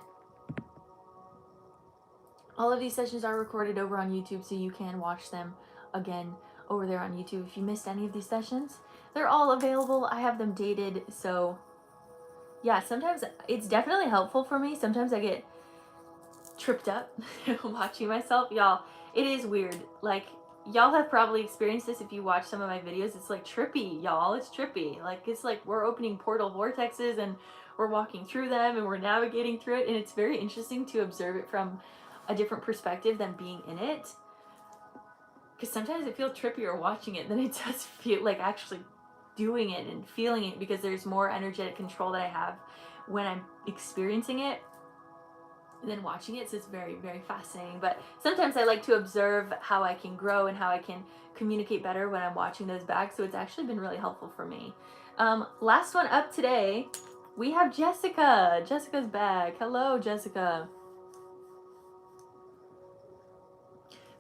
All of these sessions are recorded over on YouTube, so you can watch them again over there on YouTube. If you missed any of these sessions, they're all available. I have them dated, so yeah, sometimes it's definitely helpful for me. Sometimes I get tripped up watching myself. Y'all, it is weird. Like, y'all have probably experienced this if you watch some of my videos. It's like trippy, y'all. It's trippy. Like, it's like we're opening portal vortexes and we're walking through them and we're navigating through it, and it's very interesting to observe it from a different perspective than being in it. Because sometimes it feels trippier watching it than it does feel like actually doing it and feeling it, because there's more energetic control that I have when I'm experiencing it than watching it. So it's very, very fascinating. But sometimes I like to observe how I can grow and how I can communicate better when I'm watching those back. So it's actually been really helpful for me. Last one up today, we have Jessica. Jessica's back. Hello, Jessica.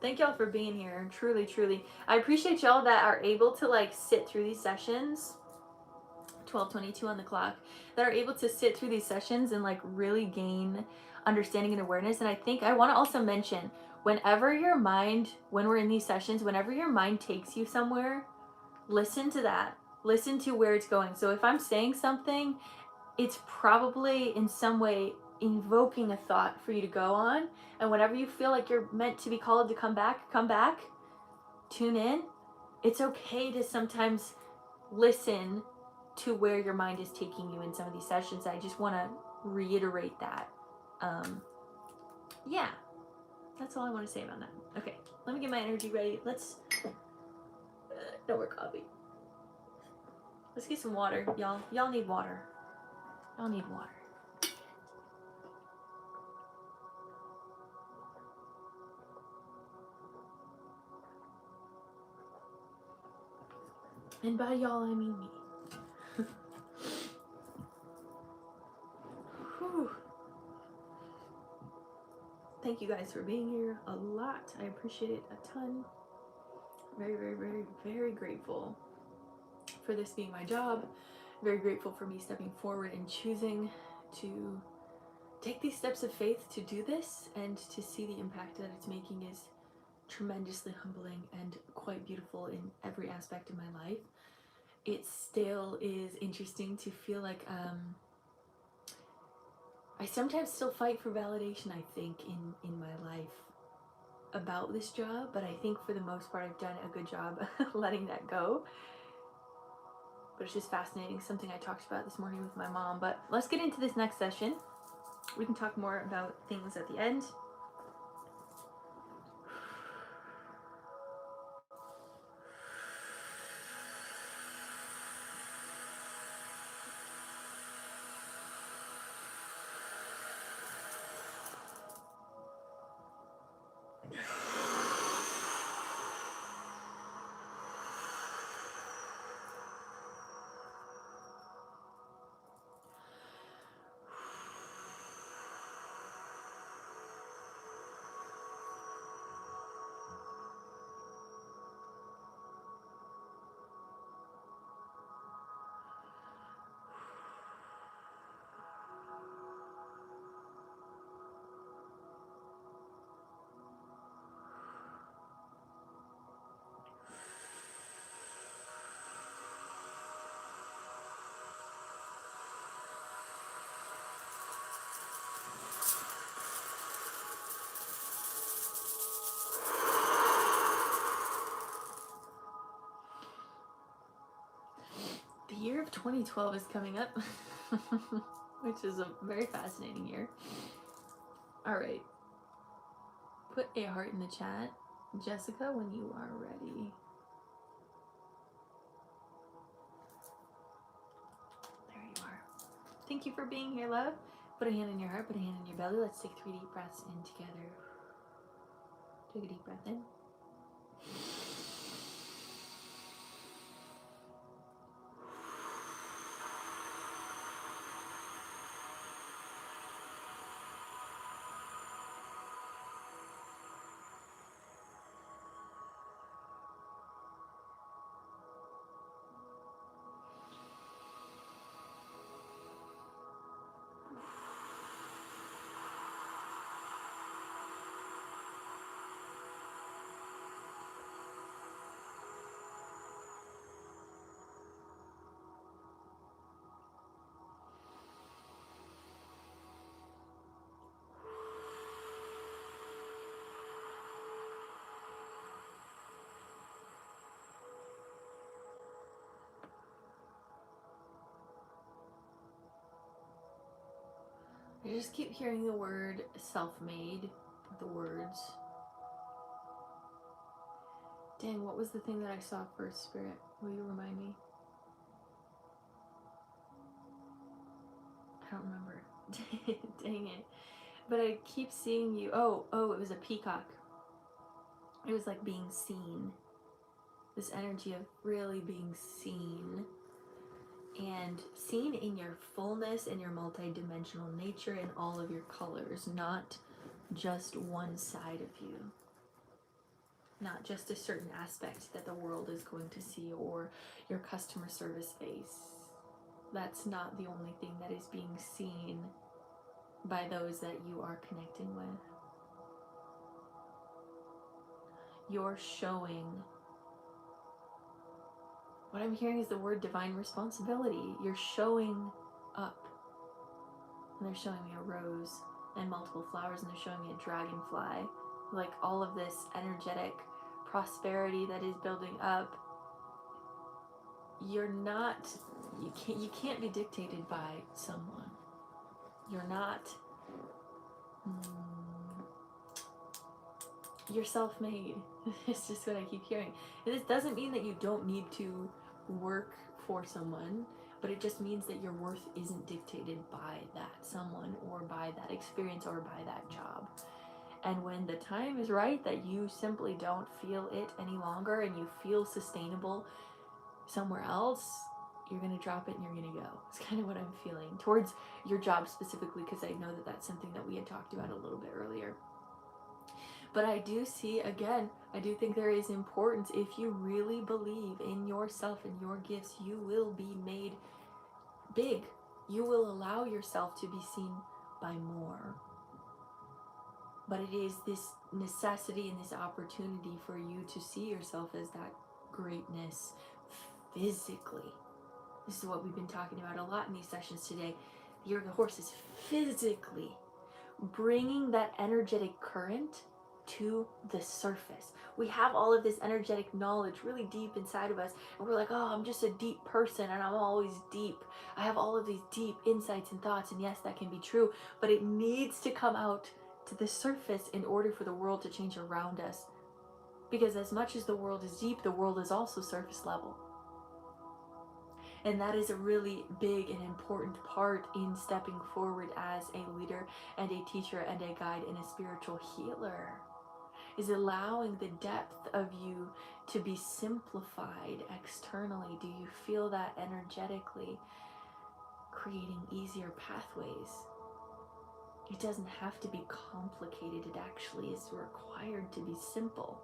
Thank y'all for being here. Truly, truly. I appreciate y'all that are able to like sit through these sessions. 12:22 on the clock. That are able to sit through these sessions and like really gain understanding and awareness. And I think I want to also mention, whenever your mind, when we're in these sessions, whenever your mind takes you somewhere, listen to that. Listen to where it's going. So if I'm saying something, it's probably in some way invoking a thought for you to go on. And whenever you feel like you're meant to be called to come back, tune in. It's okay to sometimes listen to where your mind is taking you in some of these sessions. I just want to reiterate that. Yeah, that's all I want to say about that. Okay, let me get my energy ready. Let's no more coffee. Let's get some water, y'all. Y'all need water. Y'all need water. And by y'all, I mean me. Whew. Thank you guys for being here a lot. I appreciate it a ton. Very, very, very, very grateful for this being my job. Very grateful for me stepping forward and choosing to take these steps of faith to do this, and to see the impact that it's making is tremendously humbling and quite beautiful in every aspect of my life. It still is interesting to feel like I sometimes still fight for validation, I think, in my life about this job, but I think for the most part I've done a good job letting that go. But it's just fascinating, something I talked about this morning with my mom. But let's get into this next session. We can talk more about things at the end. The year of 2012 is coming up, which is a very fascinating year. All right. Put a heart in the chat, Jessica, when you are ready. There you are. Thank you for being here, love. Put a hand in your heart, put a hand in your belly. Let's take 3 deep breaths in together. Take a deep breath in. I just keep hearing the word self-made, the words. Dang, what was the thing that I saw first, Spirit? Will you remind me? I don't remember. Dang it. But I keep seeing you. Oh, it was a peacock. It was like being seen. This energy of really being seen. And seen in your fullness and your multidimensional nature in all of your colors, not just one side of you. Not just a certain aspect that the world is going to see, or your customer service face. That's not the only thing that is being seen. by those that you are connecting with. You're showing, what I'm hearing is the word divine responsibility. You're showing up. And they're showing me a rose and multiple flowers, and they're showing me a dragonfly. Like all of this energetic prosperity that is building up. You're not, you can't be dictated by someone. You're not, you're self-made. It's just what I keep hearing. And this doesn't mean that you don't need to work for someone, but it just means that your worth isn't dictated by that someone or by that experience or by that job. And when the time is right that you simply don't feel it any longer and you feel sustainable somewhere else, you're going to drop it and you're going to go. It's kind of what I'm feeling towards your job specifically, because I know that that's something that we had talked about a little bit earlier. But I do see, again, I do think there is importance. If you really believe in yourself and your gifts, you will be made big. You will allow yourself to be seen by more. But it is this necessity and this opportunity for you to see yourself as that greatness physically. This is what we've been talking about a lot in these sessions today. The year of the horse is physically bringing that energetic current to the surface. We have all of this energetic knowledge really deep inside of us, and we're like, oh, I'm just a deep person and I'm always deep. I have all of these deep insights and thoughts, and yes, that can be true, but it needs to come out to the surface in order for the world to change around us. Because as much as the world is deep, the world is also surface level. And that is a really big and important part in stepping forward as a leader and a teacher and a guide and a spiritual healer, is allowing the depth of you to be simplified externally. Do you feel that energetically, creating easier pathways? It doesn't have to be complicated. It actually is required to be simple.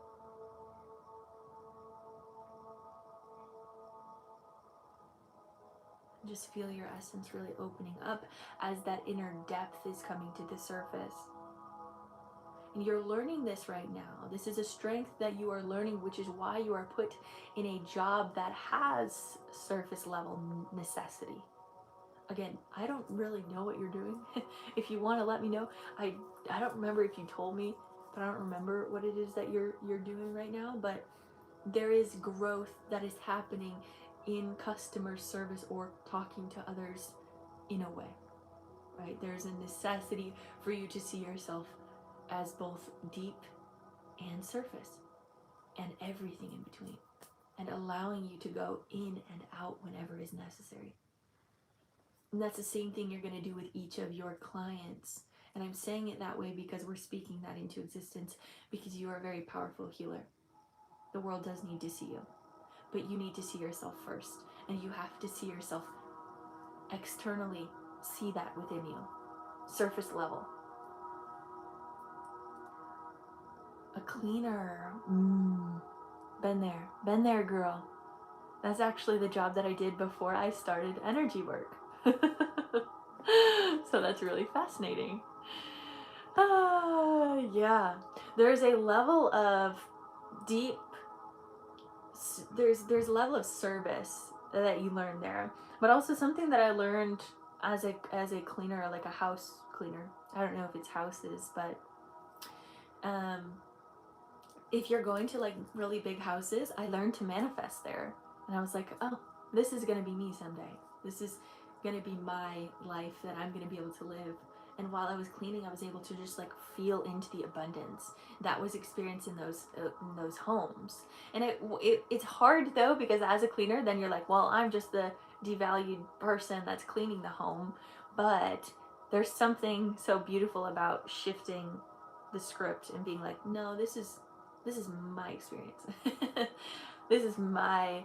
Just feel your essence really opening up as that inner depth is coming to the surface. And you're learning this right now. This is a strength that you are learning, which is why you are put in a job that has surface level necessity. Again, I don't really know what you're doing. If you want to let me know, I don't remember if you told me, but I don't remember what it is that you're doing right now. But there is growth that is happening in customer service or talking to others in a way, right? There's a necessity for you to see yourself as both deep and surface and everything in between, and allowing you to go in and out whenever is necessary. And that's the same thing you're going to do with each of your clients. And I'm saying it that way because we're speaking that into existence, because you are a very powerful healer. The world does need to see you, but you need to see yourself first. And you have to see yourself externally, see that within you, surface level. A cleaner. Been there, girl. That's actually the job that I did before I started energy work. So that's really fascinating. Yeah. There's a level of deep, there's a level of service that you learn there, but also something that I learned as a cleaner, like a house cleaner. I don't know if it's houses, but if you're going to like really big houses, I learned to manifest there. And I was like, oh, this is going to be me someday. This is going to be my life that I'm going to be able to live. And while I was cleaning, I was able to just like feel into the abundance that was experienced in those homes. And it's hard though, because as a cleaner, then you're like, well, I'm just the devalued person that's cleaning the home. But there's something so beautiful about shifting the script and being like, no, this is my experience. This is my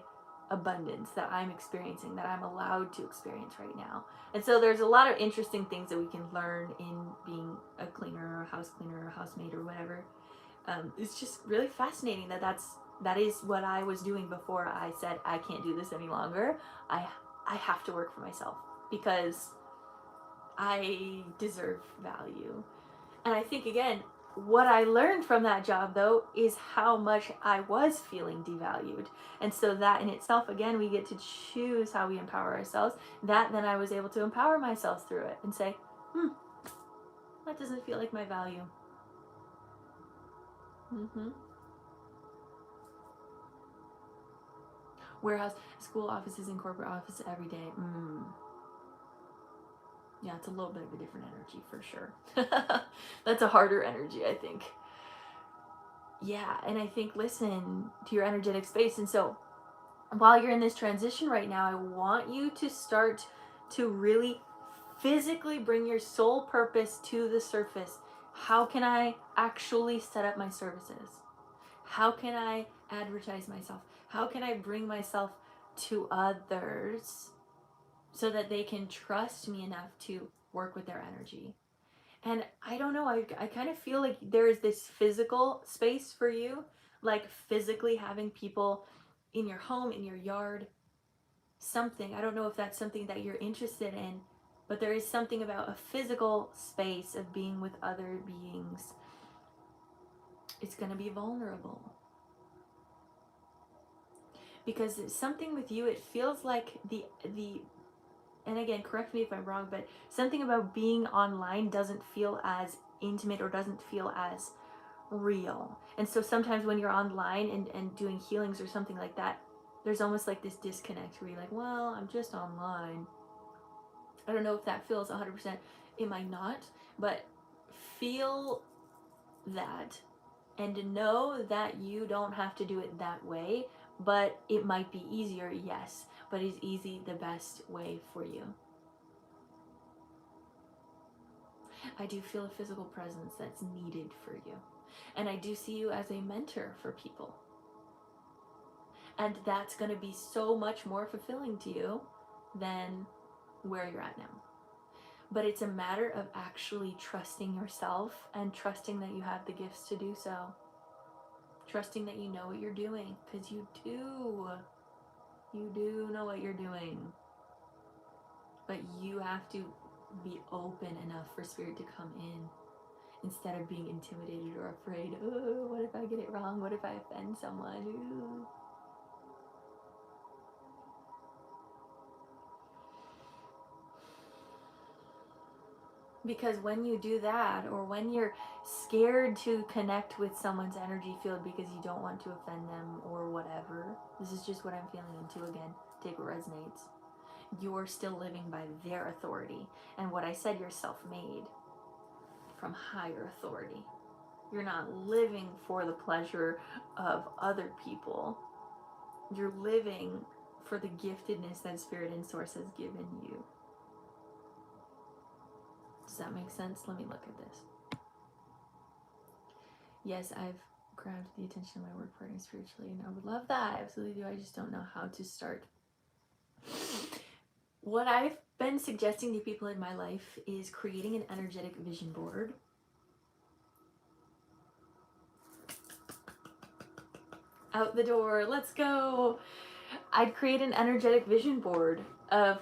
abundance that I'm experiencing, that I'm allowed to experience right now. And so there's a lot of interesting things that we can learn in being a cleaner or a house cleaner or a housemaid or whatever. It's just really fascinating that is what I was doing before I said I can't do this any longer. I have to work for myself, because I deserve value. And I think, again, what I learned from that job, though, is how much I was feeling devalued. And so that in itself, again, we get to choose how we empower ourselves. That then I was able to empower myself through it and say, that doesn't feel like my value. Warehouse, school offices, and corporate office every day. Yeah, it's a little bit of a different energy for sure. That's a harder energy, I think. Yeah, and I think listen to your energetic space. And so while you're in this transition right now, I want you to start to really physically bring your soul purpose to the surface. How can I actually set up my services? How can I advertise myself? How can I bring myself to others so that they can trust me enough to work with their energy? And I don't know, I kind of feel like there is this physical space for you, like physically having people in your home, in your yard, something. I don't know if that's something that you're interested in, but there is something about a physical space of being with other beings. It's going to be vulnerable. Because it's something with you, it feels like the and again, correct me if I'm wrong, but something about being online doesn't feel as intimate or doesn't feel as real. And so sometimes when you're online and doing healings or something like that, there's almost like this disconnect where you're like, well, I'm just online. I don't know if that feels 100%. It might not, but feel that and know that you don't have to do it that way, but it might be easier, yes, but is easy the best way for you? I do feel a physical presence that's needed for you. And I do see you as a mentor for people. And that's going to be so much more fulfilling to you than where you're at now. But it's a matter of actually trusting yourself and trusting that you have the gifts to do so. Trusting that you know what you're doing, because you do. You do know what you're doing. But you have to be open enough for spirit to come in instead of being intimidated or afraid. Oh, what if I get it wrong? What if I offend someone? Ooh. Because when you do that, or when you're scared to connect with someone's energy field because you don't want to offend them or whatever, this is just what I'm feeling into. Again, take what resonates. You're still living by their authority. And what I said, you're self-made from higher authority. You're not living for the pleasure of other people. You're living for the giftedness that Spirit and Source has given you. Does that make sense? Let me look at this. Yes, I've grabbed the attention of my work partner spiritually, and I would love that. I absolutely do. I just don't know how to start. What I've been suggesting to people in my life is creating an energetic vision board. Out the door, let's go. I'd create an energetic vision board of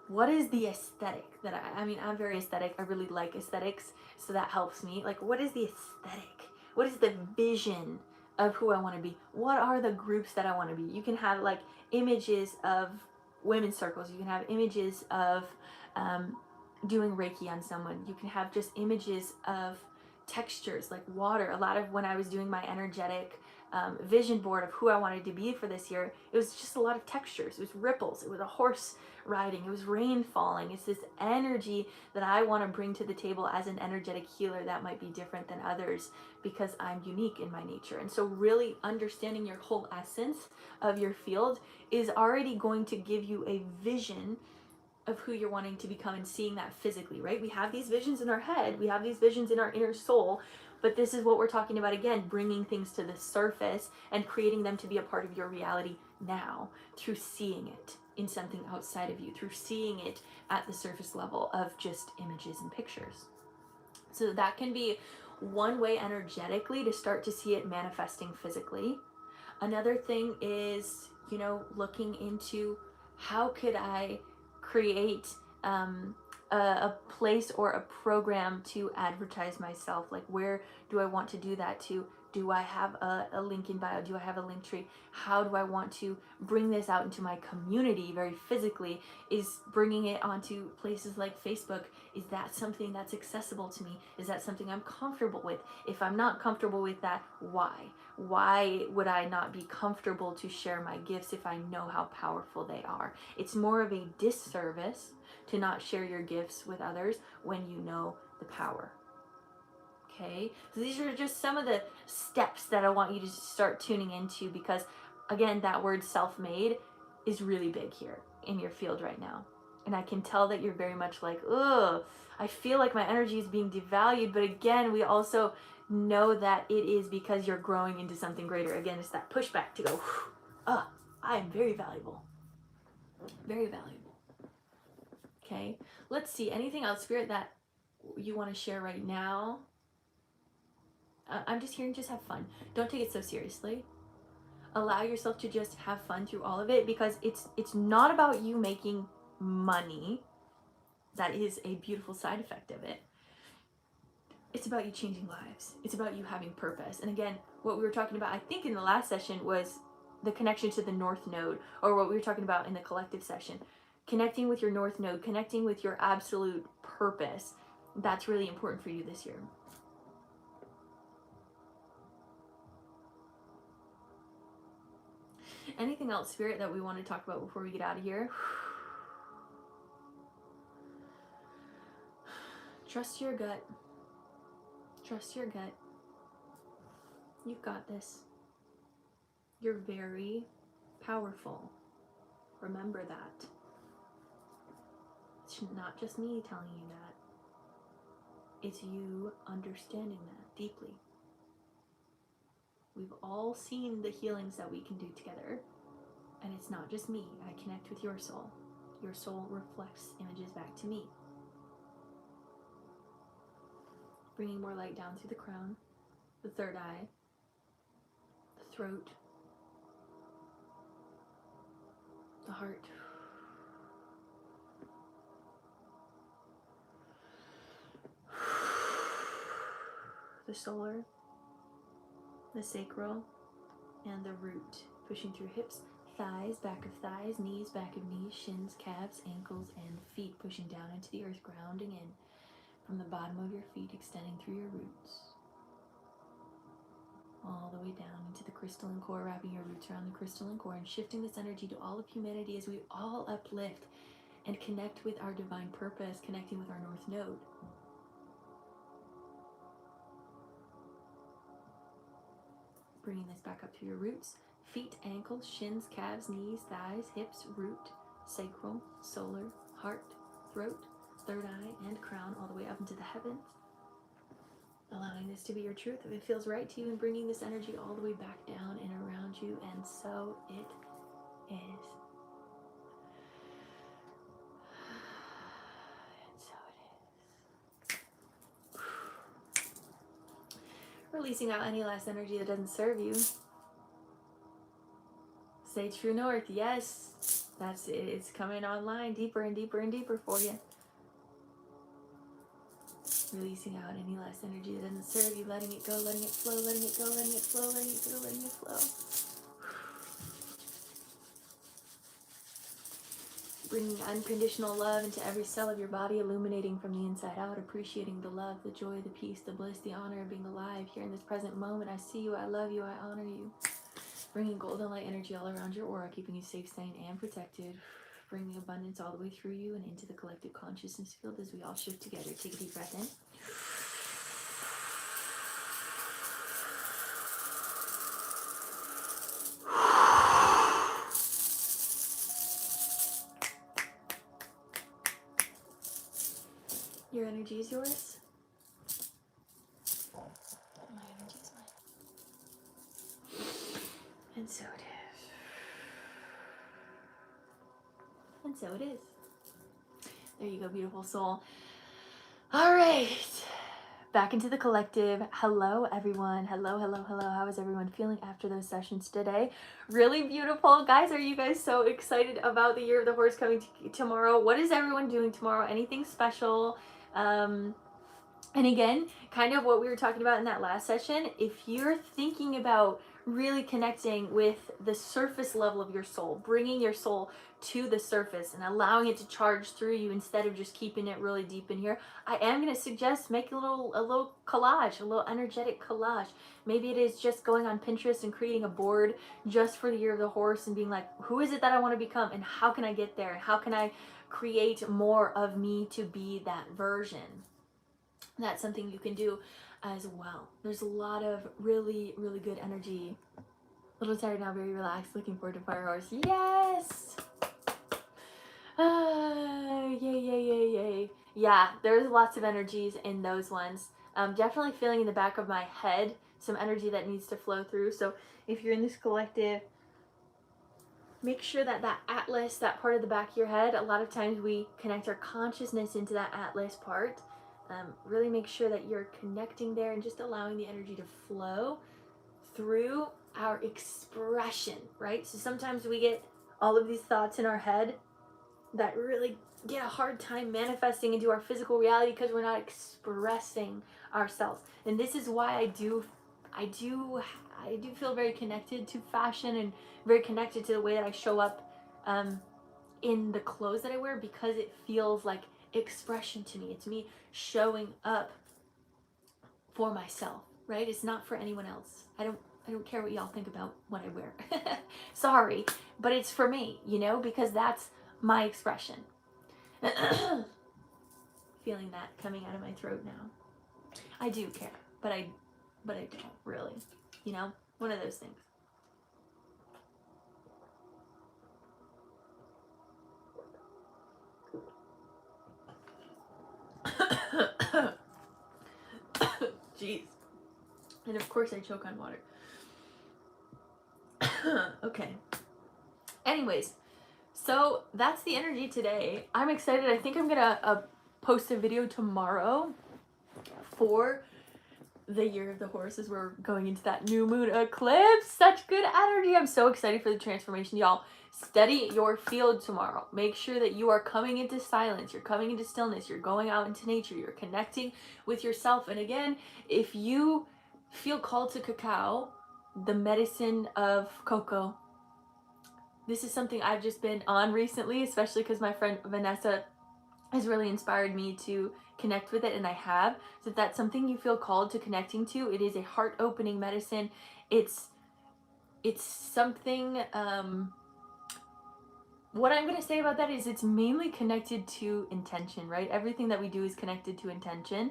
what is the aesthetic that I mean, I'm very aesthetic. I really like aesthetics, so that helps me. Like, what is the aesthetic? What is the vision of who I want to be? What are the groups that I want to be? You can have like images of women's circles. You can have images of doing Reiki on someone. You can have just images of textures like water. A lot of when I was doing my energetic vision board of who I wanted to be for this year, it was just a lot of textures. It was ripples. It was a horse riding. It was rain falling. It's this energy that I want to bring to the table as an energetic healer that might be different than others because I'm unique in my nature. And so really understanding your whole essence of your field is already going to give you a vision of who you're wanting to become and seeing that physically, right? We have these visions in our head. We have these visions in our inner soul. But this is what we're talking about again, bringing things to the surface and creating them to be a part of your reality now through seeing it in something outside of you, through seeing it at the surface level of just images and pictures. So that can be one way energetically to start to see it manifesting physically. Another thing is, looking into how could I create a place or a program to advertise myself. Like, where do I want to do that to? Do I have a link in bio? Do I have a link tree? How do I want to bring this out into my community very physically? Is bringing it onto places like Facebook, is that something that's accessible to me? Is that something I'm comfortable with? If I'm not comfortable with that, why? Why would I not be comfortable to share my gifts if I know how powerful they are? It's more of a disservice to not share your gifts with others when you know the power. Okay, so these are just some of the steps that I want you to start tuning into, because again, that word self-made is really big here in your field right now. And I can tell that you're very much like, ugh, I feel like my energy is being devalued. But again, we also know that it is because you're growing into something greater. Again, it's that pushback to go, I am very valuable. Very valuable. Okay, let's see. Anything else, Spirit, that you want to share right now? I'm just hearing just have fun. Don't take it so seriously. Allow yourself to just have fun through all of it, because it's not about you making money. That is a beautiful side effect of it. It's about you changing lives. It's about you having purpose. And again, what we were talking about, I think in the last session, was the connection to the North Node, or what we were talking about in the collective session. Connecting with your North Node, connecting with your absolute purpose. That's really important for you this year. Anything else, Spirit, that we want to talk about before we get out of here? Trust your gut. Trust your gut. You've got this. You're very powerful. Remember that. It's not just me telling you that. It's you understanding that deeply. We've all seen the healings that we can do together. And it's not just me. I connect with your soul. Your soul reflects images back to me. Bringing more light down through the crown, the third eye, the throat, the heart, the solar, the sacral, and the root. Pushing through hips, thighs, back of thighs, knees, back of knees, shins, calves, ankles, and feet. Pushing down into the earth, grounding in from the bottom of your feet, extending through your roots. All the way down into the crystalline core, wrapping your roots around the crystalline core and shifting this energy to all of humanity as we all uplift and connect with our divine purpose, connecting with our North Node. Bringing this back up to your roots, feet, ankles, shins, calves, knees, thighs, hips, root, sacral, solar, heart, throat, third eye, and crown, all the way up into the heavens. Allowing this to be your truth if it feels right to you, and bringing this energy all the way back down and around you, and so it is. And so it is. Releasing out any last energy that doesn't serve you. Stay true north. Yes, that's it. It's coming online deeper and deeper and deeper for you. Releasing out any last energy that doesn't serve you, letting it go, letting it flow, letting it go, letting it flow, letting it go, letting it flow. Bringing unconditional love into every cell of your body, illuminating from the inside out, appreciating the love, the joy, the peace, the bliss, the honor of being alive here in this present moment. I see you, I love you, I honor you. Bringing golden light energy all around your aura, keeping you safe, sane, and protected. Bringing abundance all the way through you and into the collective consciousness field as we all shift together. Take a deep breath in. Your energy is yours. My energy is mine. And so it is. And so it is. There you go, beautiful soul. All right. back into the collective. Hello, everyone. Hello, hello, hello. How is everyone feeling after those sessions today? Really beautiful. Guys, are you guys so excited about the Year of the Horse coming tomorrow? What is everyone doing tomorrow? Anything special? And again, kind of what we were talking about in that last session, if you're thinking about really connecting with the surface level of your soul, bringing your soul to the surface and allowing it to charge through you instead of just keeping it really deep in here, I am going to suggest make a little collage, a little energetic collage. Maybe it is just going on Pinterest and creating a board just for the Year of the Horse and being like, who is it that I want to become and how can I get there? How can I create more of me to be that version? That's something you can do as well. There's a lot of really, really good energy. A little tired now, very relaxed. Looking forward to Fire Horse. Yes! Yay, yay, yay, yay. Yeah, there's lots of energies in those ones. Definitely feeling in the back of my head some energy that needs to flow through. So if you're in this collective, make sure that that atlas, that part of the back of your head, a lot of times we connect our consciousness into that atlas part. Really make sure that you're connecting there and just allowing the energy to flow through our expression, right? So sometimes we get all of these thoughts in our head that really get a hard time manifesting into our physical reality because we're not expressing ourselves. And this is why I do feel very connected to fashion and very connected to the way that I show up in the clothes that I wear, because it feels like expression to me. It's me showing up for myself, right? It's not for anyone else. I don't care what y'all think about what I wear. Sorry, but it's for me, you know, because that's my expression. Feeling that coming out of my throat now. I do care, but I don't really, you know, one of those things. Jeez. And of course I choke on water. Okay. Anyways, so that's the energy today. I'm excited. I think I'm gonna post a video tomorrow for the Year of the Horse as we're going into that new moon eclipse. Such good energy. I'm so excited for the transformation, y'all. Study your field tomorrow. Make sure that you are coming into silence, you're coming into stillness, you're going out into nature, you're connecting with yourself. And again, if you feel called to cacao, the medicine of cocoa, this is something I've just been on recently, especially because my friend Vanessa has really inspired me to connect with it, and I have. So if that's something you feel called to connecting to, it is a heart-opening medicine. It's something, what I'm going to say about that is it's mainly connected to intention, right? Everything that we do is connected to intention.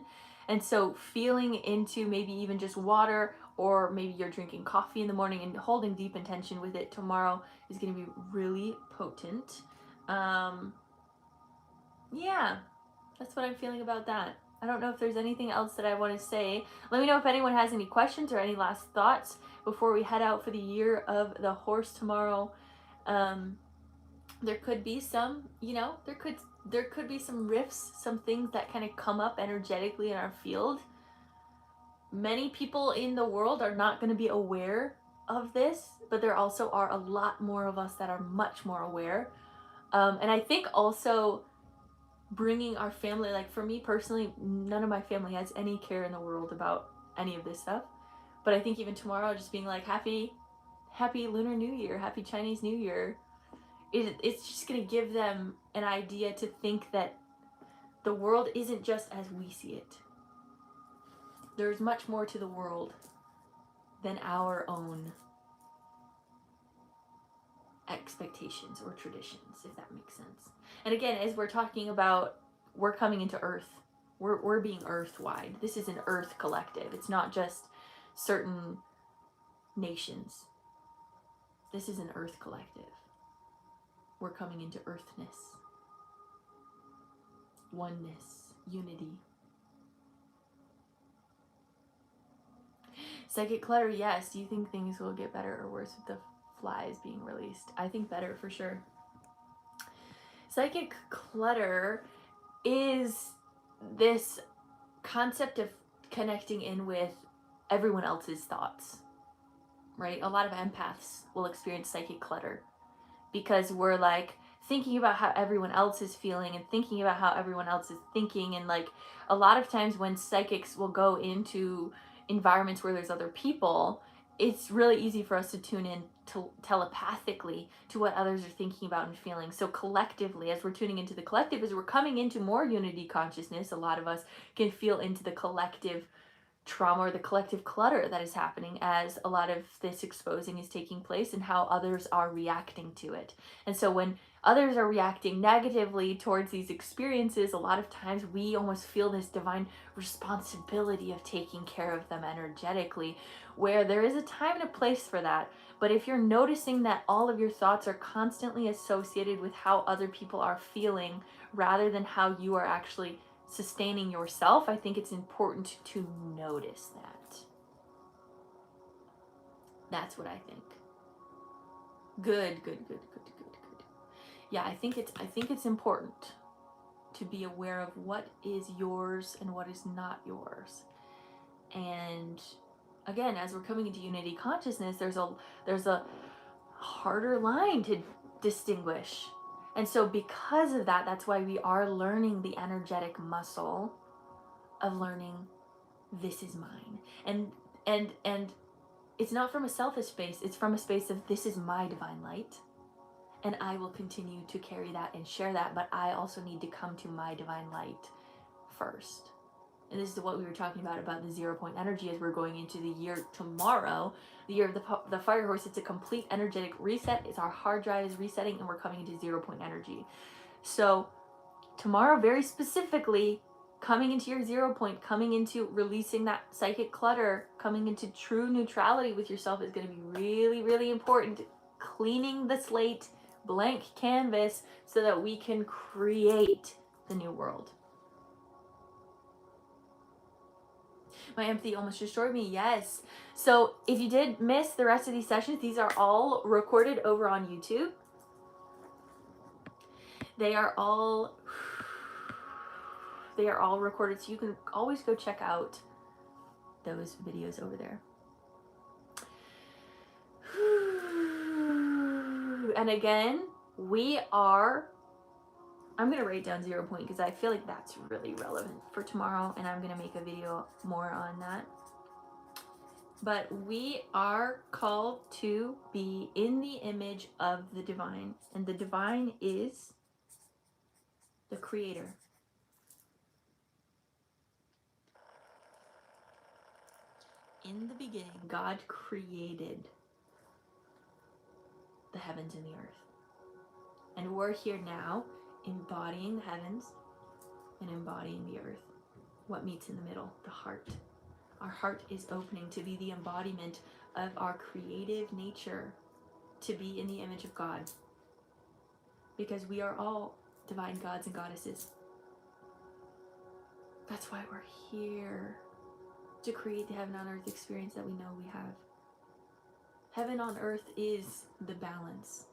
And so feeling into maybe even just water, or maybe you're drinking coffee in the morning and holding deep intention with it tomorrow is going to be really potent. Yeah, that's what I'm feeling about that. I don't know if there's anything else that I want to say. Let me know if anyone has any questions or any last thoughts before we head out for the Year of the Horse tomorrow. There could be some, you know, there could be some rifts, some things that kind of come up energetically in our field. Many people in the world are not going to be aware of this, but there also are a lot more of us that are much more aware. And I think also bringing our family, like for me personally, none of my family has any care in the world about any of this stuff. But I think even tomorrow, just being like, happy Lunar New Year, happy Chinese New Year, it's just going to give them an idea to think that the world isn't just as we see it. There's much more to the world than our own expectations or traditions, if that makes sense. And again, as we're talking about, we're coming into Earth. We're being Earth-wide. This is an Earth collective. It's not just certain nations. This is an Earth collective. We're coming into Earthness, oneness, unity. Psychic clutter, yes. Do you think things will get better or worse with the flies being released? I think better for sure. Psychic clutter is this concept of connecting in with everyone else's thoughts, right? A lot of empaths will experience psychic clutter because we're like thinking about how everyone else is feeling and thinking about how everyone else is thinking. And like a lot of times when psychics will go into environments where there's other people, it's really easy for us to tune in to telepathically to what others are thinking about and feeling. So collectively, as we're tuning into the collective, as we're coming into more unity consciousness, a lot of us can feel into the collective trauma or the collective clutter that is happening as a lot of this exposing is taking place and how others are reacting to it. And so when others are reacting negatively towards these experiences, a lot of times we almost feel this divine responsibility of taking care of them energetically, where there is a time and a place for that. But if you're noticing that all of your thoughts are constantly associated with how other people are feeling rather than how you are actually sustaining yourself, I think it's important to notice that. That's what I think. Good. Yeah, I think it's important to be aware of what is yours and what is not yours. And again, as we're coming into unity consciousness, there's a harder line to distinguish. And so because of that, that's why we are learning the energetic muscle of learning this is mine. And it's not from a selfish space, it's from a space of this is my divine light. And I will continue to carry that and share that, but I also need to come to my divine light first. And this is what we were talking about the 0 point energy as we're going into the year tomorrow, the year of the fire horse. It's a complete energetic reset. It's our hard drive is resetting and we're coming into 0 point energy. So tomorrow, very specifically, coming into your 0 point, coming into releasing that psychic clutter, coming into true neutrality with yourself is going to be really, really important. Cleaning the slate, blank canvas, so that we can create the new world. My empathy almost destroyed me. Yes. So if you did miss the rest of these sessions, these are all recorded over on YouTube. They are all recorded, so you can always go check out those videos over there. And again, I'm going to write down 0 point because I feel like that's really relevant for tomorrow, and I'm going to make a video more on that. But we are called to be in the image of the divine, and the divine is the creator. In the beginning, God created the heavens and the earth. And we're here now embodying the heavens and embodying the earth. What meets in the middle? The heart. Our heart is opening to be the embodiment of our creative nature, to be in the image of God. Because we are all divine gods and goddesses. That's why we're here, to create the heaven on earth experience that we know we have. Heaven on earth is the balance.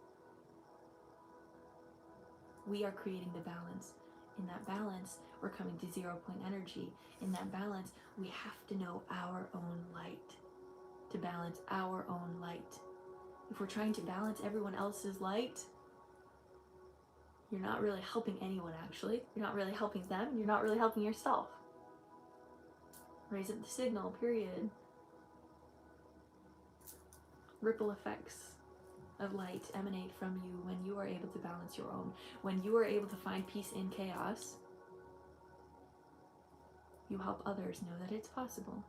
We are creating the balance. In that balance, we're coming to 0 point energy. In that balance, we have to know our own light to balance our own light. If we're trying to balance everyone else's light, you're not really helping anyone, actually. You're not really helping them. You're not really helping yourself. Raise up the signal, period. Ripple effects of light emanate from you when you are able to balance your own. When you are able to find peace in chaos, you help others know that it's possible.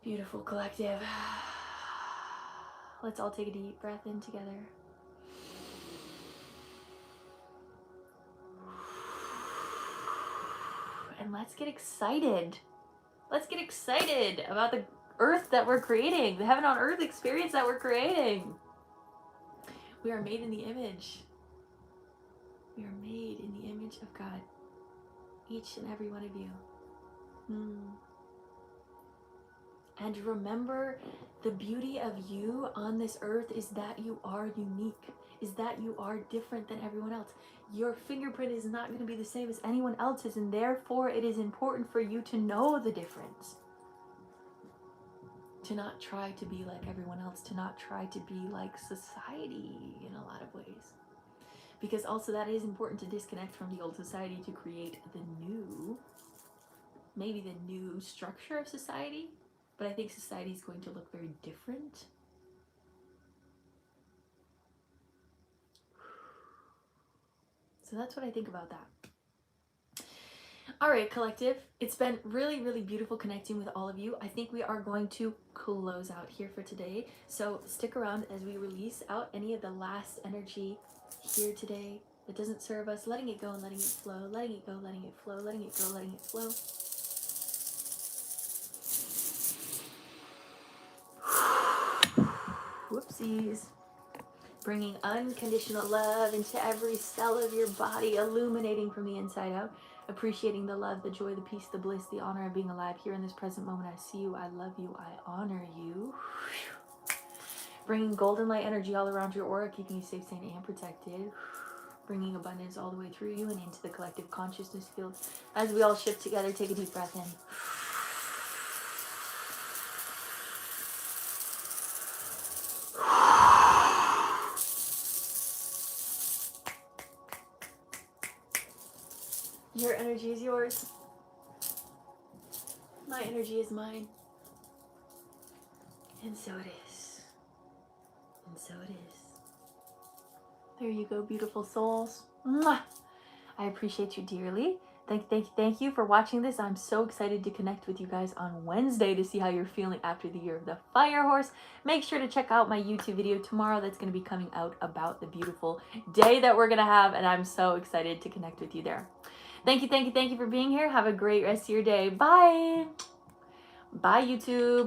Beautiful collective. Let's all take a deep breath in together. And let's get excited. Let's get excited about the earth that we're creating, the heaven on earth experience that we're creating. We are made in the image. We are made in the image of God. Each and every one of you. And remember, the beauty of you on this earth is that you are unique. is that you are different than everyone else. Your fingerprint is not going to be the same as anyone else's, and therefore it is important for you to know the difference. To not try to be like everyone else, to not try to be like society in a lot of ways. Because also that is important to disconnect from the old society to create the new, maybe the new structure of society. But I think society is going to look very different. So that's what I think about that. All right, collective, it's been really, really beautiful connecting with all of you. I think we are going to close out here for today. So stick around as we release out any of the last energy here today that doesn't serve us, letting it go and letting it flow, letting it go, letting it flow, letting it go, letting it flow. Whoopsies. Bringing unconditional love into every cell of your body, illuminating from the inside out. Appreciating the love, the joy, the peace, the bliss, the honor of being alive here in this present moment. I see you, I love you, I honor you. Bringing golden light energy all around your aura, keeping you safe, sane, and protected. Bringing abundance all the way through you and into the collective consciousness field. As we all shift together, take a deep breath in. Your energy is yours. My energy is mine. And so it is. And so it is. There you go, beautiful souls. Mwah! I appreciate you dearly. Thank you for watching this. I'm so excited to connect with you guys on Wednesday to see how you're feeling after the year of the fire horse. Make sure to check out my YouTube video tomorrow that's going to be coming out about the beautiful day that we're going to have. And I'm so excited to connect with you there. Thank you for being here. Have a great rest of your day. Bye. Bye, YouTube.